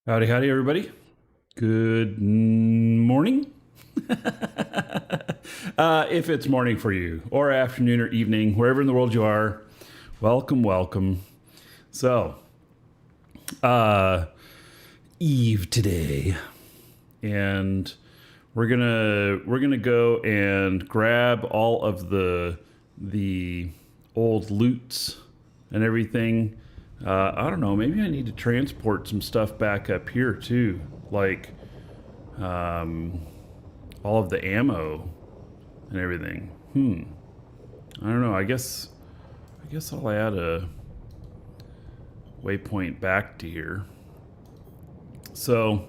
Howdy, howdy, everybody. Good morning. If it's morning for you, or afternoon or evening, wherever in the world you are, welcome, welcome. So, Eve today, and we're gonna go and grab all of the old loots and everything. I don't know, maybe I need to transport some stuff back up here too, like all of the ammo and everything. I don't know, I guess I'll add a waypoint back to here. So,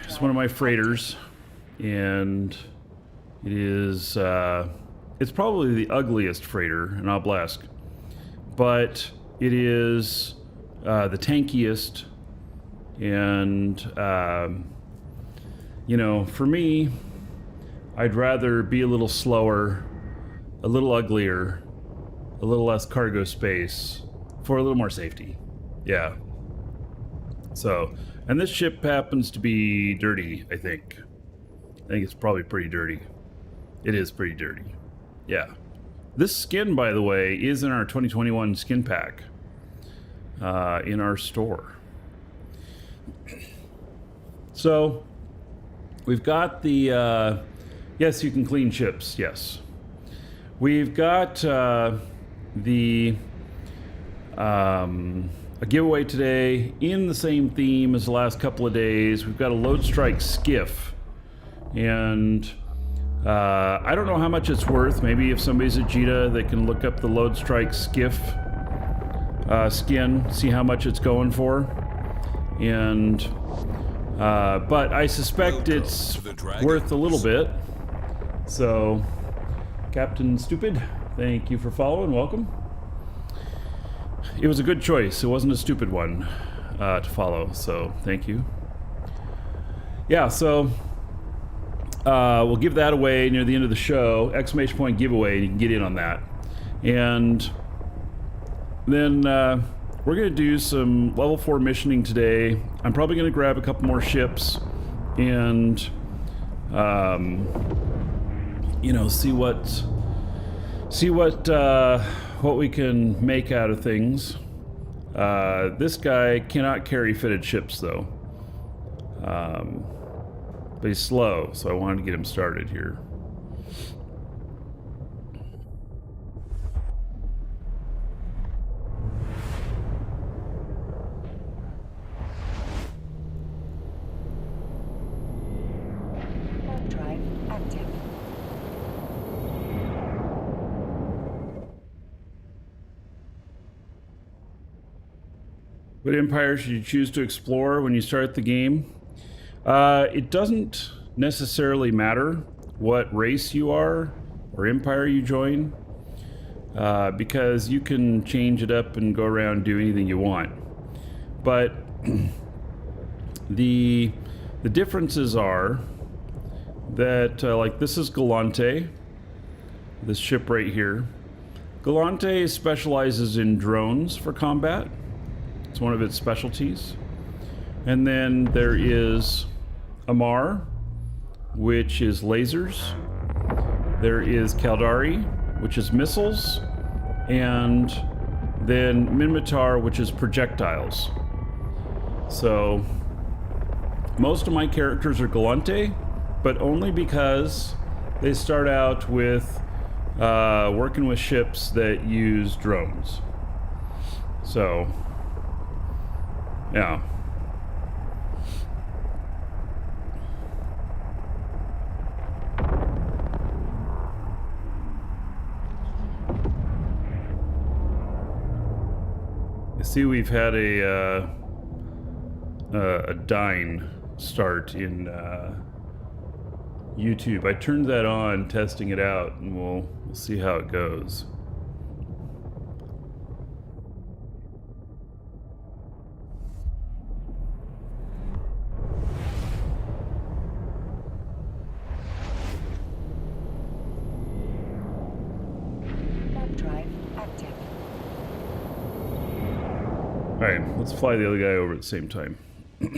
just one of my freighters, and it is, it's probably the ugliest freighter in Oblast, but it is the tankiest, and you know, for me, I'd rather be a little slower, a little uglier, a little less cargo space for a little more safety. Yeah. So, and this ship happens to be dirty, I think. I think it's probably pretty dirty. It is pretty dirty. Yeah. This skin, by the way, is in our 2021 skin pack in our store. So, we've got the, yes, you can clean ships, yes. We've got a giveaway today in the same theme as the last couple of days. We've got a Load Strike skiff, and I don't know how much it's worth. Maybe if somebody's a Jita, they can look up the Load Strike skiff skin, see how much it's going for. And but I suspect it's worth a little bit. So, Captain Stupid, thank you for following. Welcome. It was a good choice. It wasn't a stupid one to follow. So, thank you. Yeah. So. We'll give that away near the end of the show, exclamation point giveaway, and you can get in on that. And then we're going to do some level 4 missioning today. I'm probably going to grab a couple more ships and, you know, see what we can make out of things. This guy cannot carry fitted ships, though. But he's slow, so I wanted to get him started here. Warp drive active. What empire should you choose to explore when you start the game? It doesn't necessarily matter what race you are or empire you join, because you can change it up and go around and do anything you want. But the differences are that, like, this is Galante, this ship right here. Galante specializes in drones for combat. It's one of its specialties. And then there is Amar, which is lasers. There is Caldari, which is missiles. And then Minmatar, which is projectiles. So most of my characters are Galante, but only because they start out with working with ships that use drones. So, yeah. I see we've had a Dine start in YouTube. I turned that on, testing it out, and we'll see how it goes. Warp drive active. Alright, let's fly the other guy over at the same time. Warp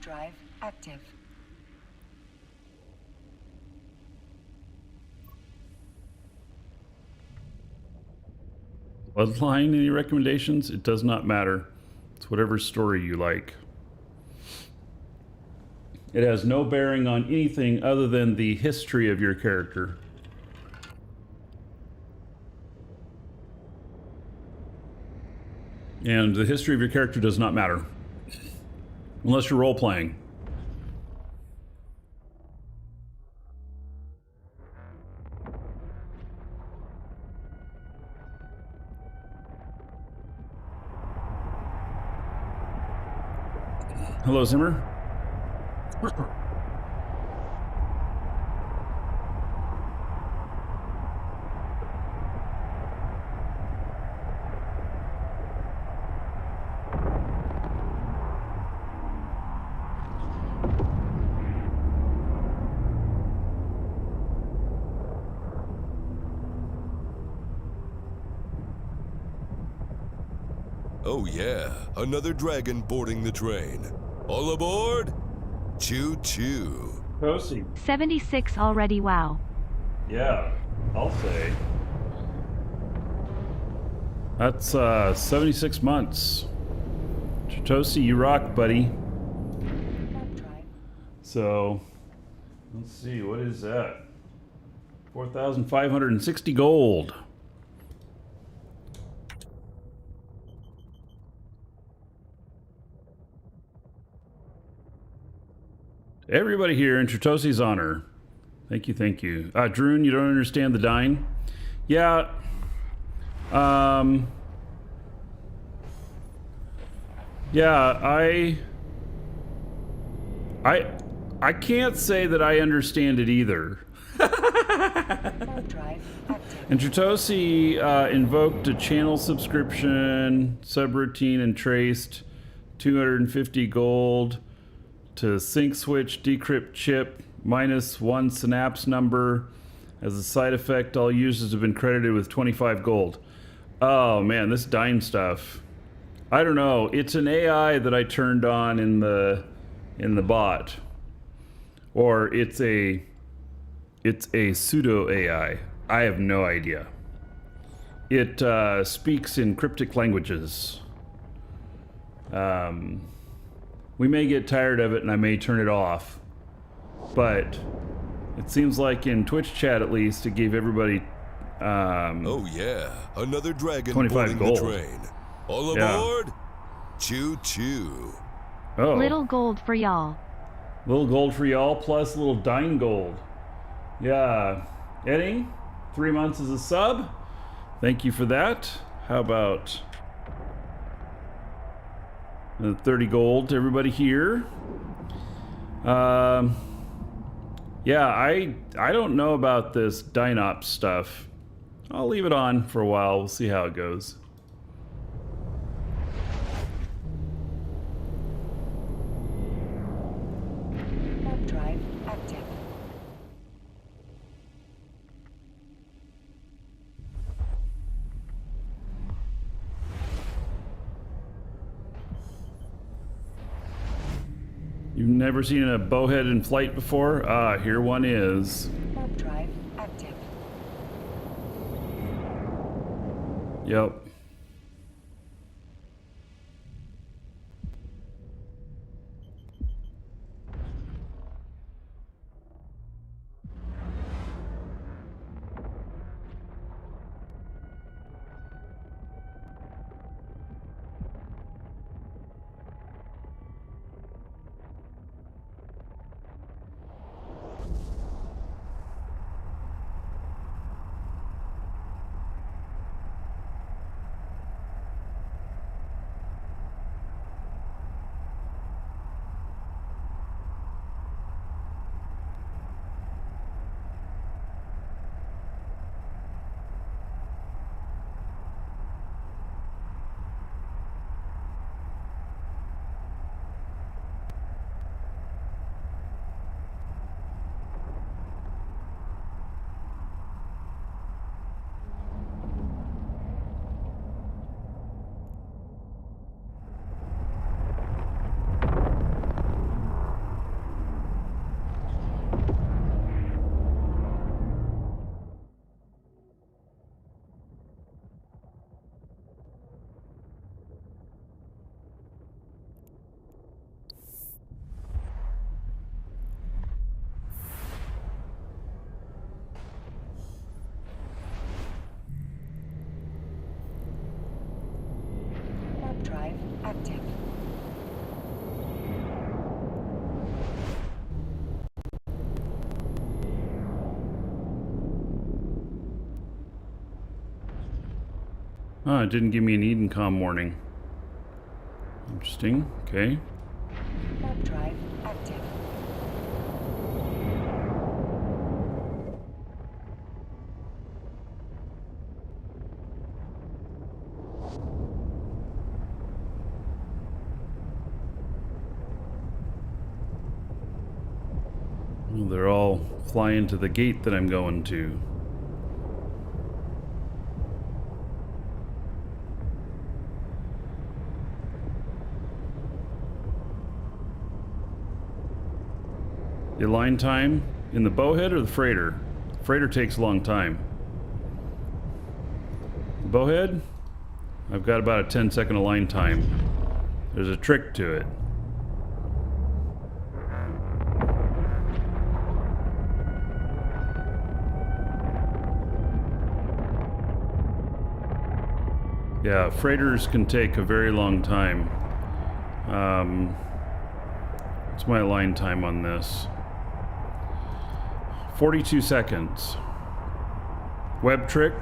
drive active. Bloodline, any recommendations? It does not matter. It's whatever story you like. It has no bearing on anything other than the history of your character. And the history of your character does not matter. Unless you're role-playing. Hello, Zimmer. Oh yeah, another dragon boarding the train. All aboard? Choo-choo. Josie. 76 already, wow. Yeah, I'll say. That's 76 months. Chitosi, you rock, buddy. Warp drive. So, let's see, what is that? 4,560 gold. Everybody here in Chitosi's honor. Thank you, thank you. Droon, you don't understand the dying? Yeah. Yeah, I can't say that I understand it either. Warp drive active. And Chitosi invoked a channel subscription, subroutine, and traced 250 gold to sync switch, decrypt chip, -1 synapse number. As a side effect, all users have been credited with 25 gold. Oh man, this dying stuff. I don't know. It's an AI that I turned on in the bot, or it's a pseudo AI. I have no idea. It speaks in cryptic languages. We may get tired of it and I may turn it off, but it seems like in Twitch chat at least it gave everybody Oh yeah, another dragon 25 boarding gold. the train. All Yeah. aboard? Choo-choo. oh, Little gold for y'all. little gold for y'all plus a little dying gold. Yeah, Eddie, 3 months as a sub. Thank you for that. How about 30 gold to everybody here. Yeah, I don't know about this Dynops stuff. I'll leave it on for a while. We'll see how it goes. Warp drive active. You've never seen a bowhead in flight before? Ah, here one is. Warp drive active. Yep. Oh, it didn't give me an Edencom warning. Interesting. Okay. Warp drive active. Well, they're all flying to the gate that I'm going to. The line time in the bowhead or the freighter? Freighter takes a long time. Bowhead, I've got about a 10-second align time. There's a trick to it. Yeah, freighters can take a very long time. What's my align time on this? 42 seconds. Web trick.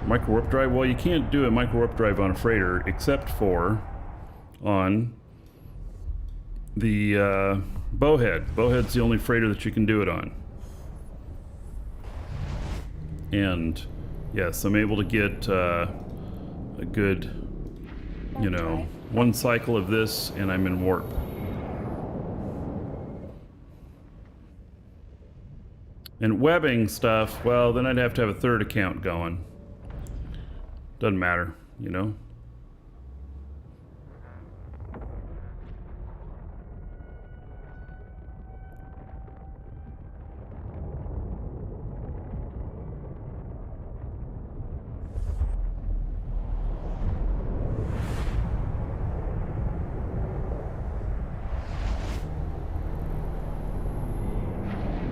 Micro warp drive. Well, you can't do a micro warp drive on a freighter except for on the bowhead. Bowhead's the only freighter that you can do it on. And yes, I'm able to get a good, you know, one cycle of this and I'm in warp. And webbing stuff, well, then I'd have to have a third account going. Doesn't matter, you know?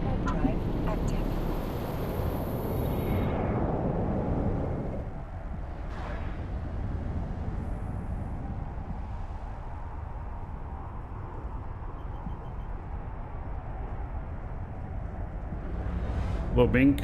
Warp drive active. Hello, Bink.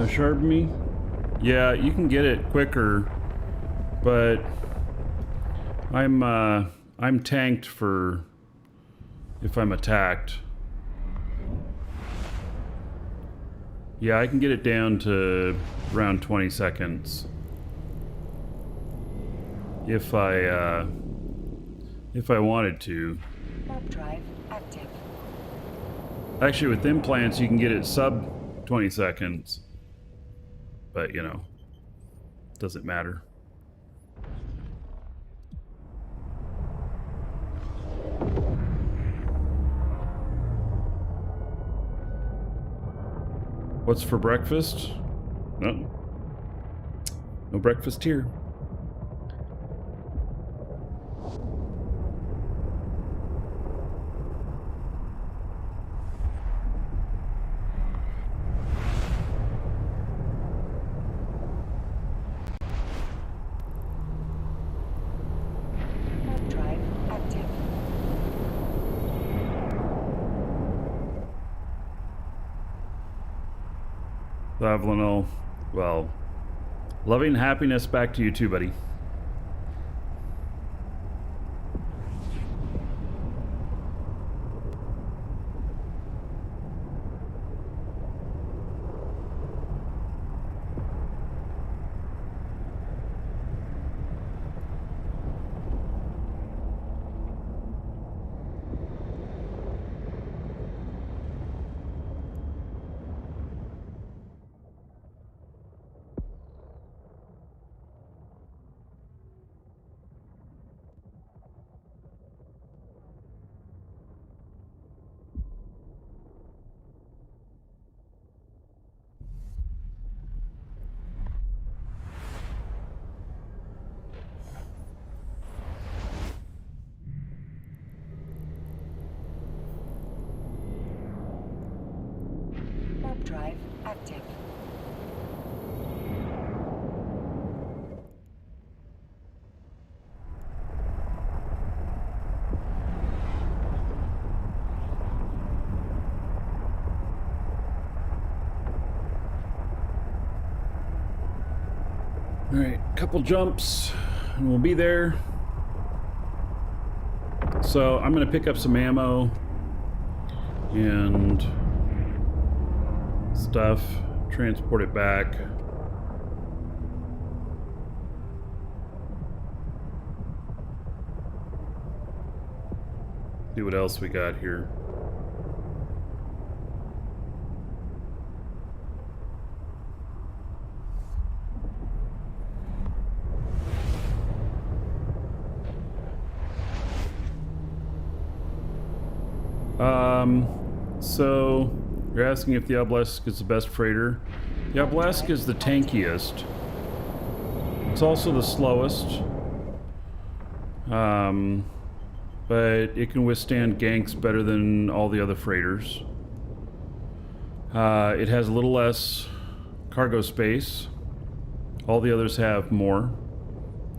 Sharp me? Yeah, you can get it quicker, but I'm tanked for if I'm attacked. Yeah, I can get it down to around 20 seconds. If I wanted to. Warp drive active. Actually, with implants, you can get it sub 20 seconds. But, you know, doesn't matter. What's for breakfast? No. No breakfast here. Warp drive active. Lavlinol, well, loving happiness back to you too, buddy. active. All right, couple jumps, and we'll be there. So I'm gonna pick up some ammo and stuff, transport it back. See what else we got here. So you're asking if the Oblast is the best freighter. The Oblast is the tankiest. It's also the slowest. But it can withstand ganks better than all the other freighters. It has a little less cargo space. All the others have more.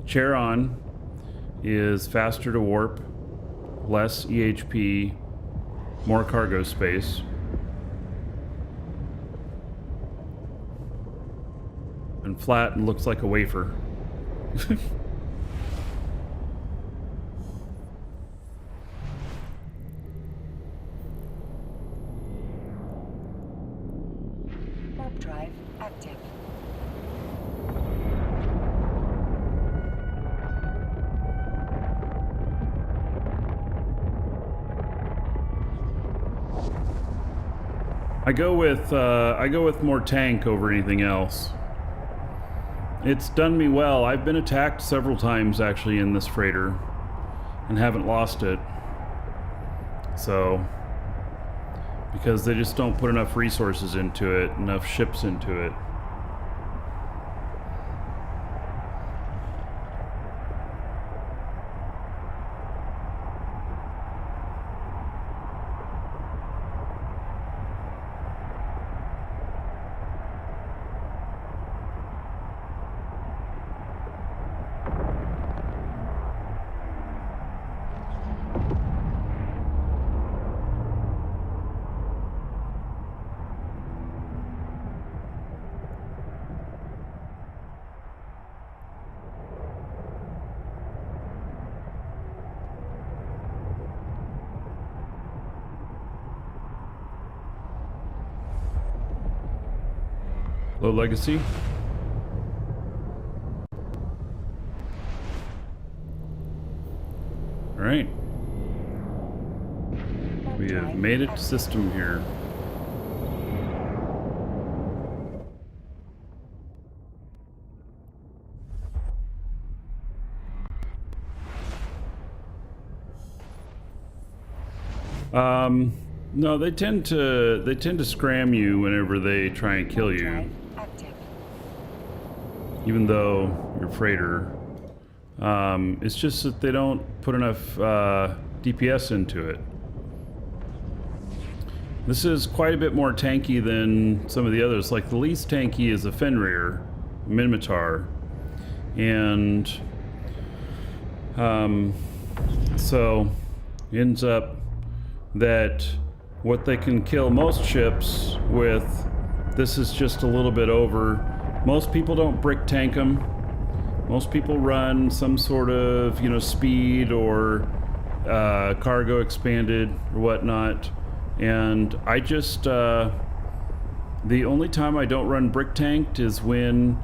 Charon is faster to warp, less EHP, more cargo space. And flat and looks like a wafer. Warp drive active. I go with more tank over anything else. It's done me well. I've been attacked several times actually in this freighter and haven't lost it. So, because they just don't put enough resources into it, enough ships into it. Low legacy. All right. We have made it to system here. No, they tend to scram you whenever they try and kill you. Active. Even though you're freighter. It's just that they don't put enough DPS into it. This is quite a bit more tanky than some of the others. Like the least tanky is a Fenrir, Minotaur, and so ends up that what they can kill most ships with, this is just a little bit over. Most people don't brick tank them. Most people run some sort of, speed or cargo expanded or whatnot. And I just, the only time I don't run brick tanked is when,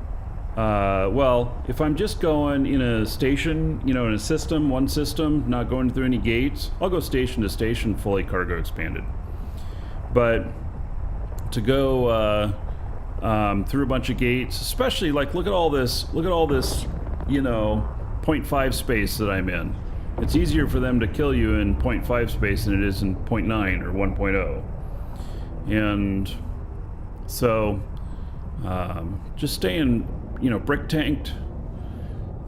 well, if I'm just going in a station, in a system, one system, not going through any gates, I'll go station to station fully cargo expanded. But to go through a bunch of gates, especially like look at all this 0.5 space that I'm in. It's easier for them to kill you in 0.5 space than it is in 0.9 or 1.0. And so just staying, brick tanked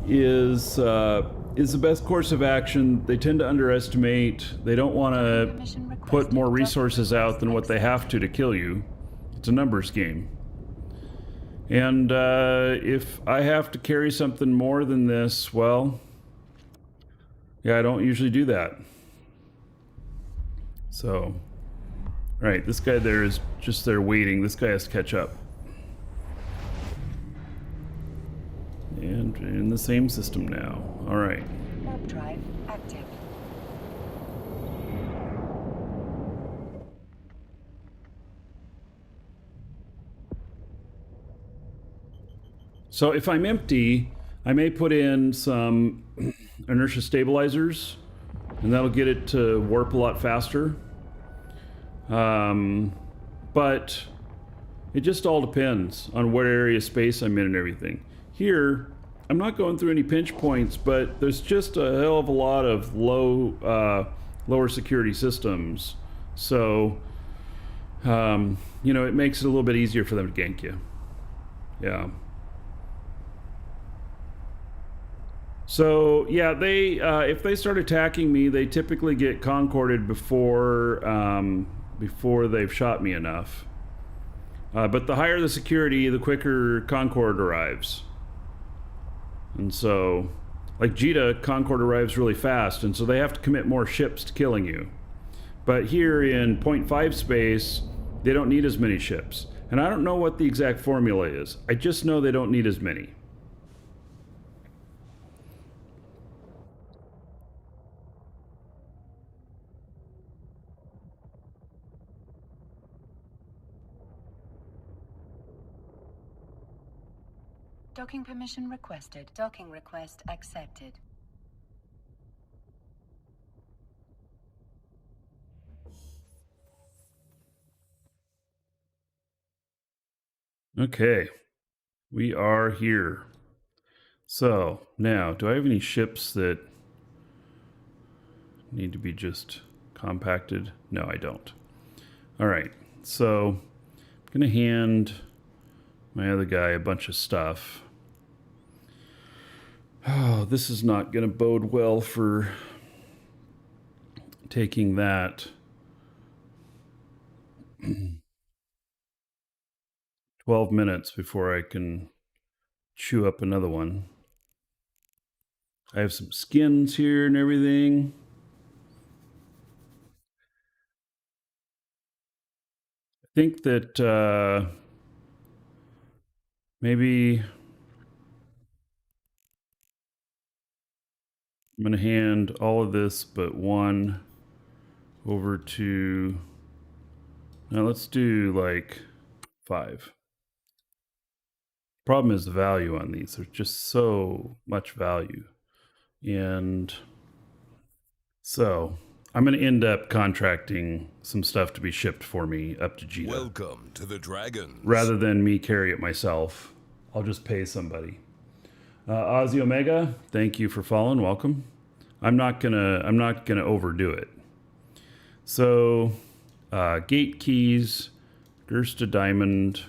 is the best course of action. They tend to underestimate. They don't want to put more resources out than what they have to kill you. It's a numbers game. And if I have to carry something more than this, well, yeah, I don't usually do that. So, right, this guy there is just there waiting. This guy has to catch up. And in the same system now. All right. Warp drive active. So if I'm empty, I may put in some inertia stabilizers, and that'll get it to warp a lot faster. But it just all depends on what area of space I'm in and everything. Here, I'm not going through any pinch points, but there's just a hell of a lot of lower security systems. So, you know, it makes it a little bit easier for them to gank you. Yeah. So yeah, they if they start attacking me, they typically get concorded before they've shot me enough. But the higher the security, the quicker Concord arrives. And so, like Jita, Concord arrives really fast, and so they have to commit more ships to killing you. But here in 0.5 space, they don't need as many ships. And I don't know what the exact formula is. I just know they don't need as many. Docking permission requested. Docking request accepted. Okay, we are here. So now, do I have any ships that need to be just compacted? No, I don't. All right, so I'm going to hand my other guy a bunch of stuff. Oh, this is not going to bode well for taking that. 12 minutes before I can chew up another one. I have some skins here and everything. I think that maybe I'm going to hand all of this but one over to... Now let's do like 5. Problem is the value on these. There's just so much value. And so I'm going to end up contracting some stuff to be shipped for me up to Jita. Welcome to the Dragons. Rather than me carry it myself, I'll just pay somebody. Ozzy Omega, thank you for following. Welcome. I'm not gonna overdo it. So, gate keys, Gersta Diamond,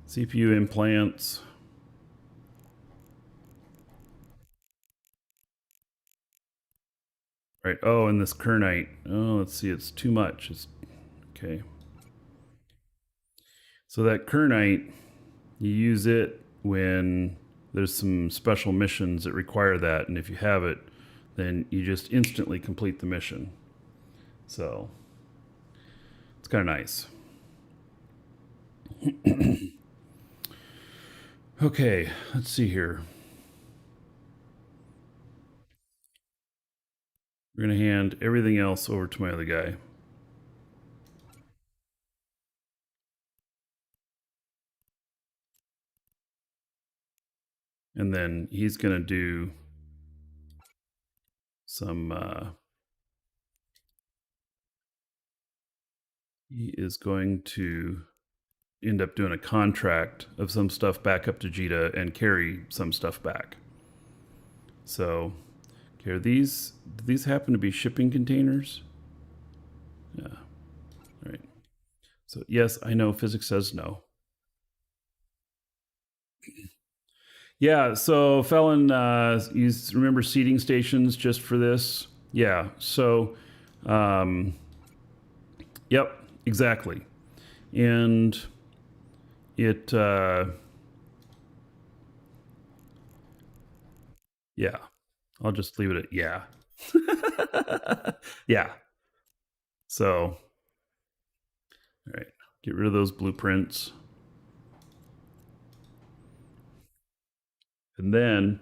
CPU implants. Right. Oh, and this Kernite. Oh, let's see. It's too much. It's okay. So that Kernite, you use it when there's some special missions that require that, and if you have it, then you just instantly complete the mission. So it's kind of nice. Okay, let's see here. We're going to hand everything else over to my other guy. And then he's going to do some... he is going to end up doing a contract of some stuff back up to Jita and carry some stuff back. So, okay, do these happen to be shipping containers? Yeah. All right. So, yes, I know physics says no. Yeah, so Felon, you remember seating stations just for this? Yeah, so Yep, exactly. And it, yeah, I'll just leave it at yeah. Yeah. So, all right, get rid of those blueprints. And then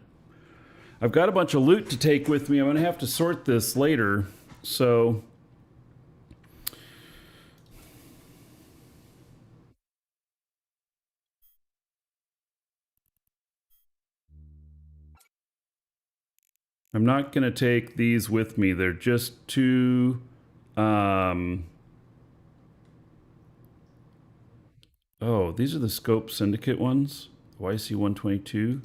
I've got a bunch of loot to take with me. I'm going to have to sort this later. So, I'm not going to take these with me. They're just too. Oh, these are the Scope Syndicate ones. YC 122.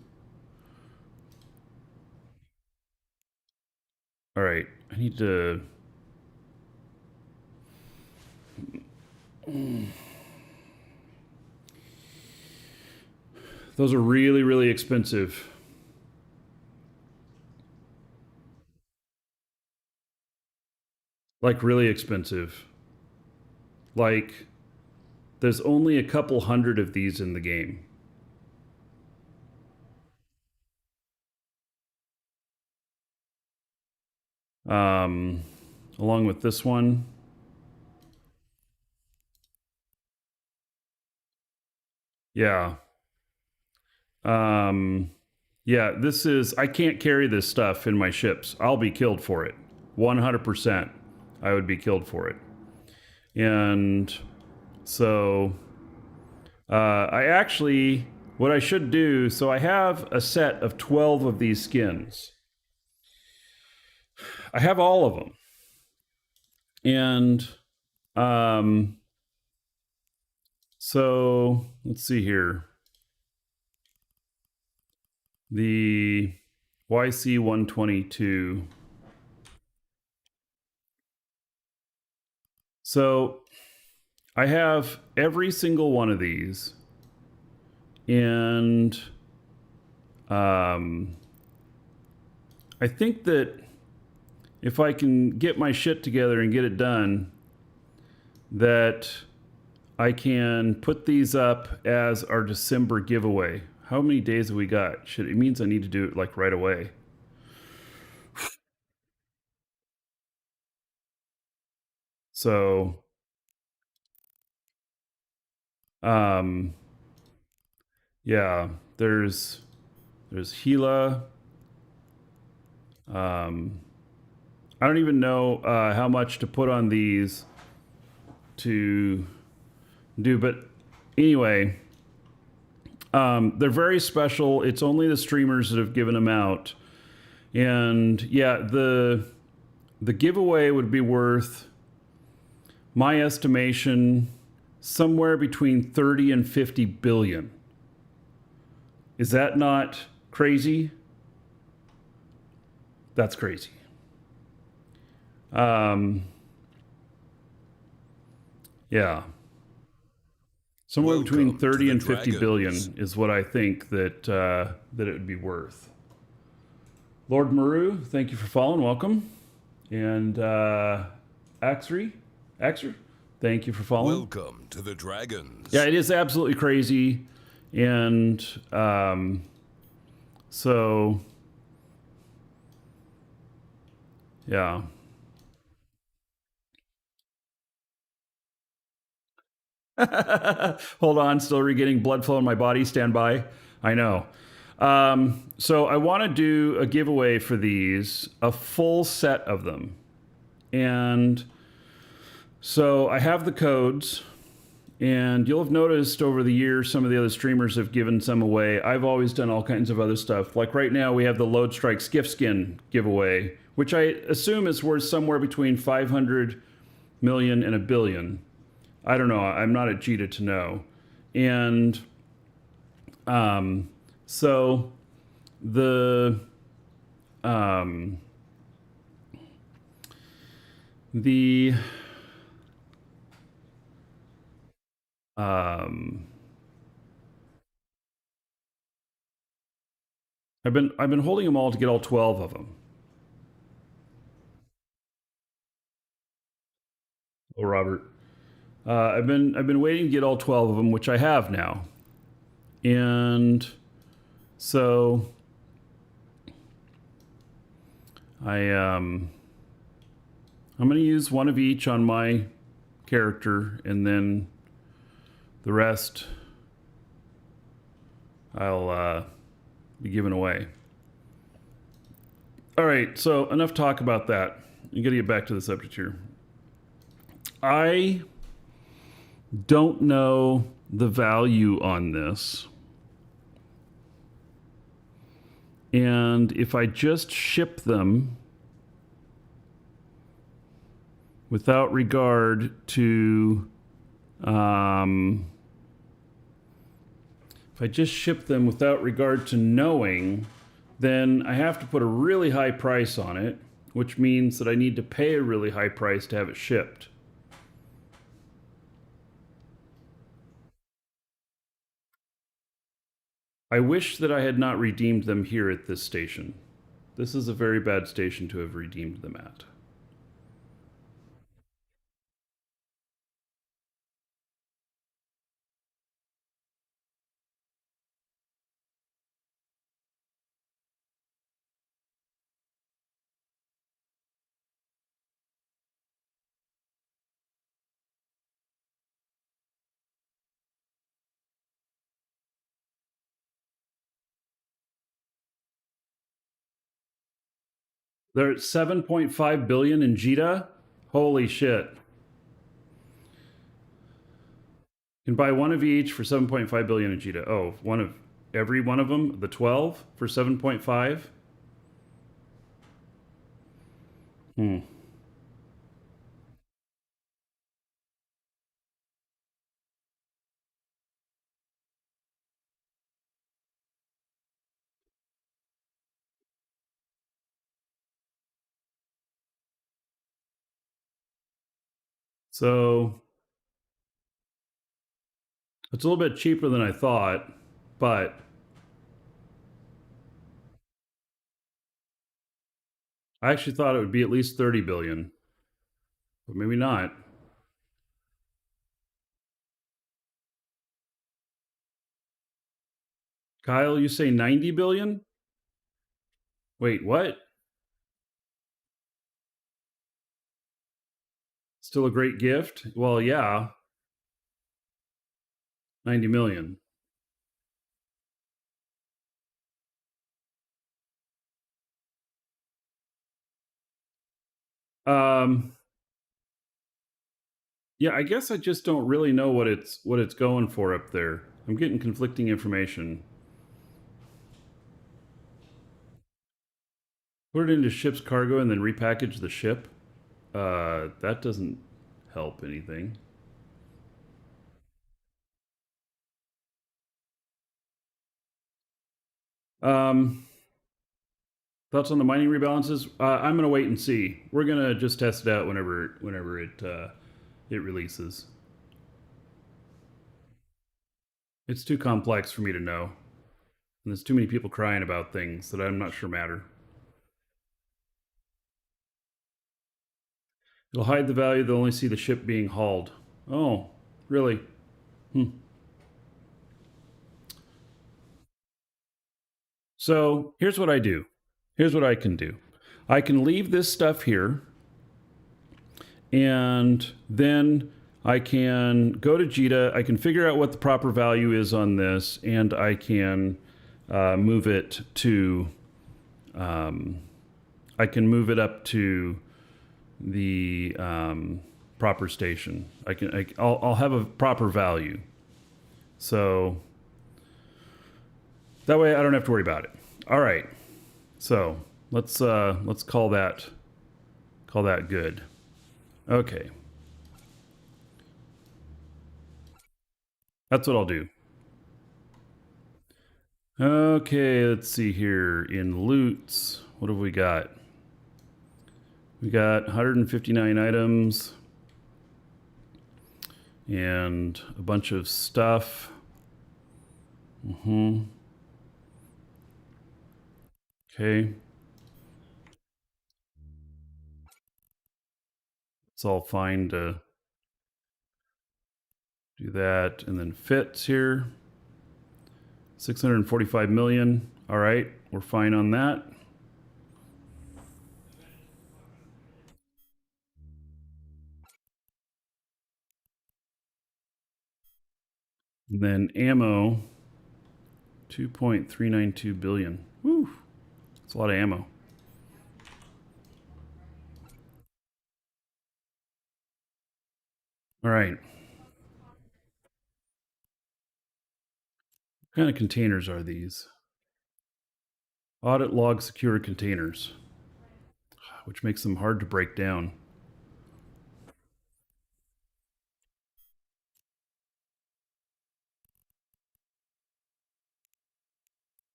All right, I need to. Those are really, really expensive. Like, really expensive. Like, there's only a couple hundred of these in the game. Um, along with this one. Yeah. Yeah, this is. I can't carry this stuff in my ships. I'll be killed for it. 100%. I would be killed for it. And so I actually, what I should do, so I have a set of 12 of these skins. I have all of them. And so let's see here. The YC 122. So I have every single one of these. And I think that if I can get my shit together and get it done, that I can put these up as our December giveaway. How many days have we got? Shit, it means I need to do it like right away. So, yeah, there's Gila. I don't even know how much to put on these to do, but anyway, they're very special. It's only the streamers that have given them out, and yeah, the giveaway would be worth, my estimation, somewhere between 30 and 50 billion. Is that not crazy? That's crazy. Yeah. Somewhere between Welcome to 30 the and 50 billion Dragons. is what I think that that it would be worth. Lord Maru, thank you for following. Welcome. And Axry, thank you for following. Welcome to the Dragons. Yeah, it is absolutely crazy. And so, yeah. Hold on, still getting blood flow in my body. Stand by. I know. So I want to do a giveaway for these, a full set of them. And so I have the codes, and you'll have noticed over the years some of the other streamers have given some away. I've always done all kinds of other stuff. Like right now we have the Load Strike Skiff Skin giveaway, which I assume is worth somewhere between 500 million and a billion. I don't know. I'm not a Jita to know. And so the the I've been holding them all to get all 12 of them. Oh, Robert. I've been waiting to get all 12 of them, which I have now, and so I'm going to use one of each on my character, and then the rest I'll be giving away. All right, so enough talk about that. You got to get back to the subject here. I don't know the value on this. And if I just ship them without regard to, if I just ship them without regard to knowing, then I have to put a really high price on it, which means that I need to pay a really high price to have it shipped. I wish that I had not redeemed them here at this station. This is a very bad station to have redeemed them at. They're at 7.5 billion in JITA. Holy shit. You can buy one of each for 7.5 billion in JITA. Oh, one of every one of them, the 12 for 7.5. So it's a little bit cheaper than I thought, but I actually thought it would be at least 30 billion, but maybe not. Kyle, you say 90 billion? Wait, what? Still a great gift? Well, yeah, 90 million. Um, yeah, I guess I just don't really know what it's going for up there. I'm getting conflicting information. Put it into ship's cargo and then repackage the ship. That doesn't help anything. Um, Thoughts on the mining rebalances? I'm gonna wait and see. We're gonna just test it out whenever it releases. It's too complex for me to know, and there's too many people crying about things that I'm not sure matter. It'll hide the value. They'll only see the ship being hauled. Oh, really? So here's what I do. Here's what I can do. I can leave this stuff here, and then I can go to JITA. I can figure out what the proper value is on this, and I can move it to. I can move it up to the proper station. I'll have a proper value, so that way I don't have to worry about it. All right, so let's call that good. Okay, that's what I'll do. Okay, let's see here in loots. What have we got? We got 159 items and a bunch of stuff. Okay. It's all fine to Do that, and then fits here. 645 million. All right, we're fine on that. And then ammo, 2.392 billion. Woo, that's a lot of ammo. All right. What kind of containers are these? Audit log secure containers, which makes them hard to break down.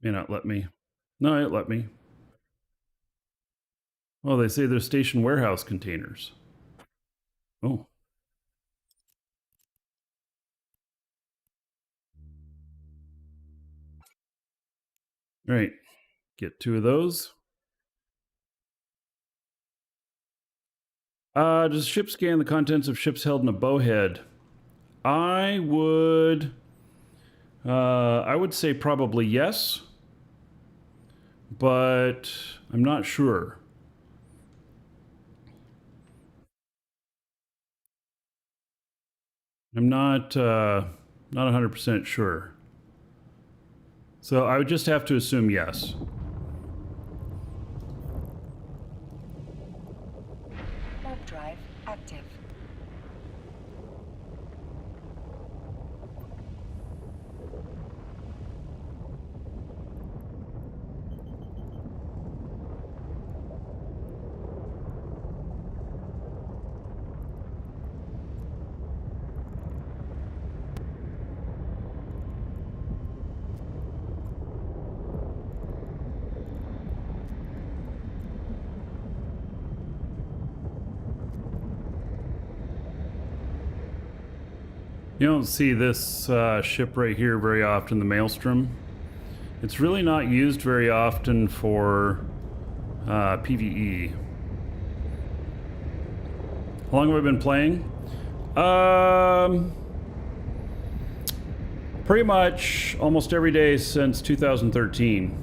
May not let me. No, it let me. Well, they say they're station warehouse containers. Oh. All right. Get 2 of those. Does ship scan the contents of ships held in a bowhead? I would say probably yes, but I'm not sure. I'm not 100% sure. So I would just have to assume yes. Warp drive active. You don't see this ship right here very often, the Maelstrom. It's really not used very often for PvE. How long have I been playing? Pretty much almost every day since 2013.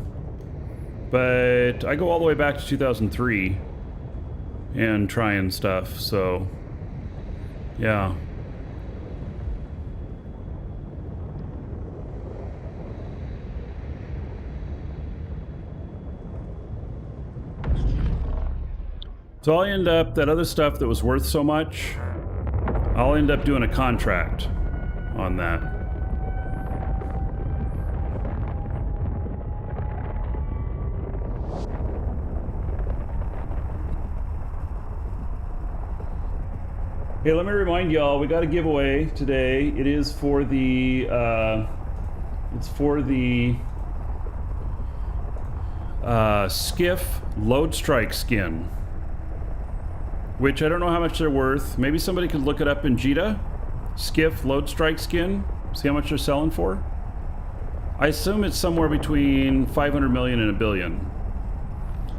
But I go all the way back to 2003 and trying stuff, so yeah. So I'll end up, that other stuff that was worth so much, I'll end up doing a contract on that. Hey, let me remind y'all, we got a giveaway today. It is for the, Skiff Load Strike skin, which I don't know how much they're worth. Maybe somebody could look it up in Jita. Skiff Load Strike skin. See how much they're selling for? I assume it's somewhere between 500 million and $1 billion.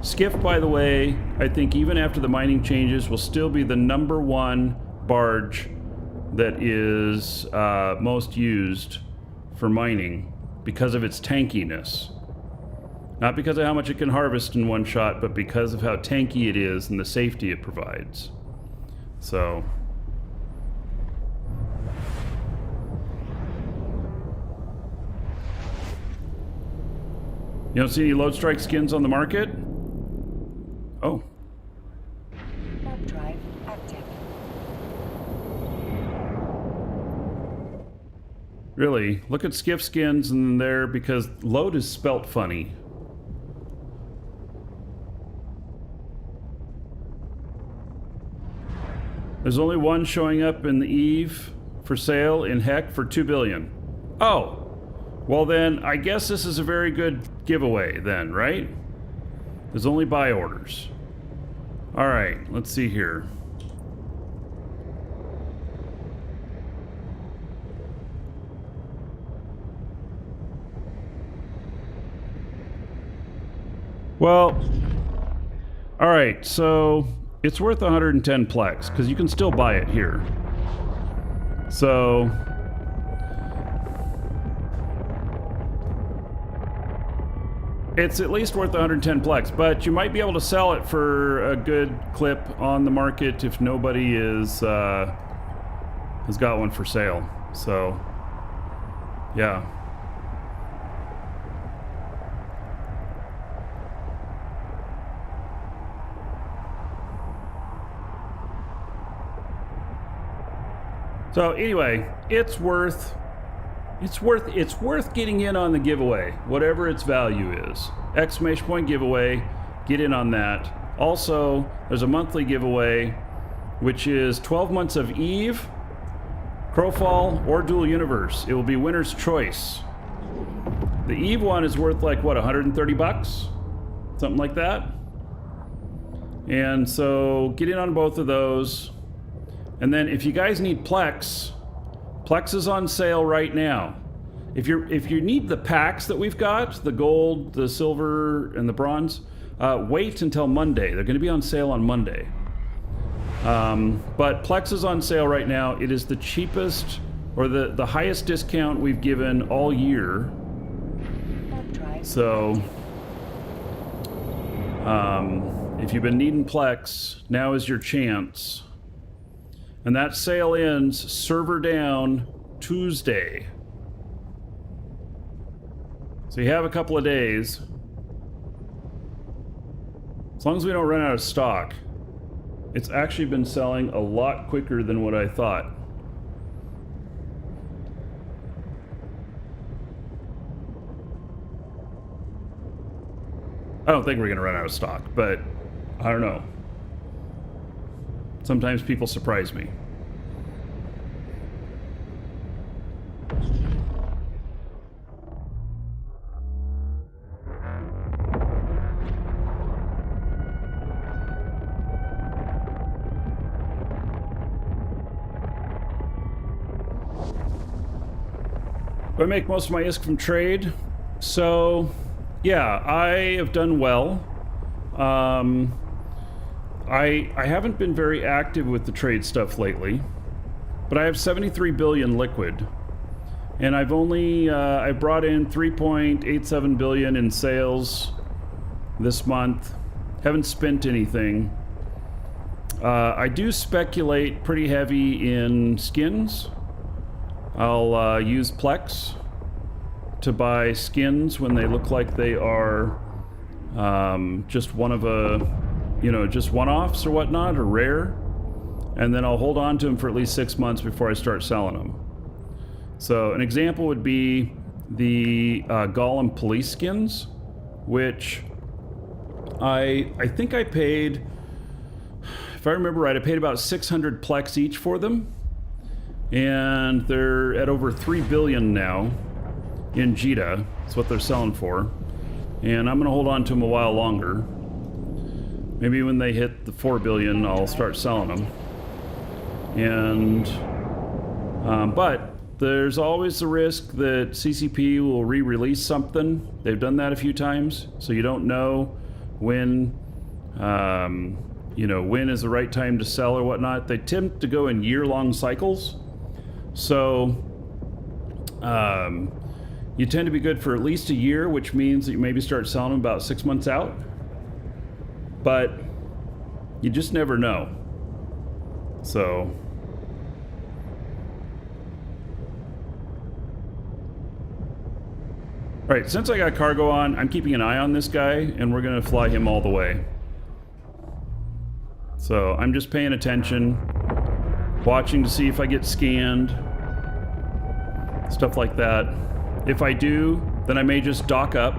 Skiff, by the way, I think even after the mining changes, will still be the #1 barge that is most used for mining because of its tankiness. Not because of how much it can harvest in one shot, but because of how tanky it is and the safety it provides. So you don't see any Load Strike skins on the market? Oh. Warp drive active. Really? Look at Skiff skins in there because load is spelt funny. There's only one showing up in the Eve for sale in Heck for $2 billion. Oh, well then I guess this is a very good giveaway then, right? There's only buy orders. All right, let's see here. Well, all right, so it's worth 110 plex because you can still buy it here. So It's at least worth 110 plex, but you might be able to sell it for a good clip on the market if nobody has got one for sale. So, yeah. So anyway, it's worth getting in on the giveaway, whatever its value is. Exclamation point giveaway, get in on that. Also, there's a monthly giveaway, which is 12 months of Eve, Crowfall, or Dual Universe. It will be winner's choice. The Eve one is worth like, what, 130 bucks? Something like that. And so get in on both of those. And then if you guys need Plex, Plex is on sale right now. If you need the packs that we've got, the gold, the silver, and the bronze, wait until Monday. They're going to be on sale on Monday. But Plex is on sale right now. It is the cheapest, or the highest discount we've given all year. So, if you've been needing Plex, now is your chance. And that sale ends server down Tuesday. So you have a couple of days. As long as we don't run out of stock. It's actually been selling a lot quicker than what I thought. I don't think we're going to run out of stock, but I don't know. Sometimes people surprise me. I make most of my ISK from trade, so yeah, I have done well. I haven't been very active with the trade stuff lately, but I have 73 billion liquid, and I've only I brought in 3.87 billion in sales this month. Haven't spent anything. I do speculate pretty heavy in skins. I'll use Plex to buy skins when they look like they are just one of a, just one-offs or whatnot, or rare. And then I'll hold on to them for at least 6 months before I start selling them. So an example would be the Golem police skins, which I think I paid, if I remember right, I paid about 600 Plex each for them. And they're at over 3 billion now in JITA. That's what they're selling for. And I'm going to hold on to them a while longer. Maybe when they hit the 4 billion, I'll start selling them. And, but there's always the risk that CCP will re-release something. They've done that a few times, so you don't know when, when is the right time to sell or whatnot. They tend to go in year-long cycles. So, you tend to be good for at least a year, which means that you maybe start selling them about 6 months out. But you just never know. So, all right, since I got cargo on, I'm keeping an eye on this guy, and we're going to fly him all the way. So I'm just paying attention, watching to see if I get scanned, stuff like that. If I do, then I may just dock up,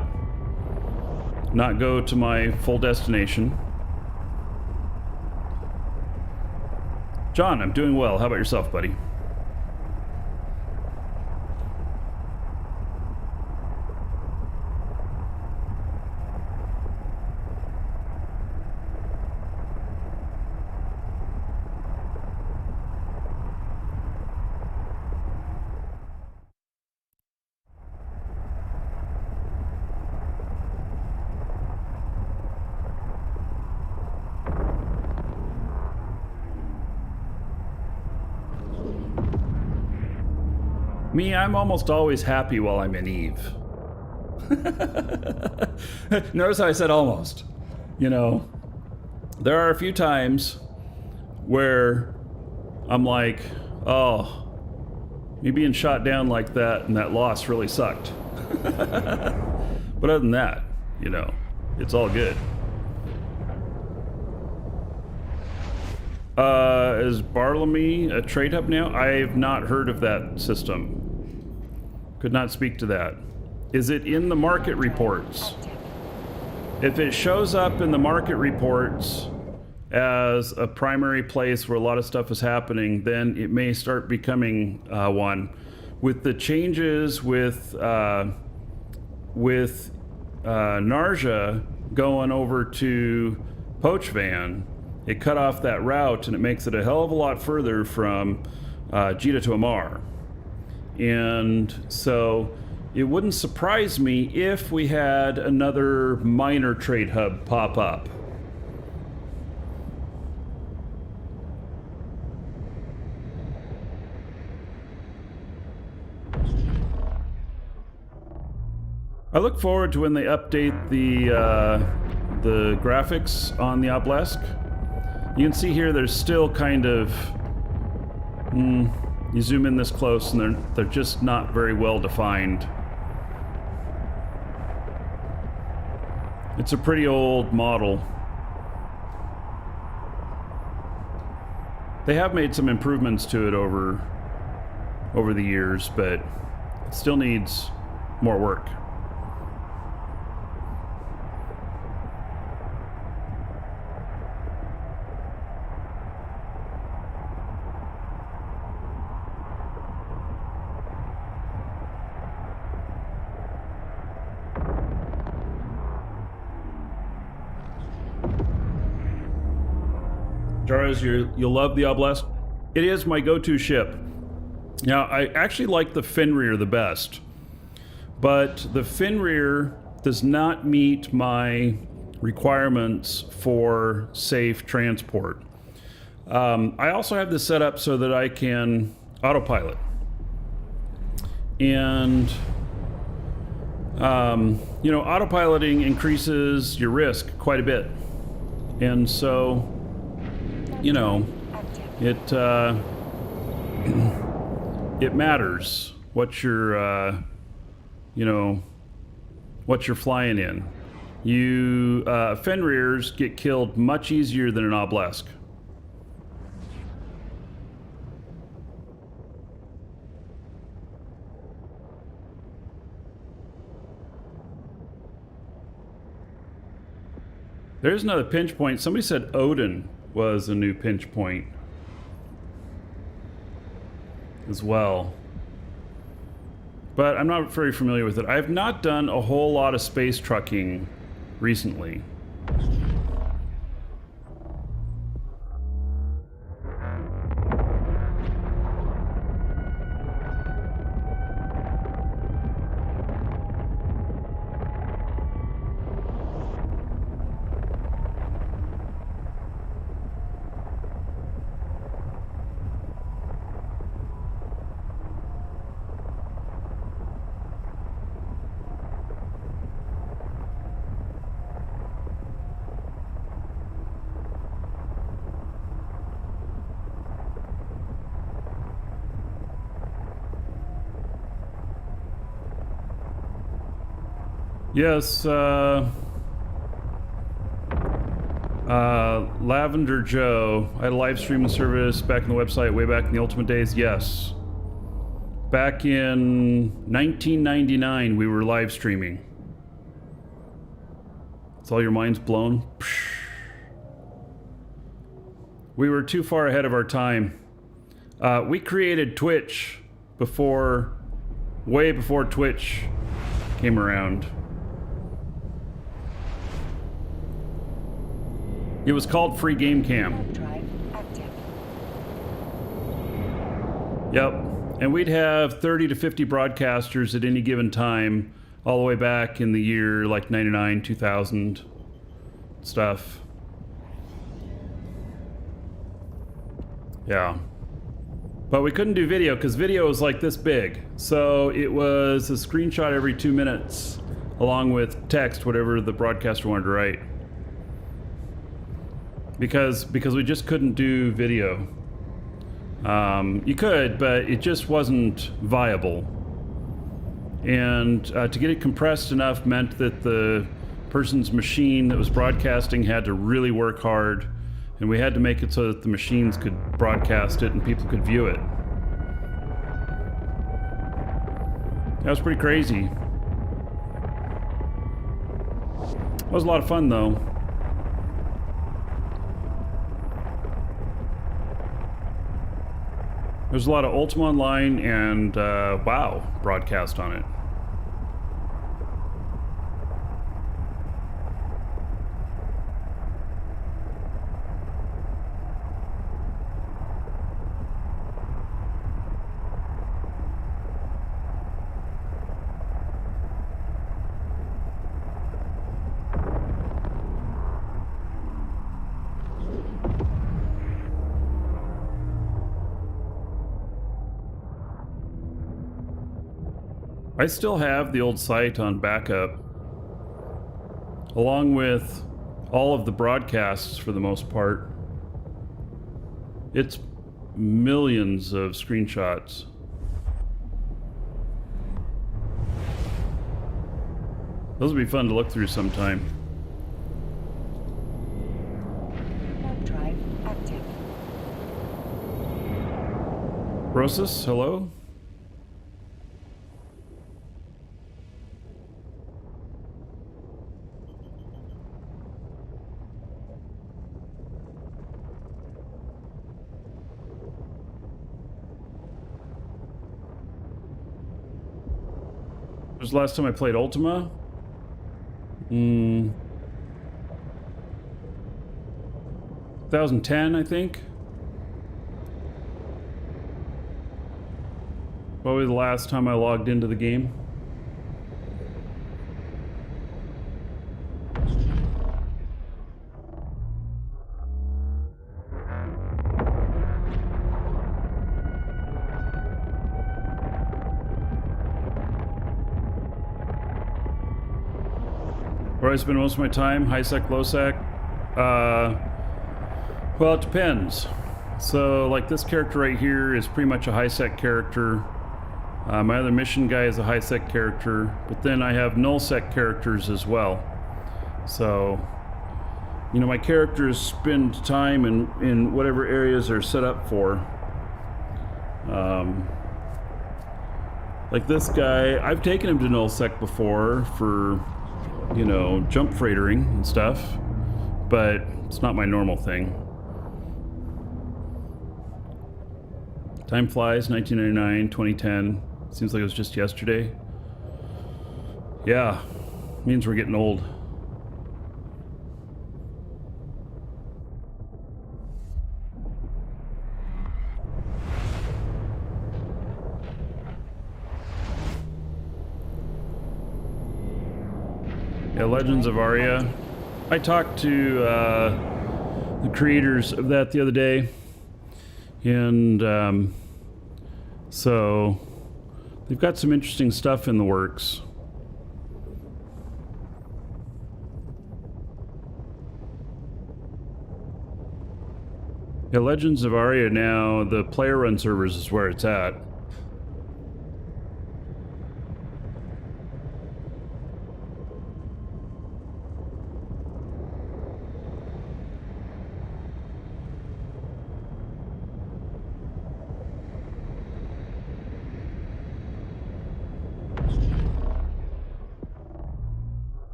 not go to my full destination. John, I'm doing well. How about yourself, buddy? Me, I'm almost always happy while I'm in Eve. Notice how I said almost. You know, there are a few times where I'm like, oh, me being shot down like that and that loss really sucked. But other than that, you know, it's all good. Is Bartlemy a trade hub now? I have not heard of that system. Could not speak to that. Is it in the market reports? If it shows up in the market reports as a primary place where a lot of stuff is happening, then it may start becoming one. With the changes with Narja going over to Pochvan, it cut off that route and it makes it a hell of a lot further from Jita to Amar. And so it wouldn't surprise me if we had another minor trade hub pop up. I look forward to when they update the graphics on the Oblast. You can see here there's still kind of, you zoom in this close and they're just not very well defined. It's a pretty old model. They have made some improvements to it over the years, but it still needs more work. Jaros, you'll love the Oblast. It is my go-to ship. Now, I actually like the Fenrir the best, but the Fenrir does not meet my requirements for safe transport. I also have this set up so that I can autopilot. And, you know, autopiloting increases your risk quite a bit. And so, you know, it matters what you're, you know, what you're flying in. Fenrirs get killed much easier than an Oblast. There's another pinch point. Somebody said Odin was a new pinch point as well. But I'm not very familiar with it. I've not done a whole lot of space trucking recently. Yes, Lavender Joe. I had a live streaming service back on the website way back in the Ultimate days. Yes. Back in 1999, we were live streaming. It's all your mind's blown. We were too far ahead of our time. We created Twitch way before Twitch came around. It was called Free Game Cam. Yep. And we'd have 30 to 50 broadcasters at any given time, all the way back in the year like 99, 2000 stuff. Yeah. But we couldn't do video because video was like this big. So it was a screenshot every 2 minutes along with text, whatever the broadcaster wanted to write. Because we just couldn't do video. You could, but it just wasn't viable. And to get it compressed enough meant that the person's machine that was broadcasting had to really work hard, and we had to make it so that the machines could broadcast it and people could view it. That was pretty crazy. It was a lot of fun, though. There's a lot of Ultima Online and WoW broadcast on it. I still have the old site on backup, along with all of the broadcasts for the most part. It's millions of screenshots. Those would be fun to look through sometime. Warp drive active. Rosus, hello? Was the last time I played Ultima? 2010, I think. Probably the last time I logged into the game. Where I spend most of my time, high sec, low sec. Well, it depends. So, like this character right here is pretty much a high sec character. My other mission guy is a high sec character, but then I have null sec characters as well. So, you know, my characters spend time in whatever areas they're set up for. Like this guy, I've taken him to null sec before for, you know, jump freightering and stuff, but it's not my normal thing. Time flies, 1999, 2010. Seems like it was just yesterday. Yeah, means we're getting old. Yeah, Legends of Aria. I talked to the creators of that the other day, and so they've got some interesting stuff in the works. Yeah, Legends of Aria now, the player run servers is where it's at.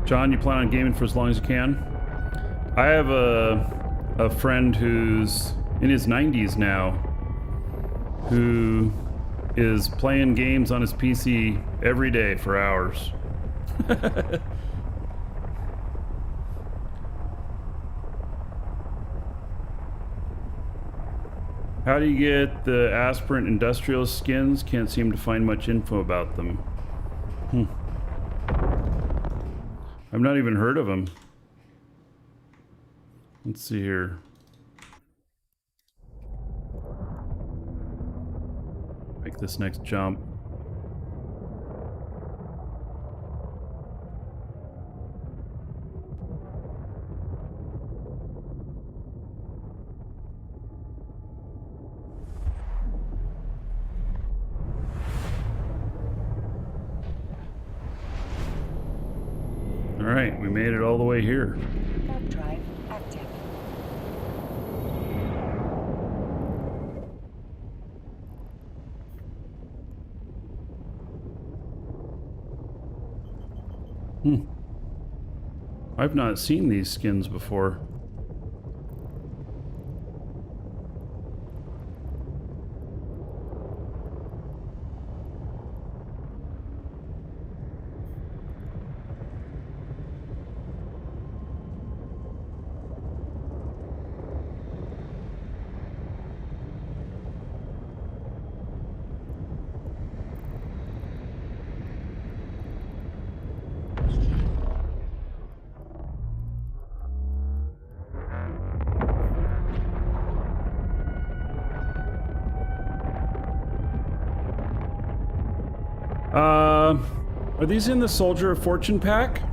John, you plan on gaming for as long as you can? I have a friend who's in his 90s now who is playing games on his PC every day for hours. How do you get the aspirant industrial skins? Can't seem to find much info about them. I've not even heard of them. Let's see here. Make this next jump. right, we made it all the way here. Warp drive active. I've not seen these skins before. Are these in the Soldier of Fortune pack?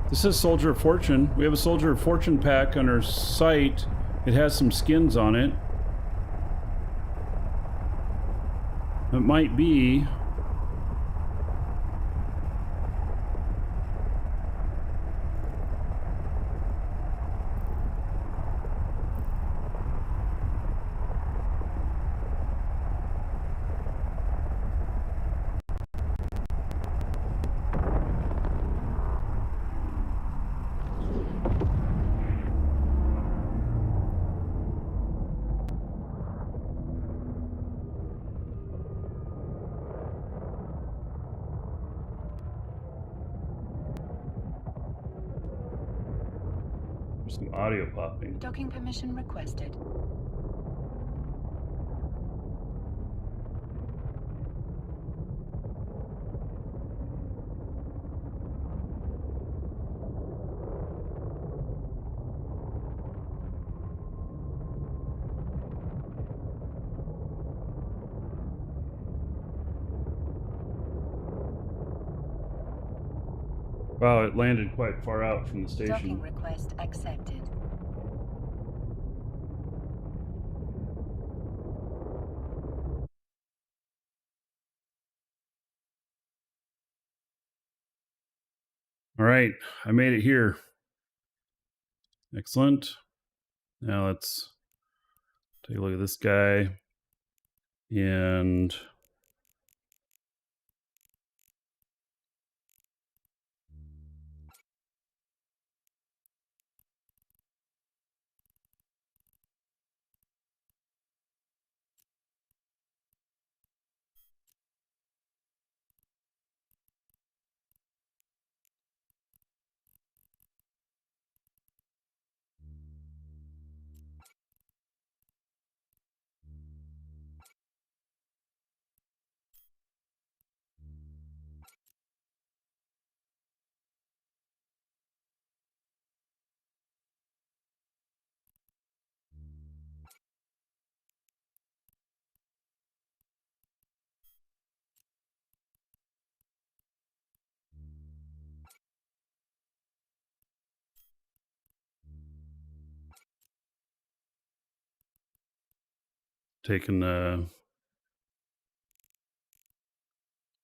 This is Soldier of Fortune. We have a Soldier of Fortune pack on our site. It has some skins on it. It might be. There's some audio popping. Docking permission requested. Wow, it landed quite far out from the station. Docking request accepted. All right, I made it here. Excellent. Now let's take a look at this guy. And taking a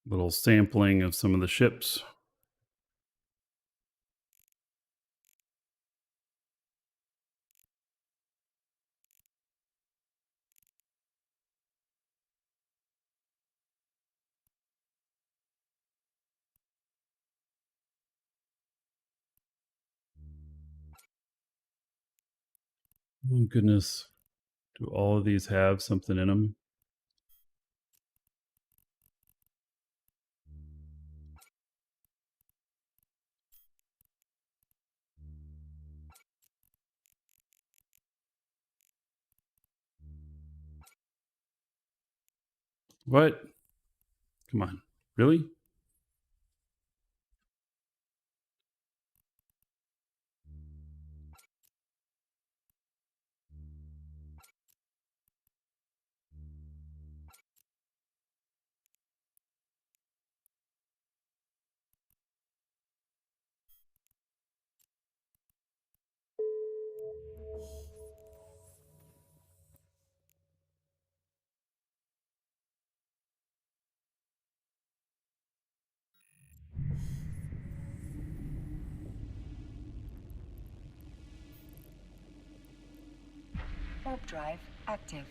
little sampling of some of the ships. Oh goodness. Do all of these have something in them? What? Come on. Really? Warp drive active.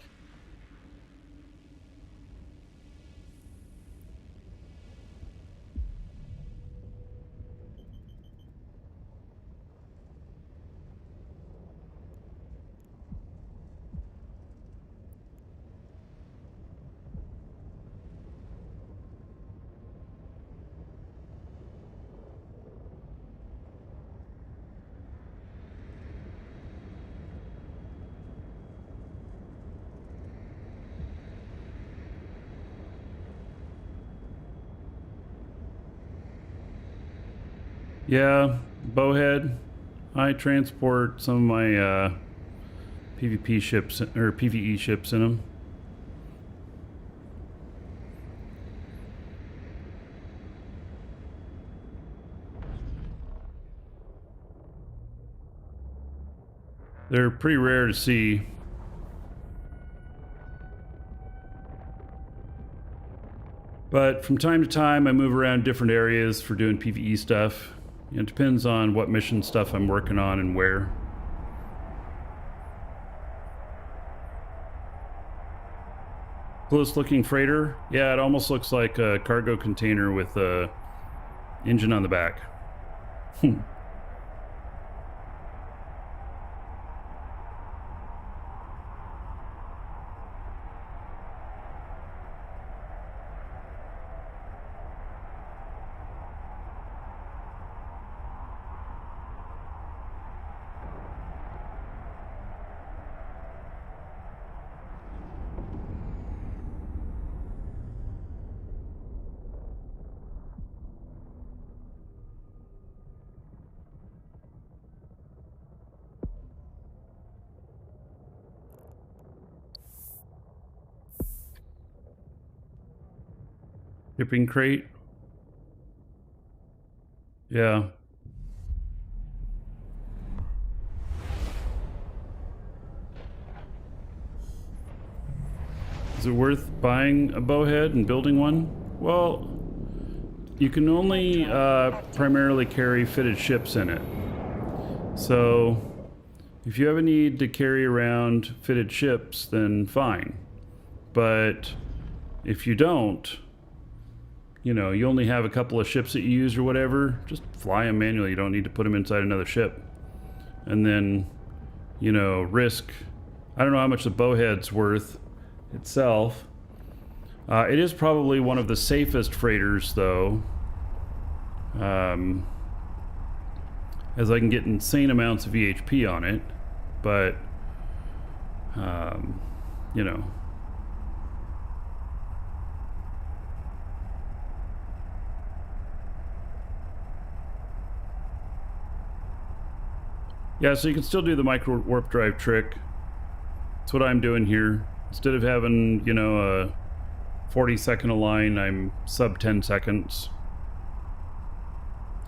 Yeah, bowhead. I transport some of my PvP ships or PvE ships in them. They're pretty rare to see. But from time to time, I move around different areas for doing PvE stuff. It depends on what mission stuff I'm working on and where. Close looking freighter. Yeah, it almost looks like a cargo container with a engine on the back. Shipping crate. Yeah. Is it worth buying a bowhead and building one? Well, you can only primarily carry fitted ships in it. So if you have a need to carry around fitted ships, then fine. But if you don't, you know, you only have a couple of ships that you use or whatever, just fly them manually. You don't need to put them inside another ship. And then, you know, risk, I don't know how much the bowhead's worth itself. It is probably one of the safest freighters, though, as I can get insane amounts of EHP on it, but, you know. Yeah, so you can still do the micro warp drive trick. That's what I'm doing here. Instead of having, you know, a 40-second align, I'm sub 10 seconds.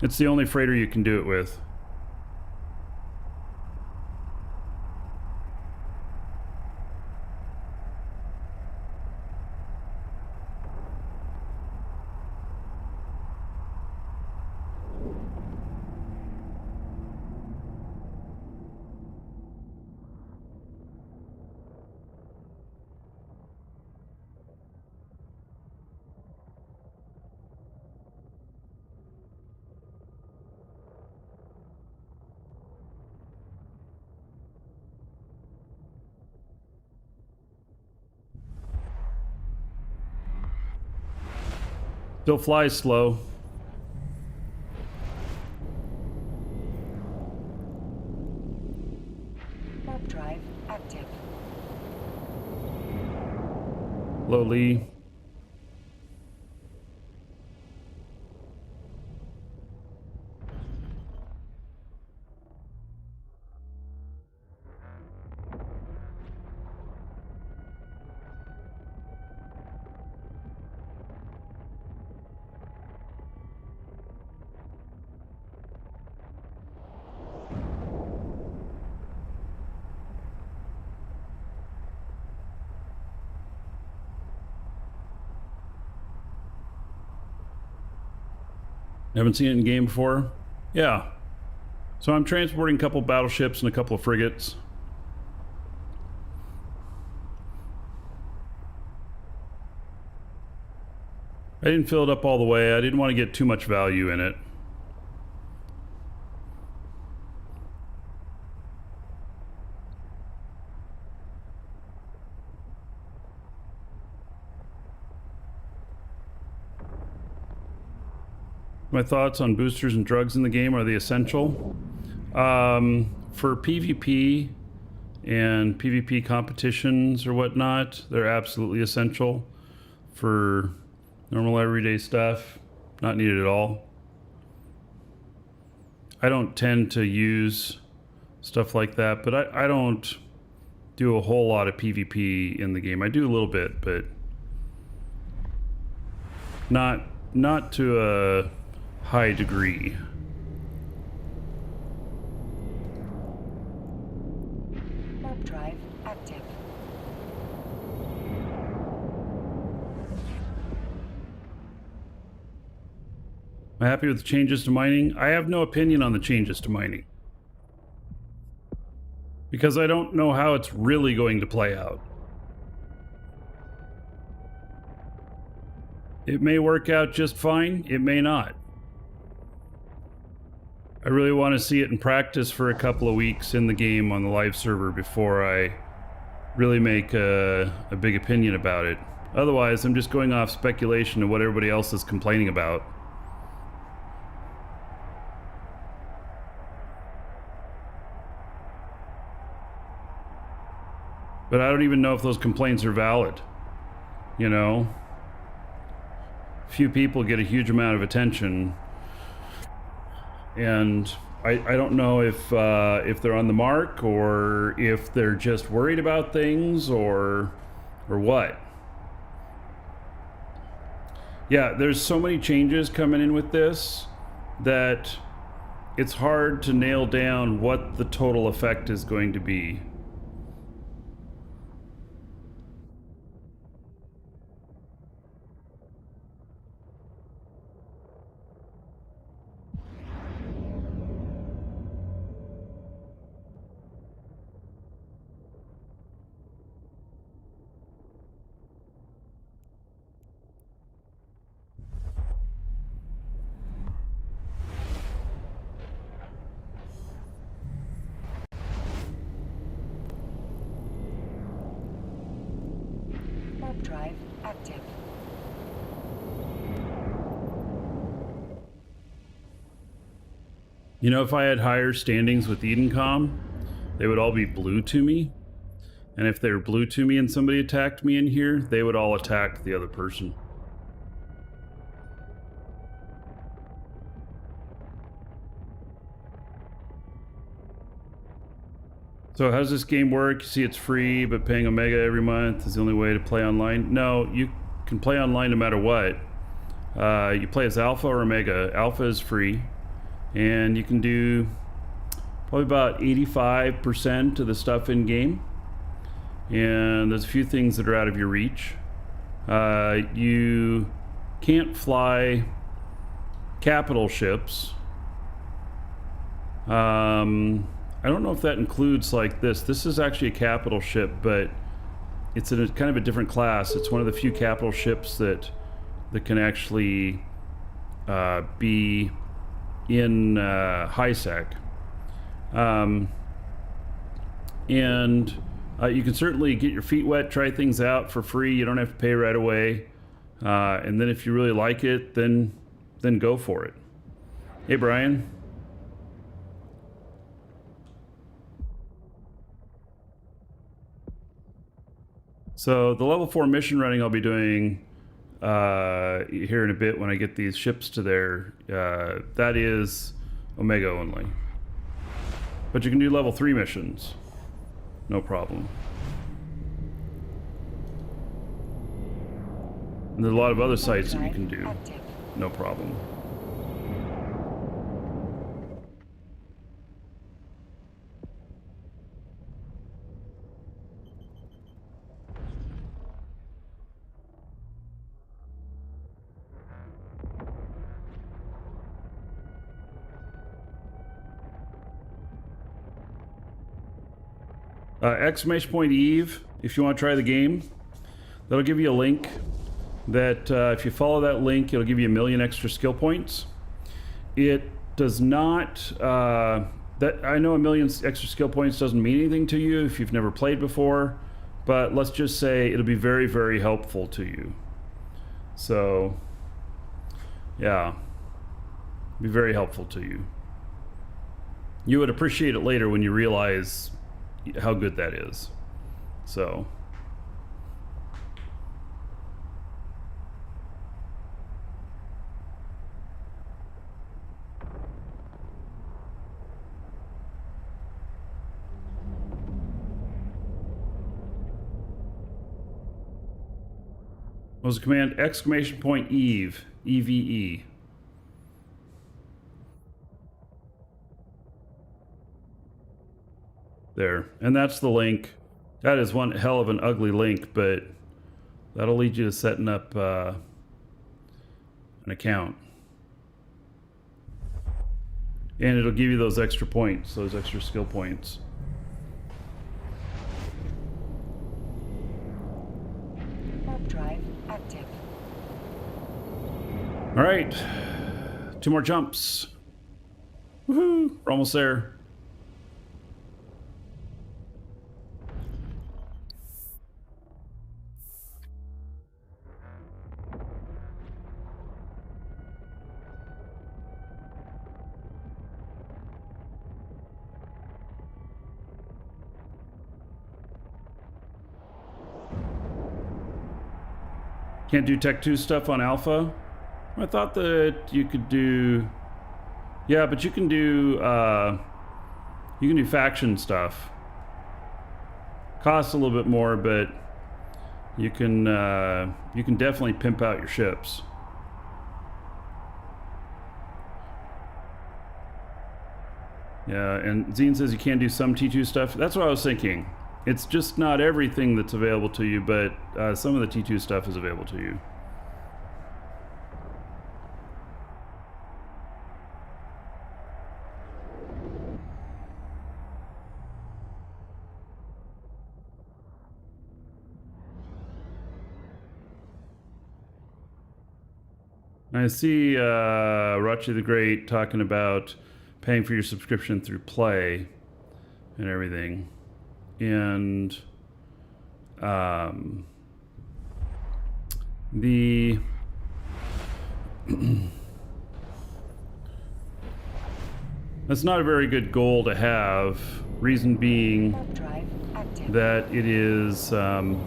It's the only freighter you can do it with. Still flies slow. Warp drive active. Low Lee. Haven't seen it in game before? Yeah. So I'm transporting a couple battleships and a couple of frigates. I didn't fill it up all the way. I didn't want to get too much value in it. My thoughts on boosters and drugs in the game, are they essential? For PvP and PvP competitions or whatnot, they're absolutely essential. For normal everyday stuff, not needed at all. I don't tend to use stuff like that, but I don't do a whole lot of PvP in the game. I do a little bit, but not to a high degree. Warp drive active. Am I happy with the changes to mining? I have no opinion on the changes to mining, because I don't know how it's really going to play out. It may work out just fine, it may not. I really want to see it in practice for a couple of weeks in the game on the live server before I really make a big opinion about it. Otherwise, I'm just going off speculation of what everybody else is complaining about. But I don't even know if those complaints are valid. You know? Few people get a huge amount of attention. And I don't know if they're on the mark, or if they're just worried about things, or what. Yeah, there's so many changes coming in with this that it's hard to nail down what the total effect is going to be. Warp drive active. You know, if I had higher standings with Edencom, they would all be blue to me. And if they were blue to me and somebody attacked me in here, they would all attack the other person. So how does this game work? You see, it's free, but paying Omega every month is the only way to play online. No, you can play online no matter what. You play as Alpha or Omega. Alpha is free, and you can do probably about 85% of the stuff in game. And there's a few things that are out of your reach. You can't fly capital ships. I don't know if that includes like this. This is actually a capital ship, but it's in a kind of a different class. It's one of the few capital ships that can actually be in high sec. And you can certainly get your feet wet, try things out for free. You don't have to pay right away. And then if you really like it, then go for it. Hey, Brian. So the level 4 mission running I'll be doing here in a bit when I get these ships to there, that is Omega only. But you can do level 3 missions. No problem. And there's a lot of other sites that you can do. No problem. Exclamation point Eve, if you want to try the game. That'll give you a link that if you follow that link, it'll give you 1,000,000 extra skill points. It does not... that I know 1,000,000 extra skill points doesn't mean anything to you if you've never played before, but let's just say it'll be very, very helpful to you. So, yeah, be very helpful to you. You would appreciate it later when you realize how good that is. So, what was the command? Exclamation point Eve. EVE. There. And that's the link. That is one hell of an ugly link, but that'll lead you to setting up an account. And it'll give you those extra points, those extra skill points. Warp drive active. All right, 2 more jumps. Woohoo! We're almost there. Can't do Tech 2 stuff on Alpha? I thought that you could do... Yeah, but you can do faction stuff. Costs a little bit more, but you can definitely pimp out your ships. Yeah, and Zine says you can do some T2 stuff. That's what I was thinking. It's just not everything that's available to you, but some of the T2 stuff is available to you. I see Rachi the Great talking about paying for your subscription through Play and everything. And the that's not a very good goal to have. Reason being that it is the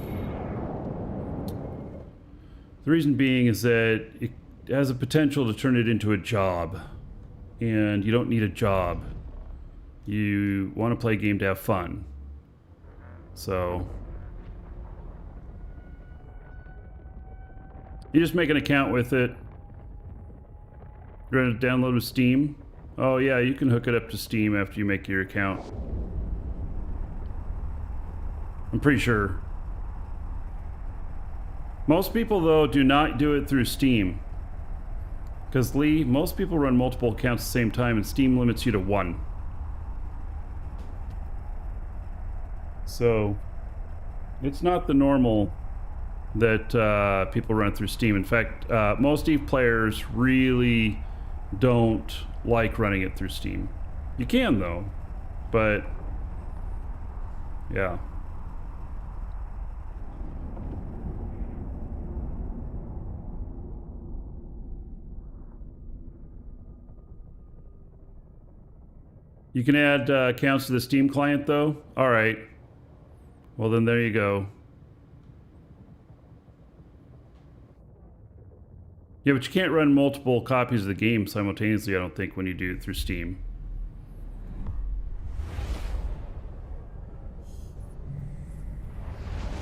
reason being is that it has a potential to turn it into a job, and you don't need a job. You want to play a game to have fun. So you just make an account with it. You're going to download with Steam. Oh yeah, you can hook it up to Steam after you make your account. I'm pretty sure. Most people though do not do it through Steam. Because Lee, most people run multiple accounts at the same time and Steam limits you to 1. So, it's not the normal that people run through Steam. In fact, most Eve players really don't like running it through Steam. You can though, but yeah. You can add accounts to the Steam client though? All right. Well, then there you go. Yeah, but you can't run multiple copies of the game simultaneously, I don't think, when you do it through Steam.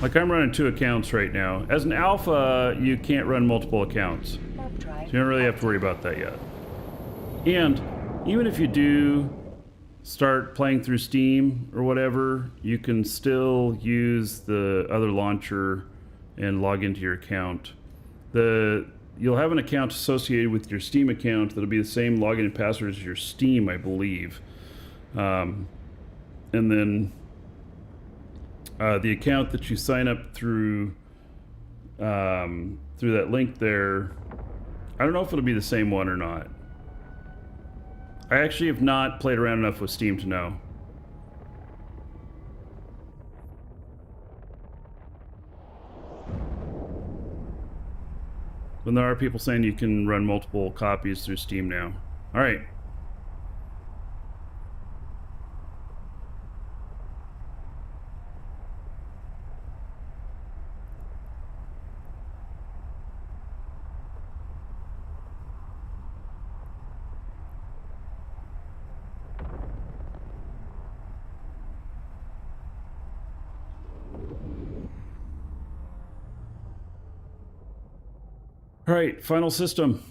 Like, I'm running 2 accounts right now. As an alpha, you can't run multiple accounts. So you don't really have to worry about that yet. And even if you do start playing through Steam or whatever, you can still use the other launcher and log into your account. You'll have an account associated with your Steam account that'll be the same login and password as your Steam, I believe. And then the account that you sign up through through that link there. I don't know if it'll be the same one or not. I actually have not played around enough with Steam to know. But there are people saying you can run multiple copies through Steam now. All right. All right, final system.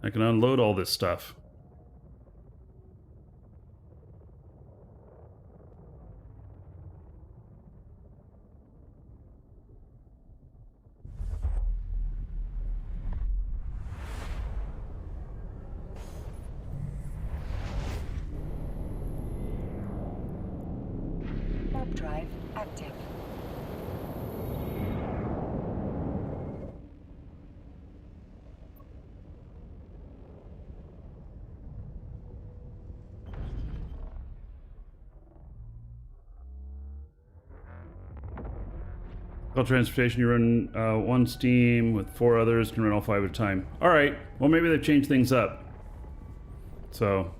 I can unload all this stuff. Warp drive active. All transportation, you run one Steam with 4 others, can run all 5 at a time. All right, well maybe they've changed things up. So.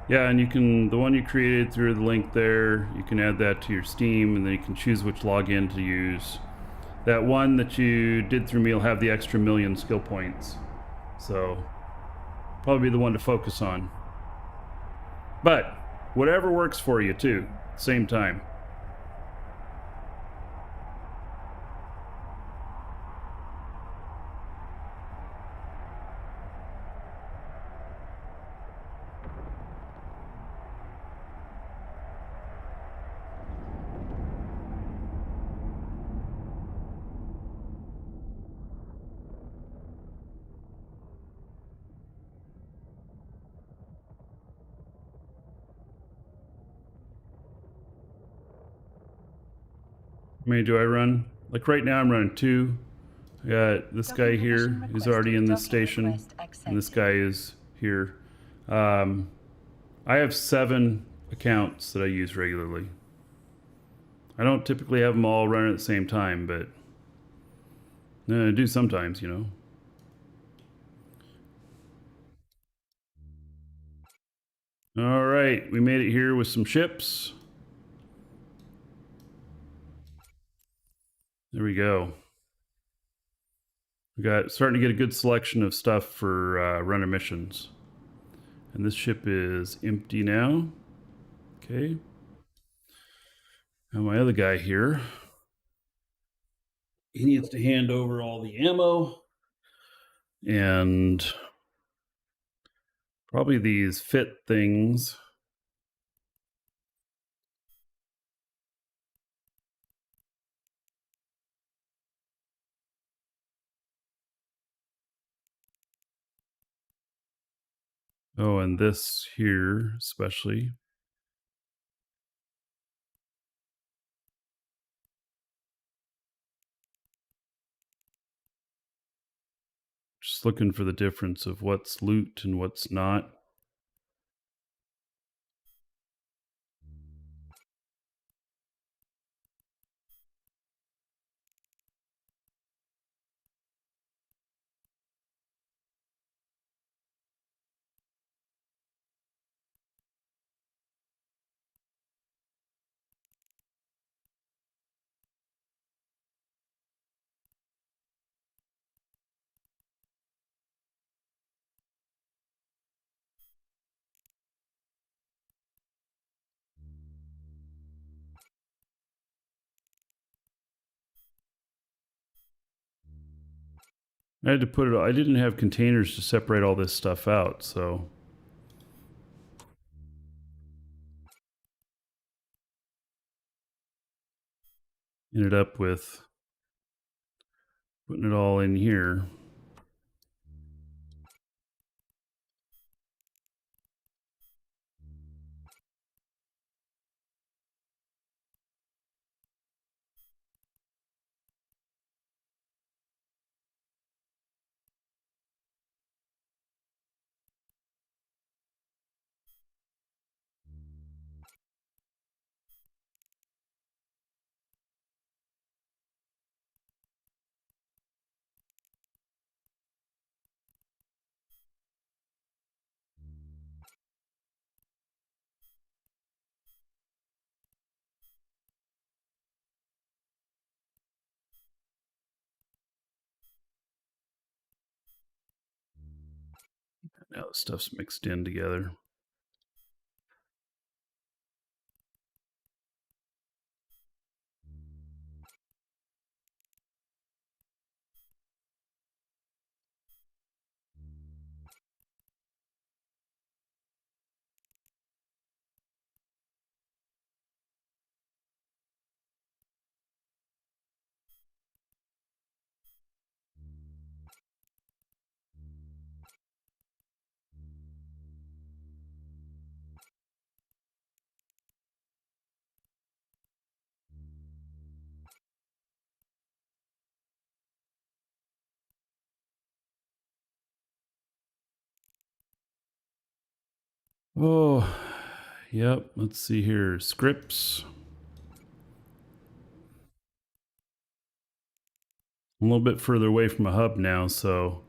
Yeah, and you can, the one you created through the link there, you can add that to your Steam, and then you can choose which login to use. That one that you did through me will have the extra 1,000,000 skill points. So, probably be the one to focus on. But, whatever works for you too, same time. How many do I run? Like right now I'm running 2. I got this guy here who's already in this station, and this guy is here. I have 7 accounts that I use regularly. I don't typically have them all running at the same time, but I do sometimes, you know. All right, we made it here with some ships. There we go. We got starting to get a good selection of stuff for runner missions. And this ship is empty now. Okay. Now my other guy here, he needs to hand over all the ammo and probably these fit things. Oh, and this here especially. Just looking for the difference of what's loot and what's not. I had to put it, I didn't have containers to separate all this stuff out, so. Ended up with putting it all in here. Now the stuff's mixed in together. Oh, yep. Let's see here. Scripts. I'm a little bit further away from a hub now, so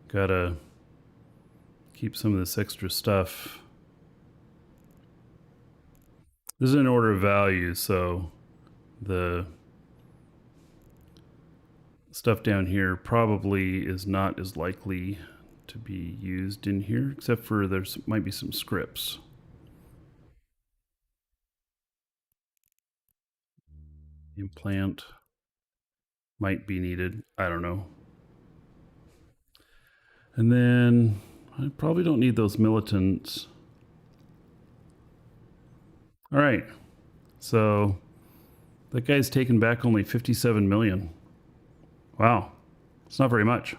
gotta keep some of this extra stuff. This is an order of value, so the stuff down here probably is not as likely to be used in here, except for there's might be some scripts. Implant might be needed. I don't know. And then I probably don't need those militants. All right. So that guy's taken back only 57 million. Wow. It's not very much.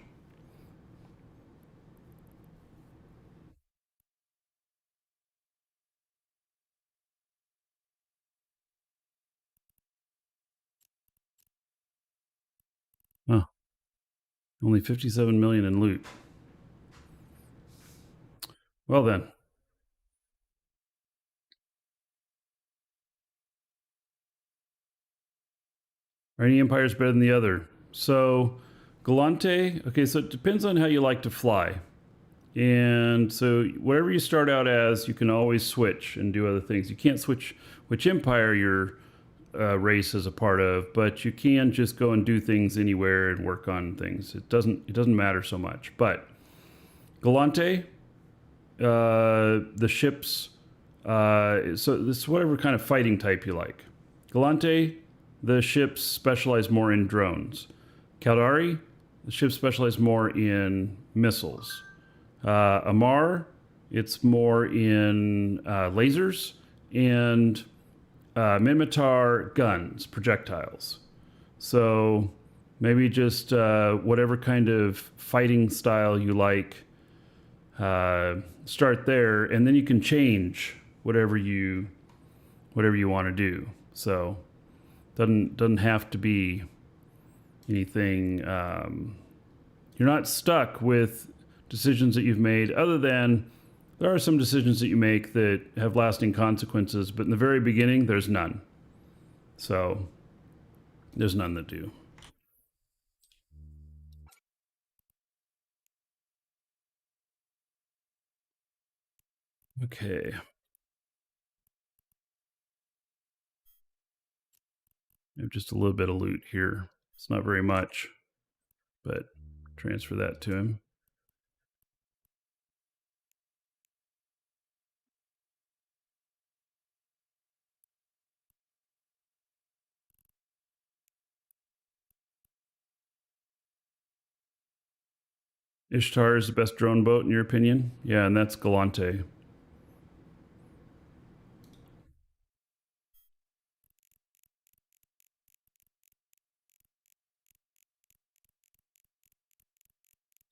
Oh, only 57 million in loot. Well then. Are any empires better than the other? So, Galante, okay, so it depends on how you like to fly. And so, whatever you start out as, you can always switch and do other things. You can't switch which empire your race is a part of, but you can just go and do things anywhere and work on things. It doesn't matter so much. But Galante, the ships, so this is whatever kind of fighting type you like. Galante, the ships specialize more in drones. Caldari, the ships specialize more in missiles. Amar, it's more in lasers, and Minmatar, guns, projectiles. So maybe just whatever kind of fighting style you like, start there, and then you can change whatever you want to do. So doesn't have to be anything. You're not stuck with decisions that you've made, other than there are some decisions that you make that have lasting consequences, but in the very beginning, there's none. So there's none that do. Okay. I have just a little bit of loot here. It's not very much, but transfer that to him. Ishtar is the best drone boat in your opinion? Yeah, and that's Galante.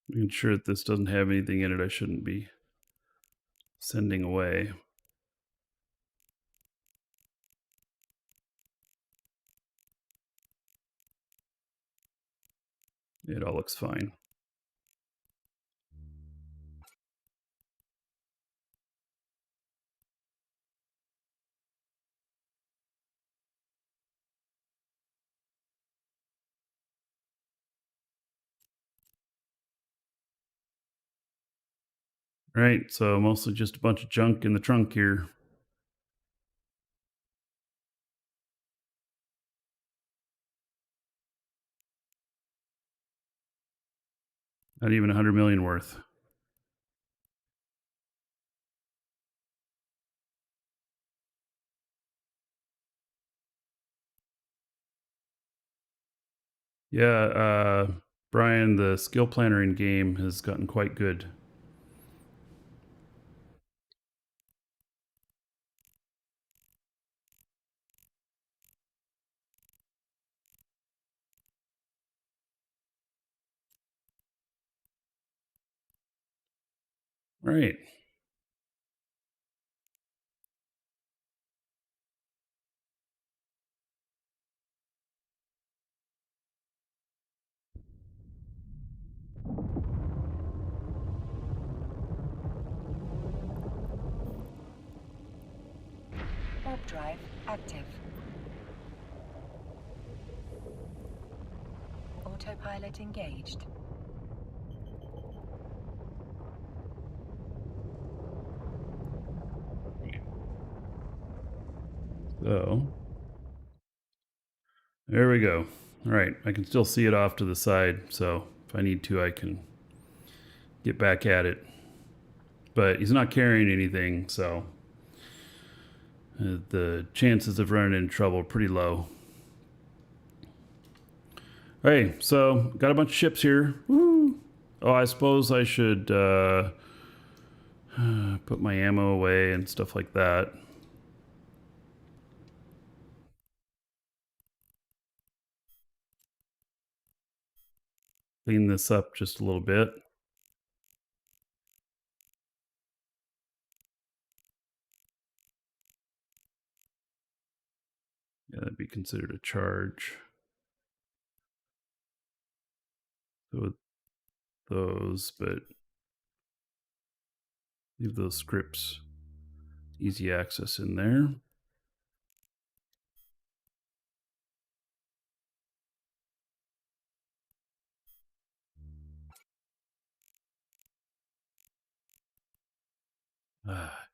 Making sure that this doesn't have anything in it I shouldn't be sending away. It all looks fine. Right, so mostly just a bunch of junk in the trunk here. Not even 100 million worth. Yeah, Brian, the skill planner in game has gotten quite good. All right. Warp drive active. Autopilot engaged. So there we go. All right, I can still see it off to the side, so if I need to, I can get back at it. But he's not carrying anything, so the chances of running into trouble are pretty low. Hey, so got a bunch of ships here. Woo! Oh, I suppose I should put my ammo away and stuff like that. Clean this up just a little bit. Yeah, that'd be considered a charge. So with those, but leave those scripts easy access in there.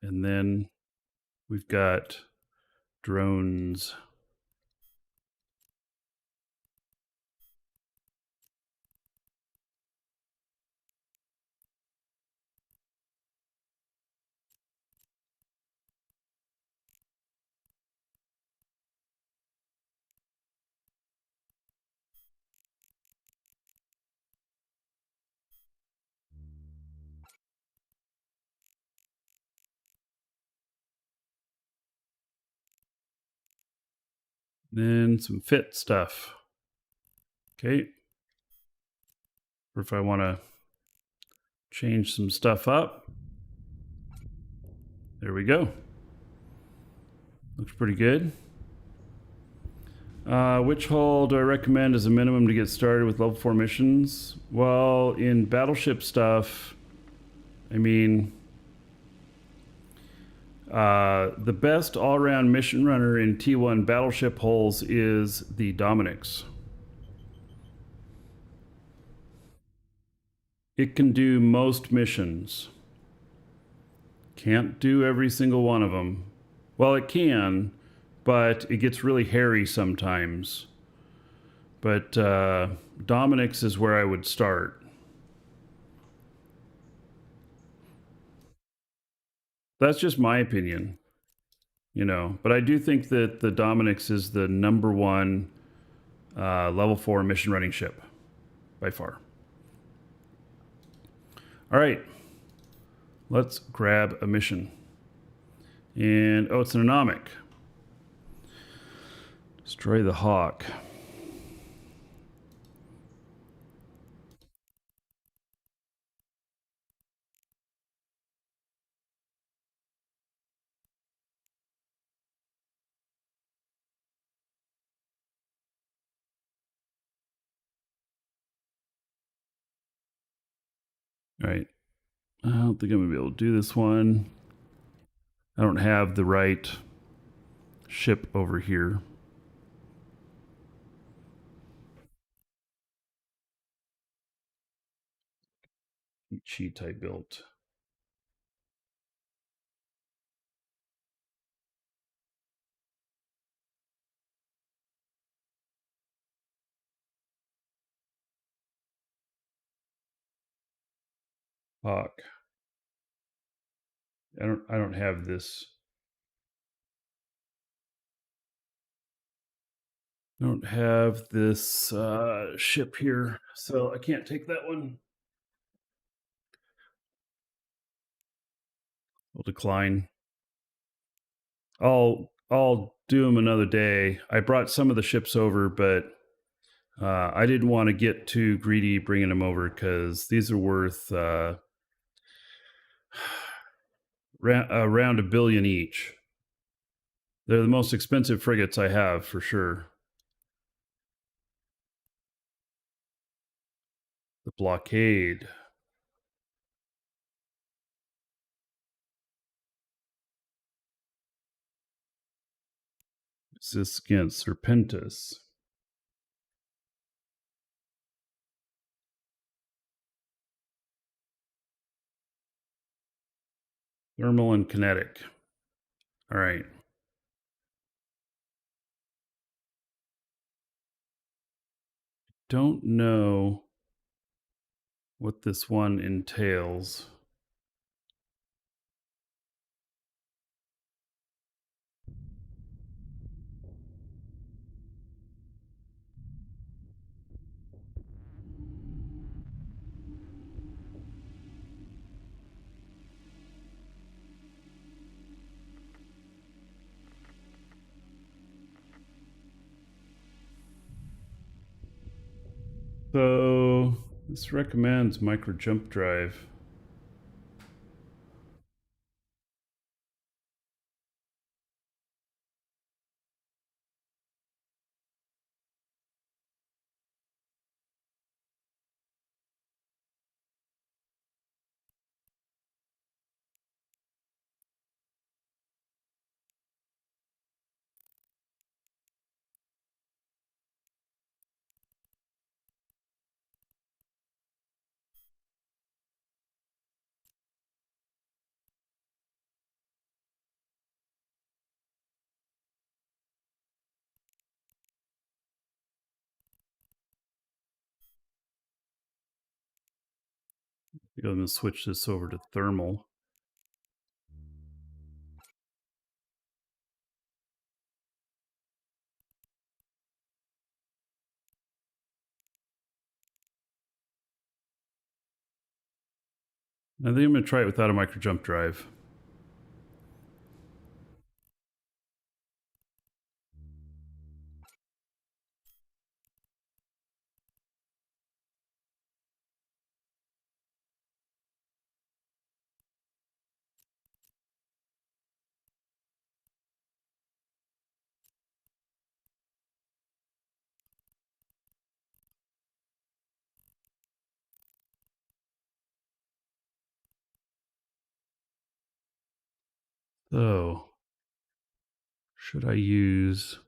And then we've got drones. Then some fit stuff. Okay. Or if I want to change some stuff up, there we go. Looks pretty good. Which hull do I recommend as a minimum to get started with level 4 missions? Well, in battleship stuff, I mean, the best all-around mission runner in T1 battleship hulls is the Dominix. It can do most missions. Can't do every single one of them. Well, it can, but it gets really hairy sometimes. But Dominix is where I would start. That's just my opinion, you know. But I do think that the Dominix is the number one level 4 mission running ship by far. All right, let's grab a mission. And oh, it's an anomic. Destroy the Hawk. All right. I don't think I'm going to be able to do this one. I don't have the right ship over here. Cheat I built. Hawk. I don't have this. I don't have this ship here, so I can't take that one. I'll decline. I'll do them another day. I brought some of the ships over, but I didn't want to get too greedy bringing them over because these are worth around $1 billion each. They're the most expensive frigates I have for sure. The blockade. Is this against Serpentis? Thermal and kinetic. All right. Don't know what this one entails. So this recommends micro jump drive. I'm going to switch this over to thermal. I think I'm going to try it without a micro jump drive. So, should I use...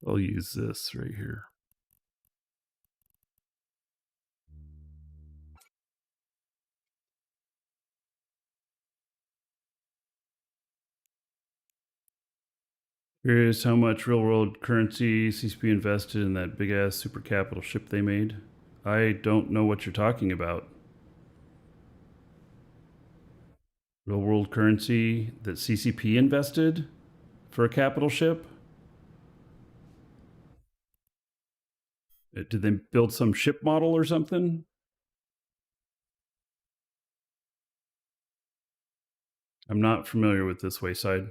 I'll use this right here. Curious how much real world currency CCP invested in that big ass super capital ship they made. I don't know what you're talking about. Real world currency that CCP invested for a capital ship? Did they build some ship model or something? I'm not familiar with this wayside.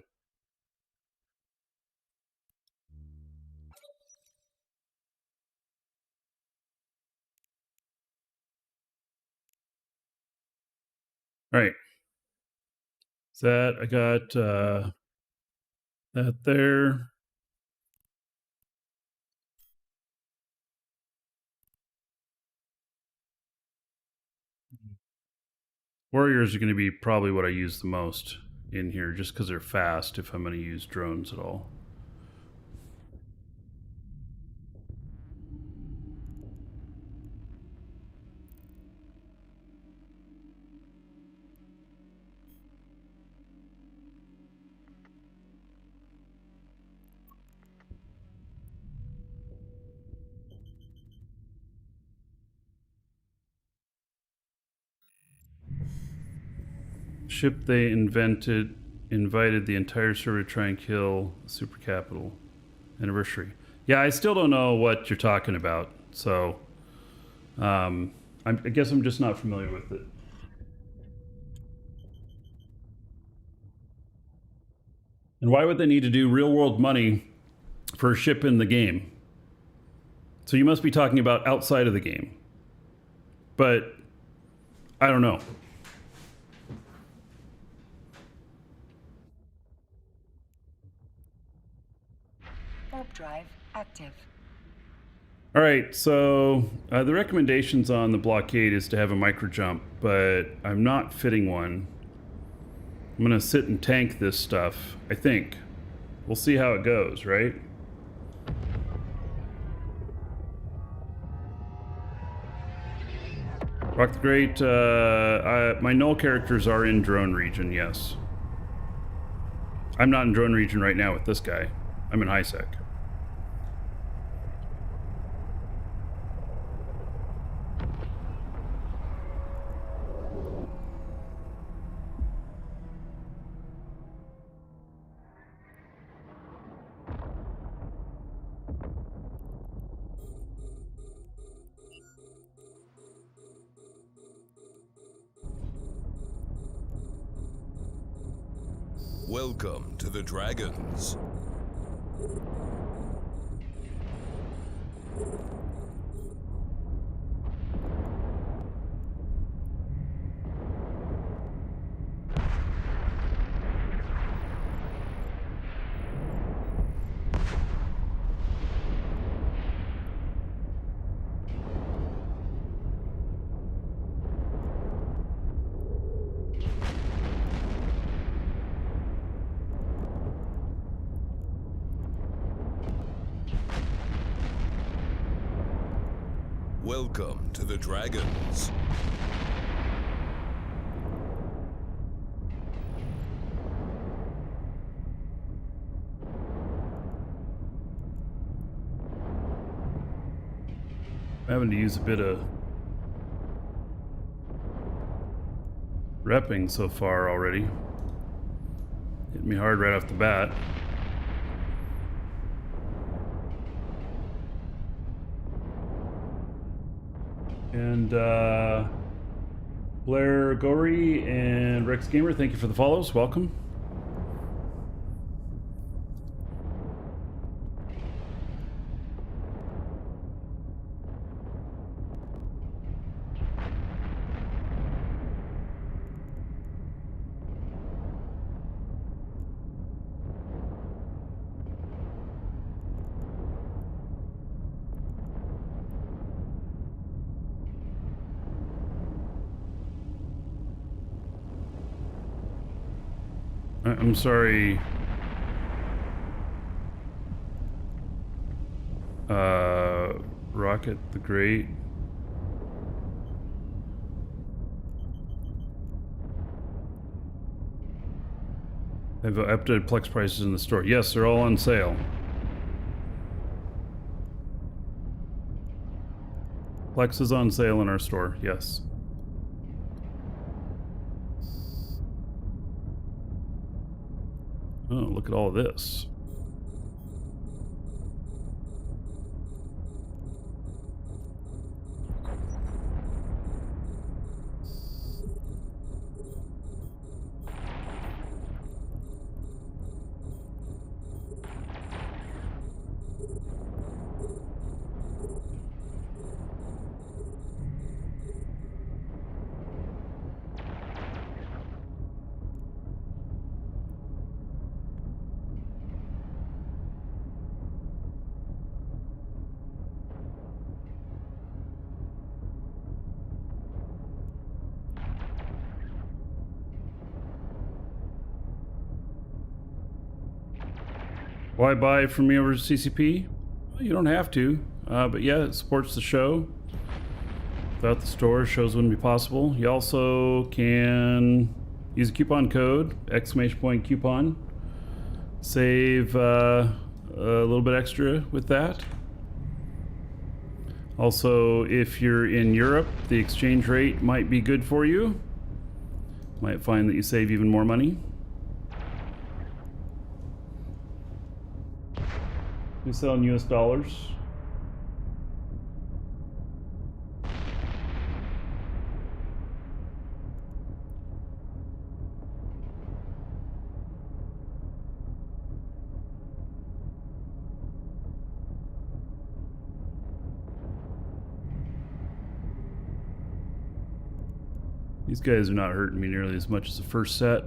All right. So that I got that there. Warriors are going to be probably what I use the most in here just because they're fast if I'm going to use drones at all. Ship they invited the entire server to try and kill Super Capital. Anniversary. Yeah, I still don't know what you're talking about, so I guess I'm just not familiar with it. And why would they need to do real-world money for a ship in the game? So you must be talking about outside of the game. But I don't know. Warp drive active. All right, so the recommendations on the blockade is to have a micro jump, but I'm not fitting one. I'm gonna sit and tank this stuff, I think. We'll see how it goes, right? Rock the Great, my null characters are in drone region, yes. I'm not in drone region right now with this guy. I'm in high sec. Welcome to the Dragons. Welcome to the Dragons. I'm having to use a bit of repping so far already. Hit me hard right off the bat. And Blair Gory and Rex Gamer, thank you for the follows. Welcome. I'm sorry. Rocket the Great. Have updated Plex prices in the store. Yes, they're all on sale. Plex is on sale in our store, yes. Oh, look at all of this. Why buy from me over CCP? Well, you don't have to, but yeah, it supports the show. Without the store, shows wouldn't be possible. You also can use a coupon code, !coupon. Save a little bit extra with that. Also, if you're in Europe, the exchange rate might be good for you. Might find that you save even more money. We sell in US dollars. These guys are not hurting me nearly as much as the first set.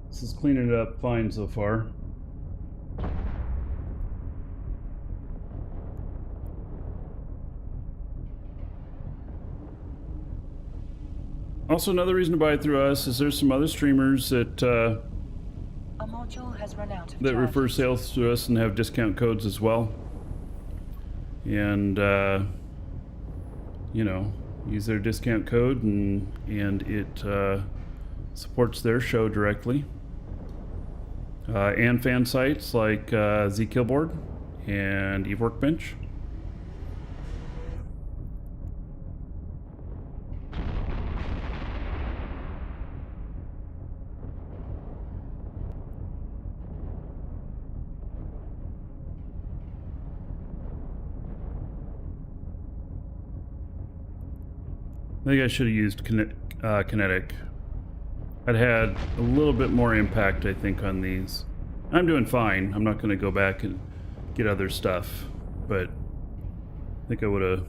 This is cleaning it up fine so far. Also, another reason to buy it through us is there's some other streamers that A module has run out of that refer charges. sales to us and have discount codes as well. And you know, use their discount code and it supports their show directly. And fan sites like Z Killboard and Eve Workbench. I think I should have used Kinetic. I'd had a little bit more impact, I think, on these. I'm doing fine. I'm not going to go back and get other stuff, but I think I would have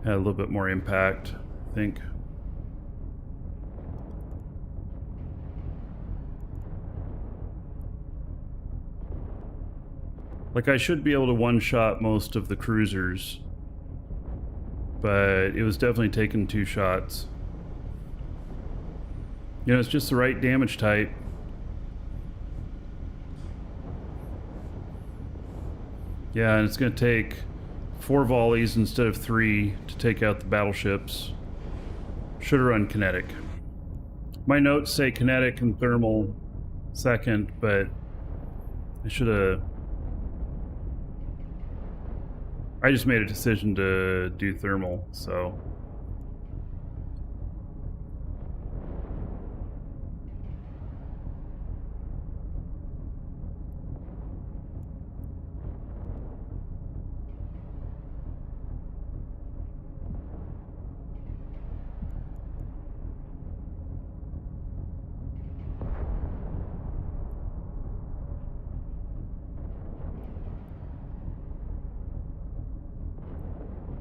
had a little bit more impact, I think. Like, I should be able to one-shot most of the cruisers, but it was definitely taking 2 shots. You know, it's just the right damage type. Yeah, and it's going to take 4 volleys instead of 3 to take out the battleships. Should have run kinetic. My notes say kinetic and thermal second, but I should have... I just made a decision to do thermal, so...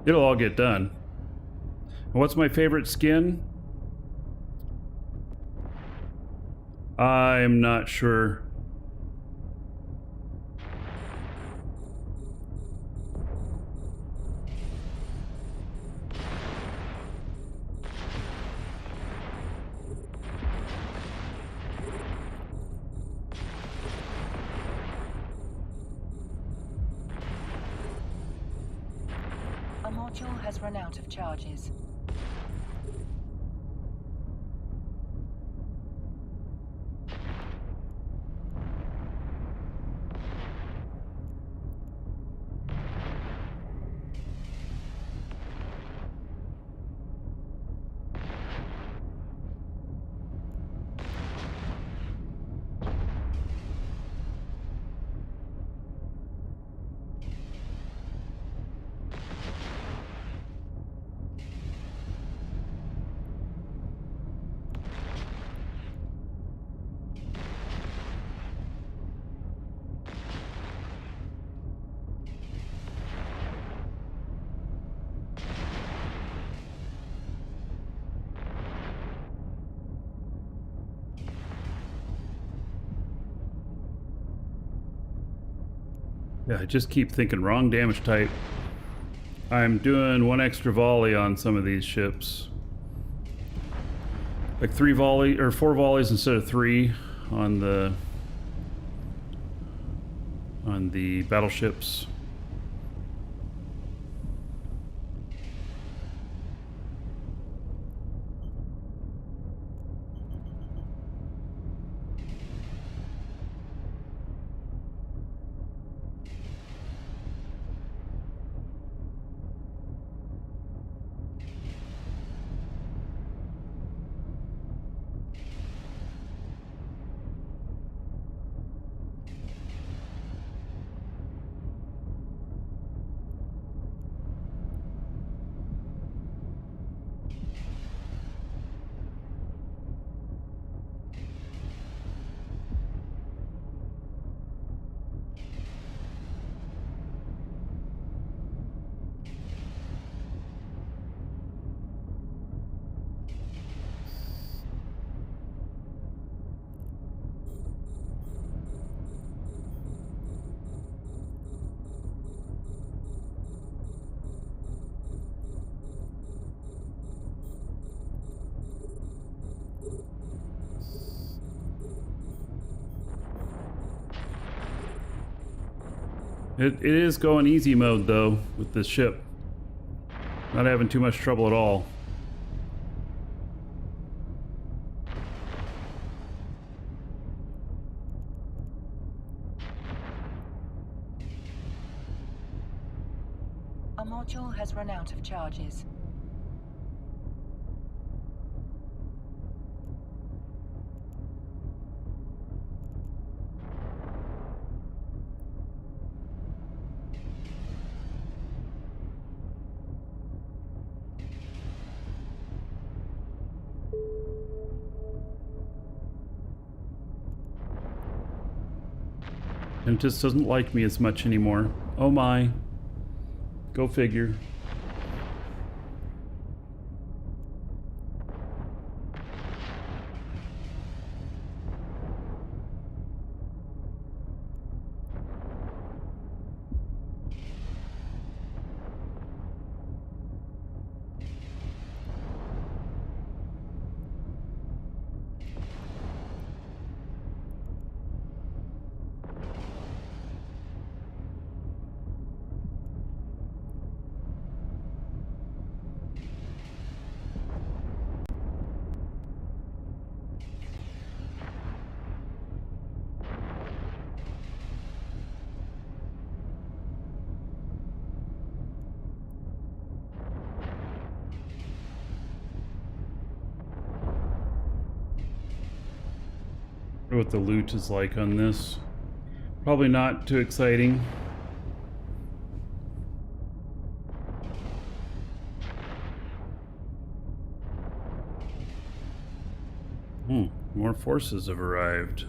It'll all get done. And what's my favorite skin? I'm not sure. A module has run out of charges. Yeah, I just keep thinking wrong damage type. I'm doing one extra volley on some of these ships. Like 4 volleys instead of 3 on the battleships. It is going easy mode though with this ship. Not having too much trouble at all. Our module has run out of charges. And it just doesn't like me as much anymore. Oh my. Go figure. I wonder what the loot is like on this. Probably not too exciting. More forces have arrived.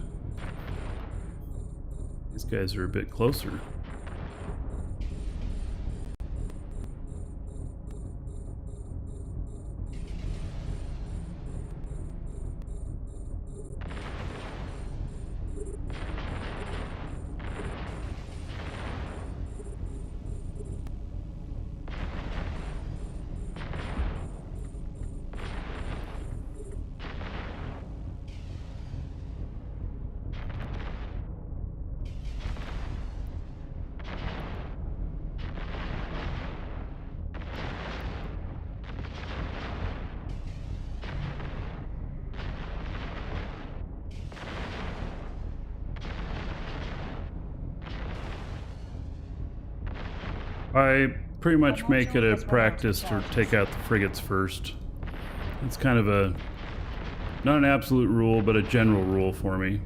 These guys are a bit closer. I pretty much make it a practice to take out the frigates first. It's kind of a, not an absolute rule, but a general rule for me.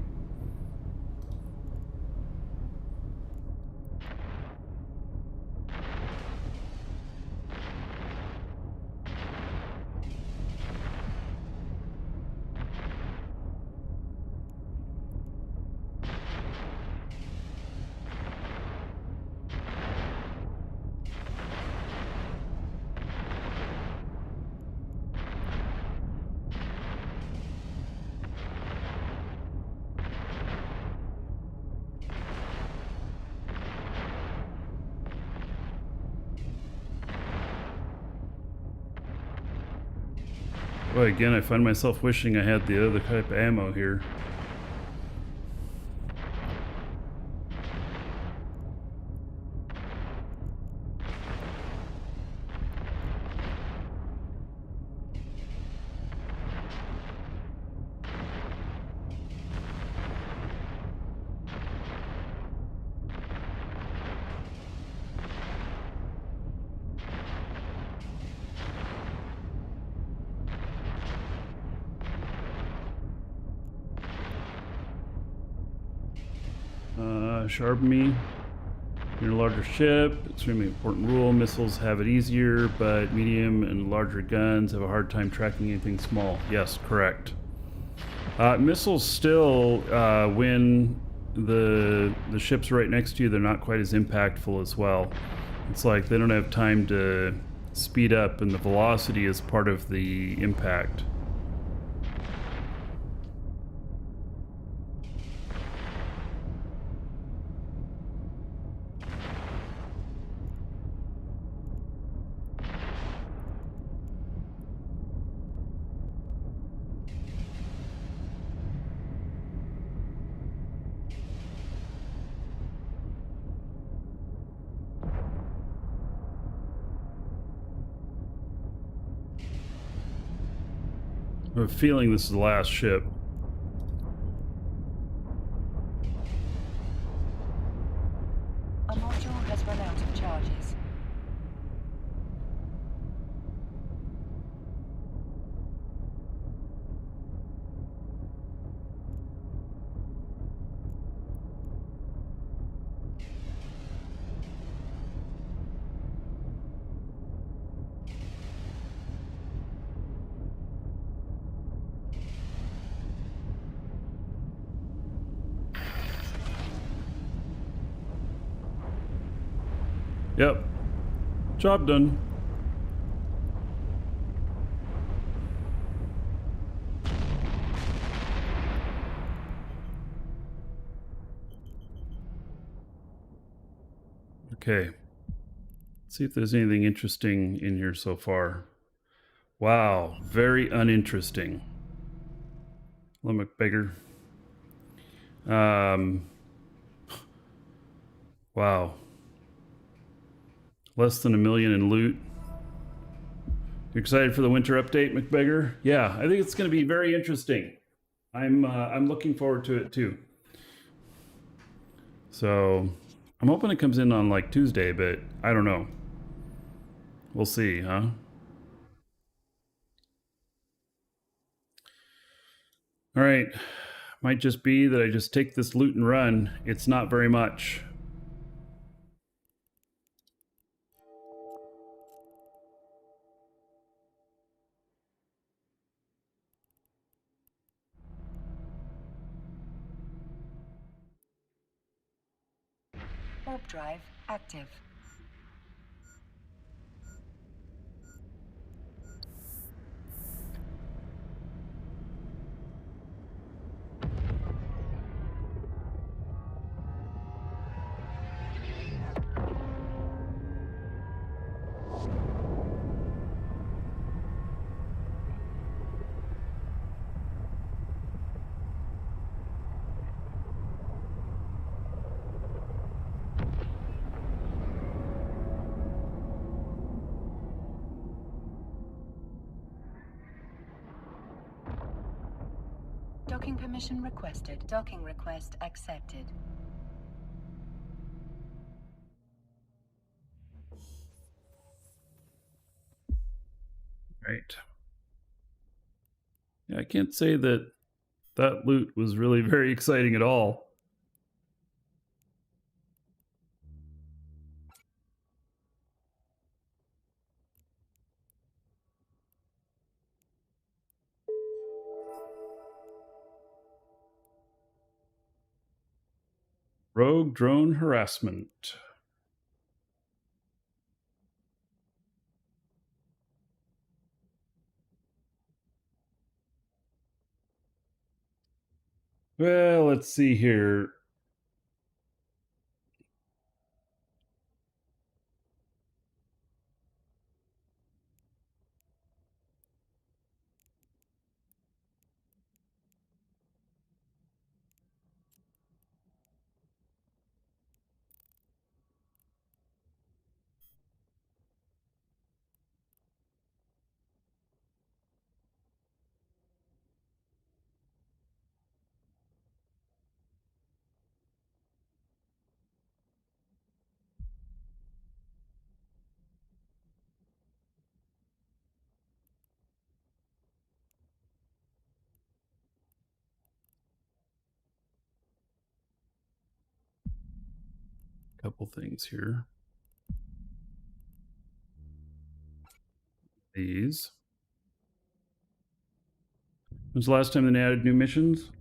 Boy, again, I find myself wishing I had the other type of ammo here. Sharpen me. You're a larger ship. Extremely important rule. Missiles have it easier, but medium and larger guns have a hard time tracking anything small. Yes, correct. Missiles still, when the ship's right next to you, they're not quite as impactful as well. It's like they don't have time to speed up, and the velocity is part of the impact. I have a feeling this is the last ship. A module has run out of charges. Yep. Job done. Okay. Let's see if there's anything interesting in here so far. Wow, very uninteresting. Hello, McBeggar. Wow. Less than $1 million in loot. You excited for the winter update, McBeggar? Yeah, I think it's going to be very interesting. I'm looking forward to it too. So, I'm hoping it comes in on like Tuesday, but I don't know. We'll see, huh? All right. Might just be that I just take this loot and run. It's not very much. Warp drive active. Docking permission requested. Docking request accepted. Right. Yeah, I can't say that that loot was really very exciting at all. Rogue drone harassment. Well, let's see here. couple things here. These. When's the last time they added new missions?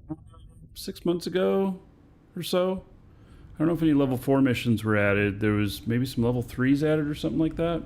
6 months ago or so. I don't know if any level 4 missions were added. There was maybe some level 3s added or something like that.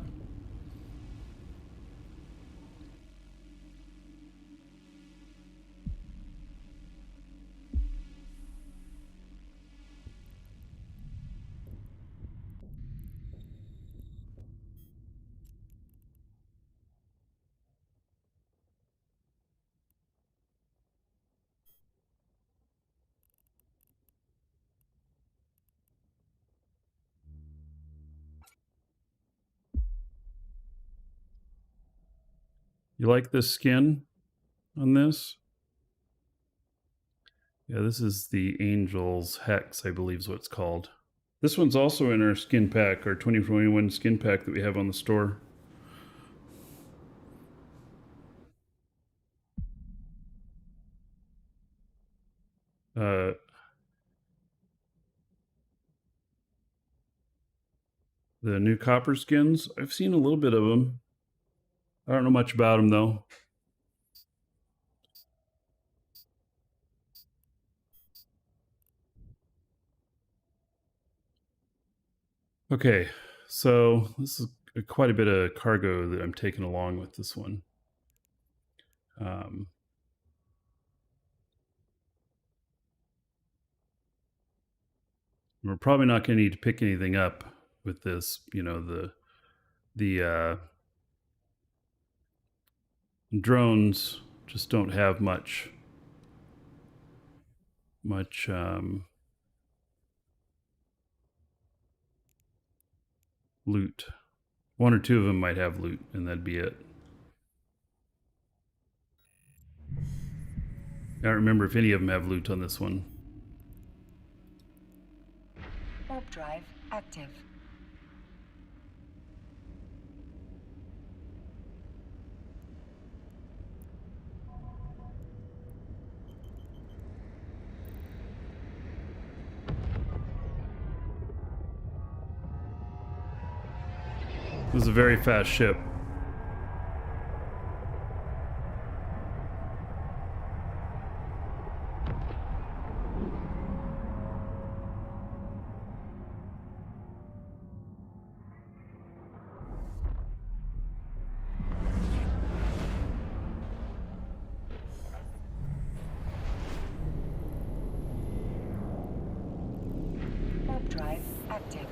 You like this skin on this? Yeah, this is the Angel's Hex, I believe is what it's called. This one's also in our skin pack, our 2021 skin pack that we have on the store. The new copper skins, I've seen a little bit of them. I don't know much about them though. Okay, so this is quite a bit of cargo that I'm taking along with this one. We're probably not going to need to pick anything up with this. You know, the drones just don't have much loot. One or two of them might have loot, and that'd be it. I don't remember if any of them have loot on this one. Warp drive active. This is a very fast ship. Warp drive active.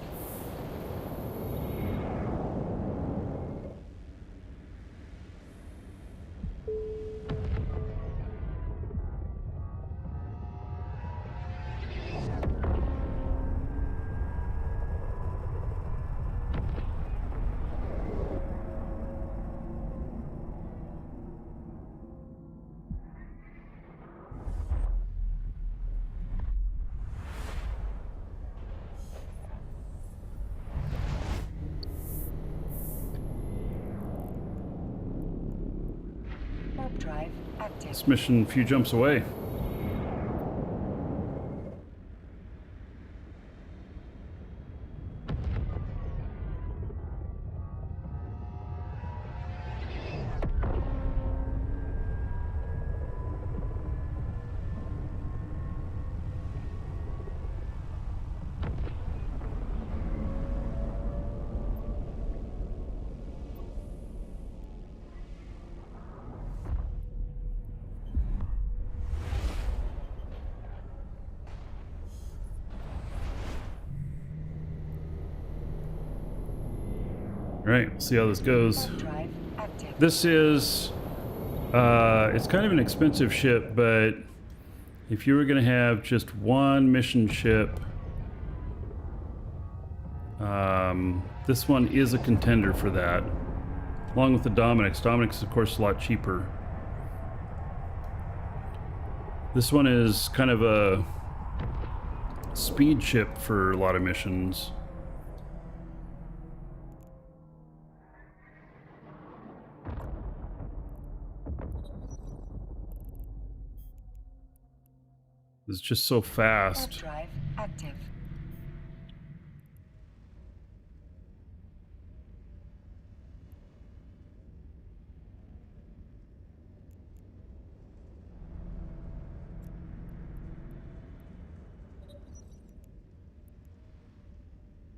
Warp drive active. This mission a few jumps away. All right, we'll see how this goes. Warp drive active. This is, it's kind of an expensive ship, but if you were going to have just one mission ship, this one is a contender for that. Along with the Dominic's. Dominic's, of course, a lot cheaper. This one is kind of a speed ship for a lot of missions. It's just so Warp fast. drive active.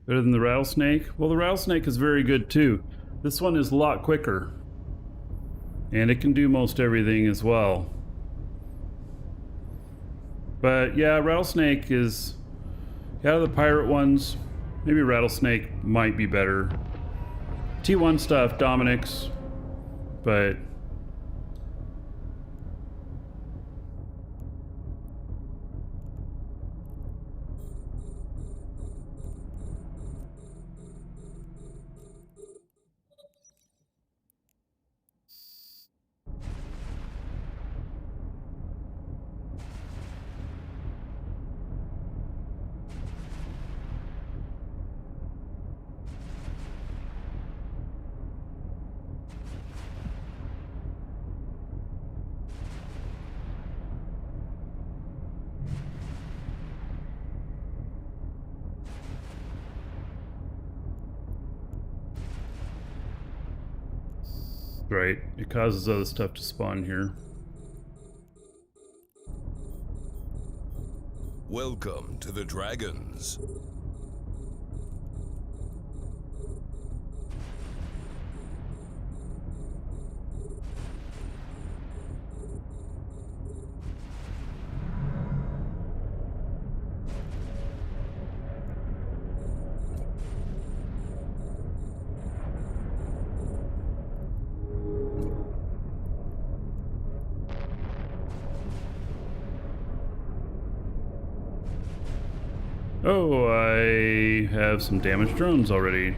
Better than the rattlesnake? Well, the rattlesnake is very good too. This one is a lot quicker. And it can do most everything as well. But yeah, rattlesnake is... out of the pirate ones, maybe rattlesnake might be better. T1 stuff, Dominic's, but... right, it causes other stuff to spawn here. Welcome to the Dragons. Oh, I have some damaged drones already.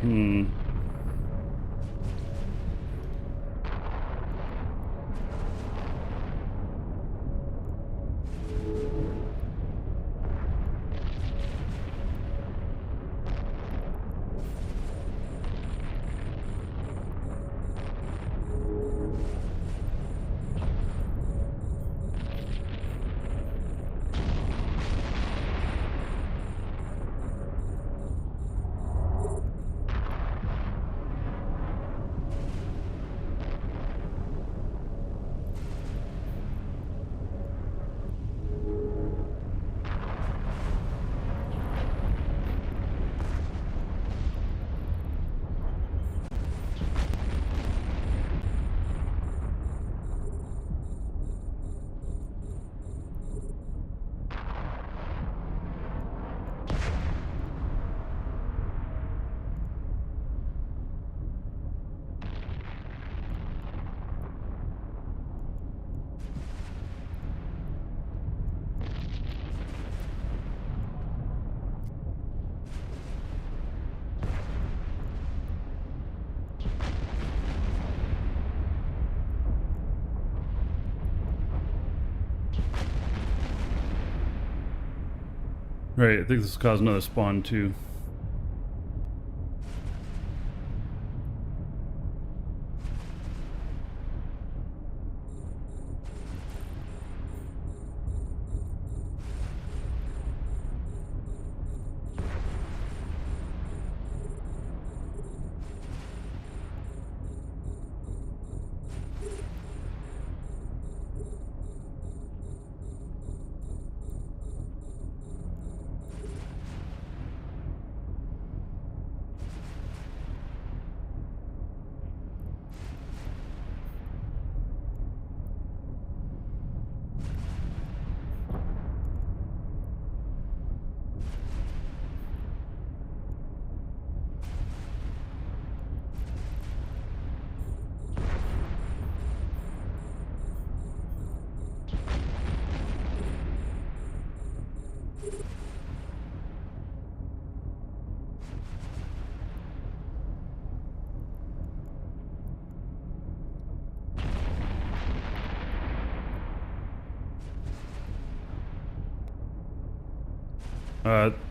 Right, I think this will cause another spawn too.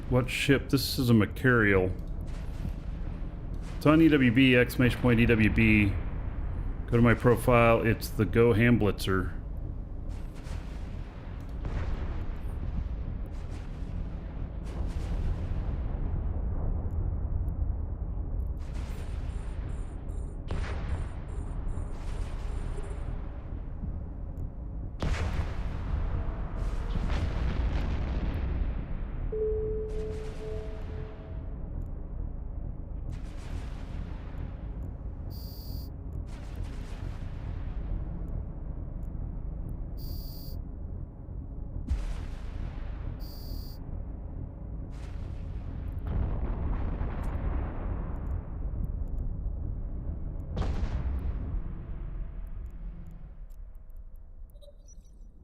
What ship? This is a Mercurial. It's on EWB, exclamation point EWB. Go to my profile, it's the Go Ham Blitzer.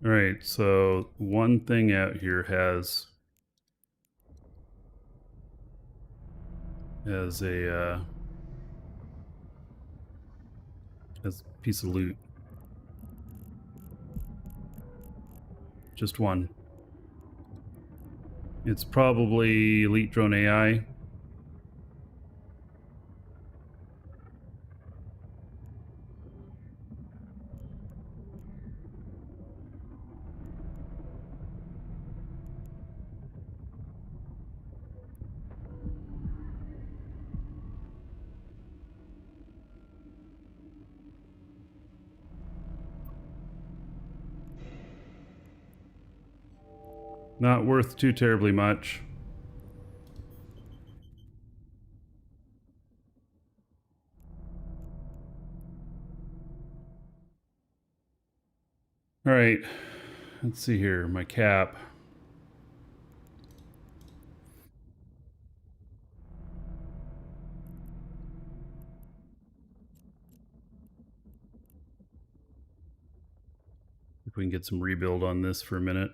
All right, so one thing out here has a piece of loot. Just one. It's probably Elite Drone AI. Not worth too terribly much. All right, let's see here. My cap. If we can get some rebuild on this for a minute.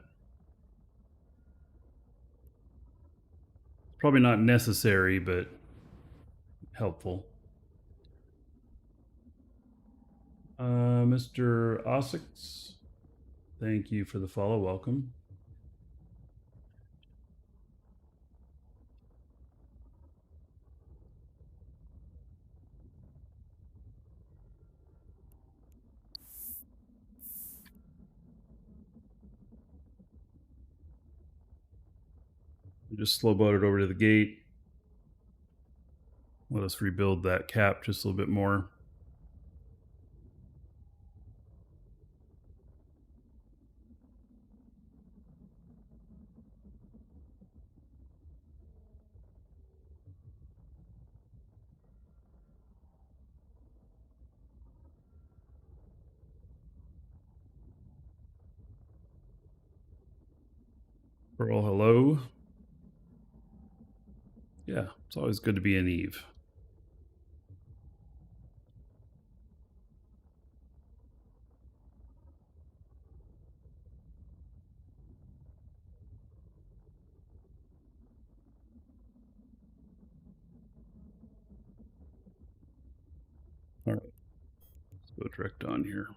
Probably not necessary, but helpful. Mr. Ossix, thank you for the follow. Welcome. Just slow boat it over to the gate. Let us rebuild that cap just a little bit more. Pearl, hello. Yeah, it's always good to be in Eve. All right, let's go direct on here.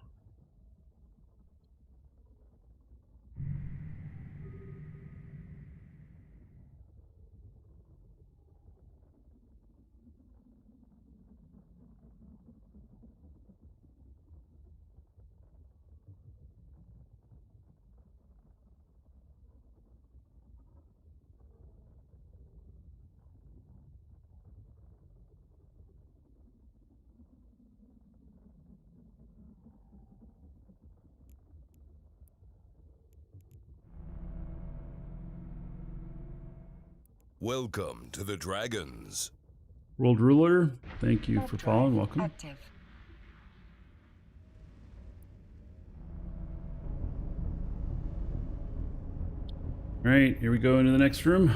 Welcome to the Dragons. World Ruler, thank you for following. Welcome. Active. All right, here we go into the next room.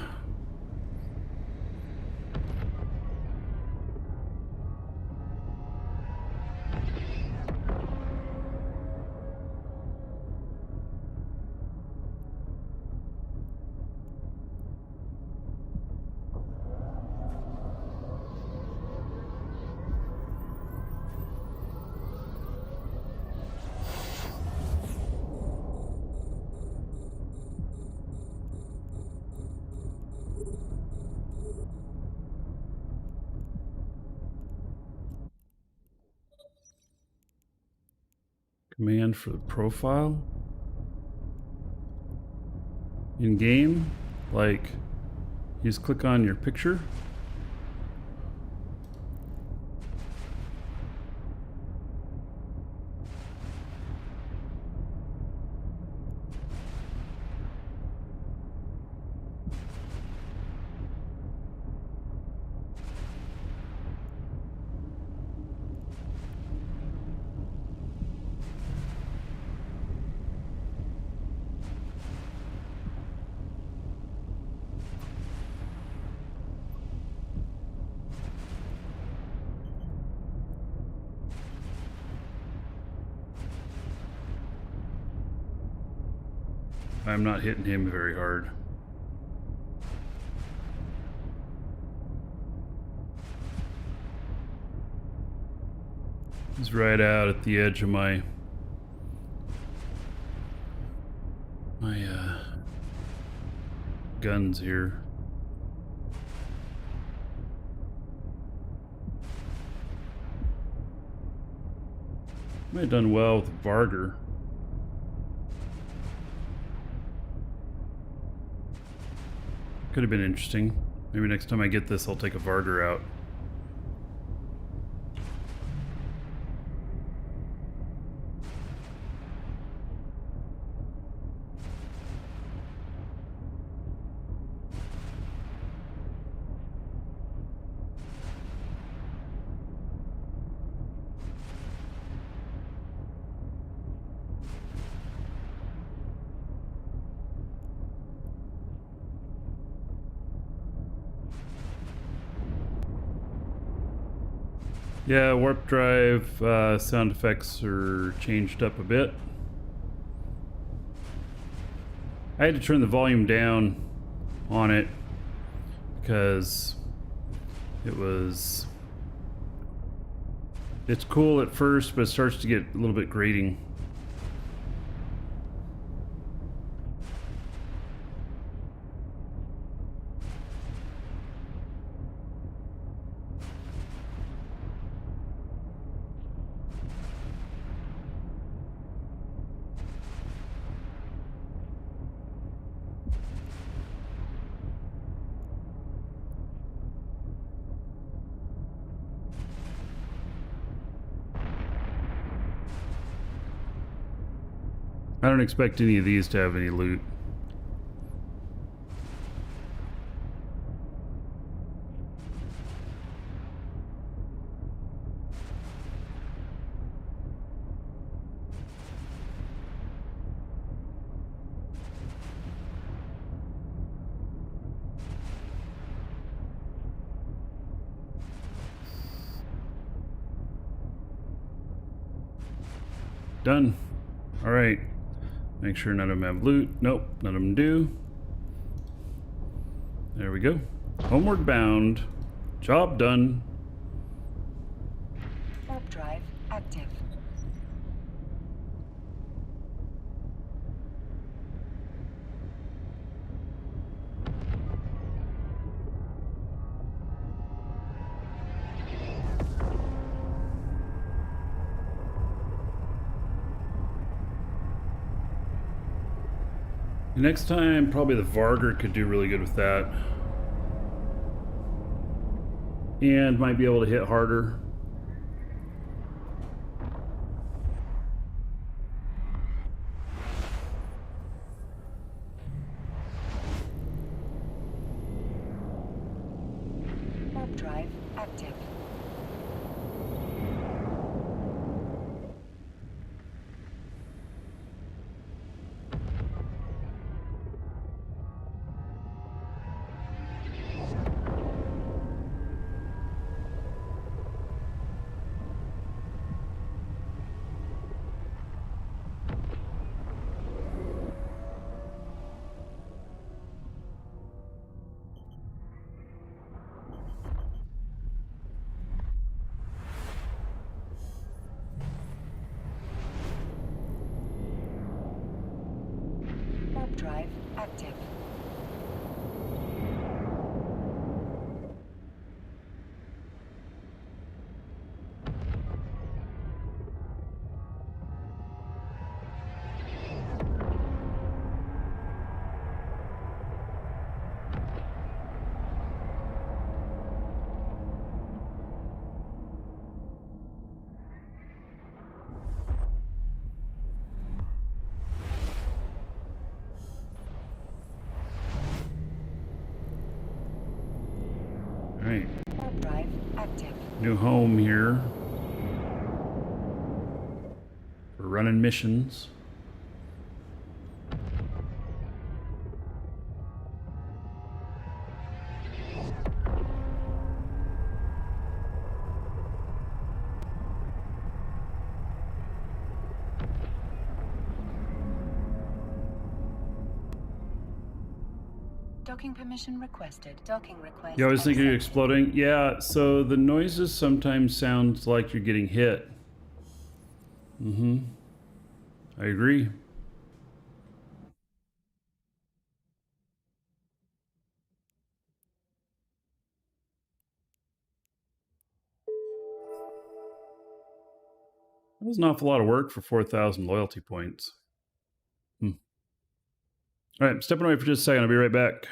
Command for the profile. In game, like, you just click on your picture. I'm not hitting him very hard. He's right out at the edge of my guns here. Might have done well with Varger. Could have been interesting. Maybe next time I get this, I'll take a Varger out. Yeah, warp drive sound effects are changed up a bit. I had to turn the volume down on it because it's cool at first, but it starts to get a little bit grating. I don't expect any of these to have any loot. Done. All right. Make sure none of them have loot. Nope, none of them do. There we go. Homeward bound. Job done. Warp drive active. Next time, probably the Varger could do really good with that. And might be able to hit harder. Warp drive active. Warp drive active. All right. Warp drive active. New home here. We're running missions. Docking permission requested. Docking request. You always think you're accepted. exploding? Yeah, so the noises sometimes sound like you're getting hit. I agree. That was an awful lot of work for 4,000 loyalty points. All right, I'm stepping away for just a second. I'll be right back.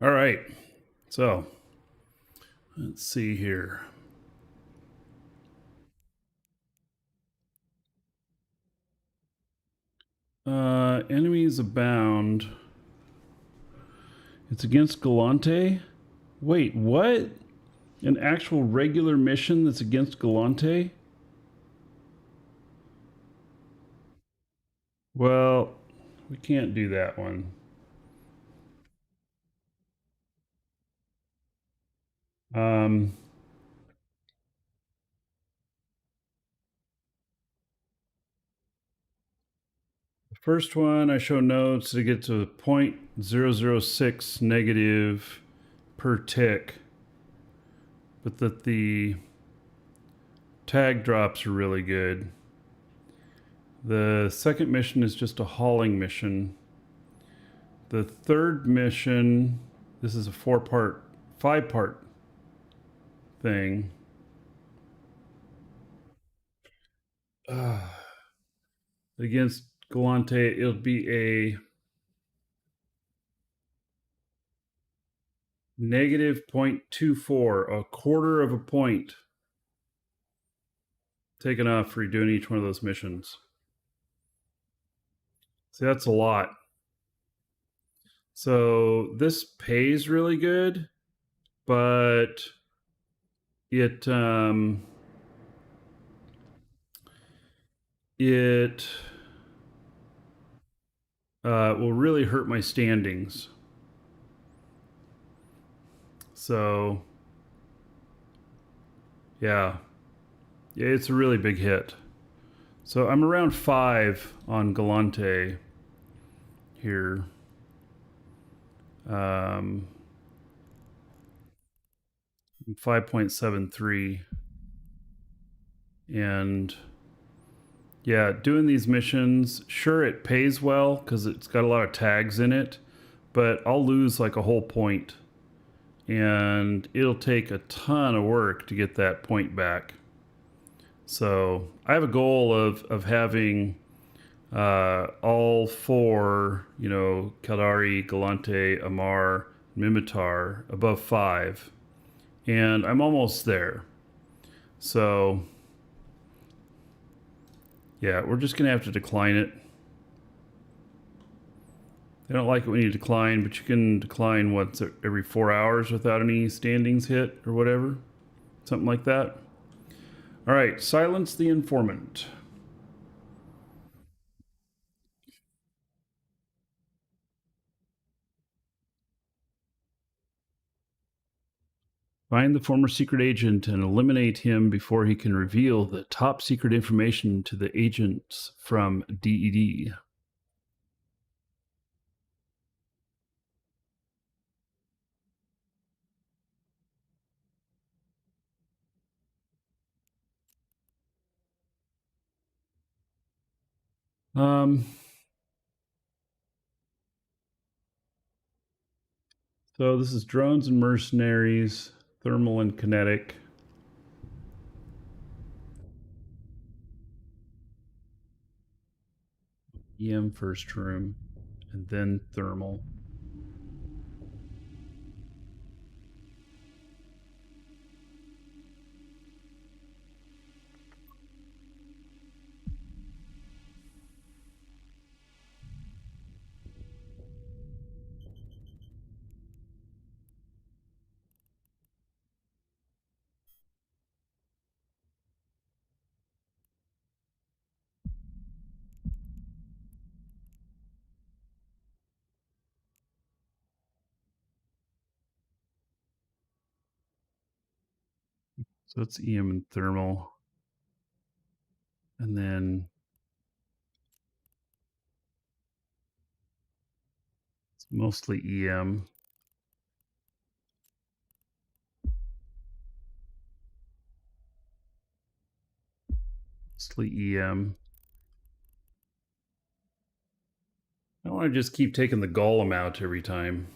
All right, so let's see here. Enemies abound. It's against Galante? Wait, what? An actual regular mission that's against Galante? Well, we can't do that one. Um, the first one, I show notes to get to 0.006 negative per tick, but that the tag drops are really good. The second mission is just a hauling mission. The third mission, this is a 5-part thing. Against Galante, it'll be a negative 0.24, a quarter of a point taken off for doing each one of those missions. See, that's a lot. So this pays really good, but it will really hurt my standings. So yeah, it's a really big hit. So I'm around 5 on Galante here. 5.73. And yeah, doing these missions, sure, it pays well because it's got a lot of tags in it, but I'll lose like a whole point, and it'll take a ton of work to get that point back. So I have a goal of having all four, Kaldari, Galante, Amar, Mimitar above 5, and I'm almost there. So yeah, we're just gonna have to decline it. They don't like it when you decline, but you can decline once every 4 hours without any standings hit or whatever. Something like that. All right, silence the informant. Find the former secret agent and eliminate him before he can reveal the top secret information to the agents from DED. Um, so this is drones and mercenaries, thermal and kinetic. EM first room, and then thermal. So it's EM and thermal. And then it's mostly EM. Mostly EM. I don't want to just keep taking the golem out every time.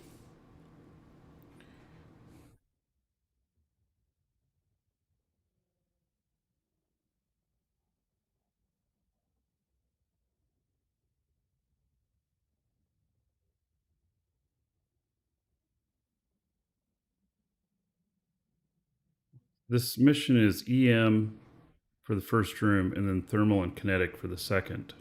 This mission is EM for the first room and then thermal and kinetic for the second.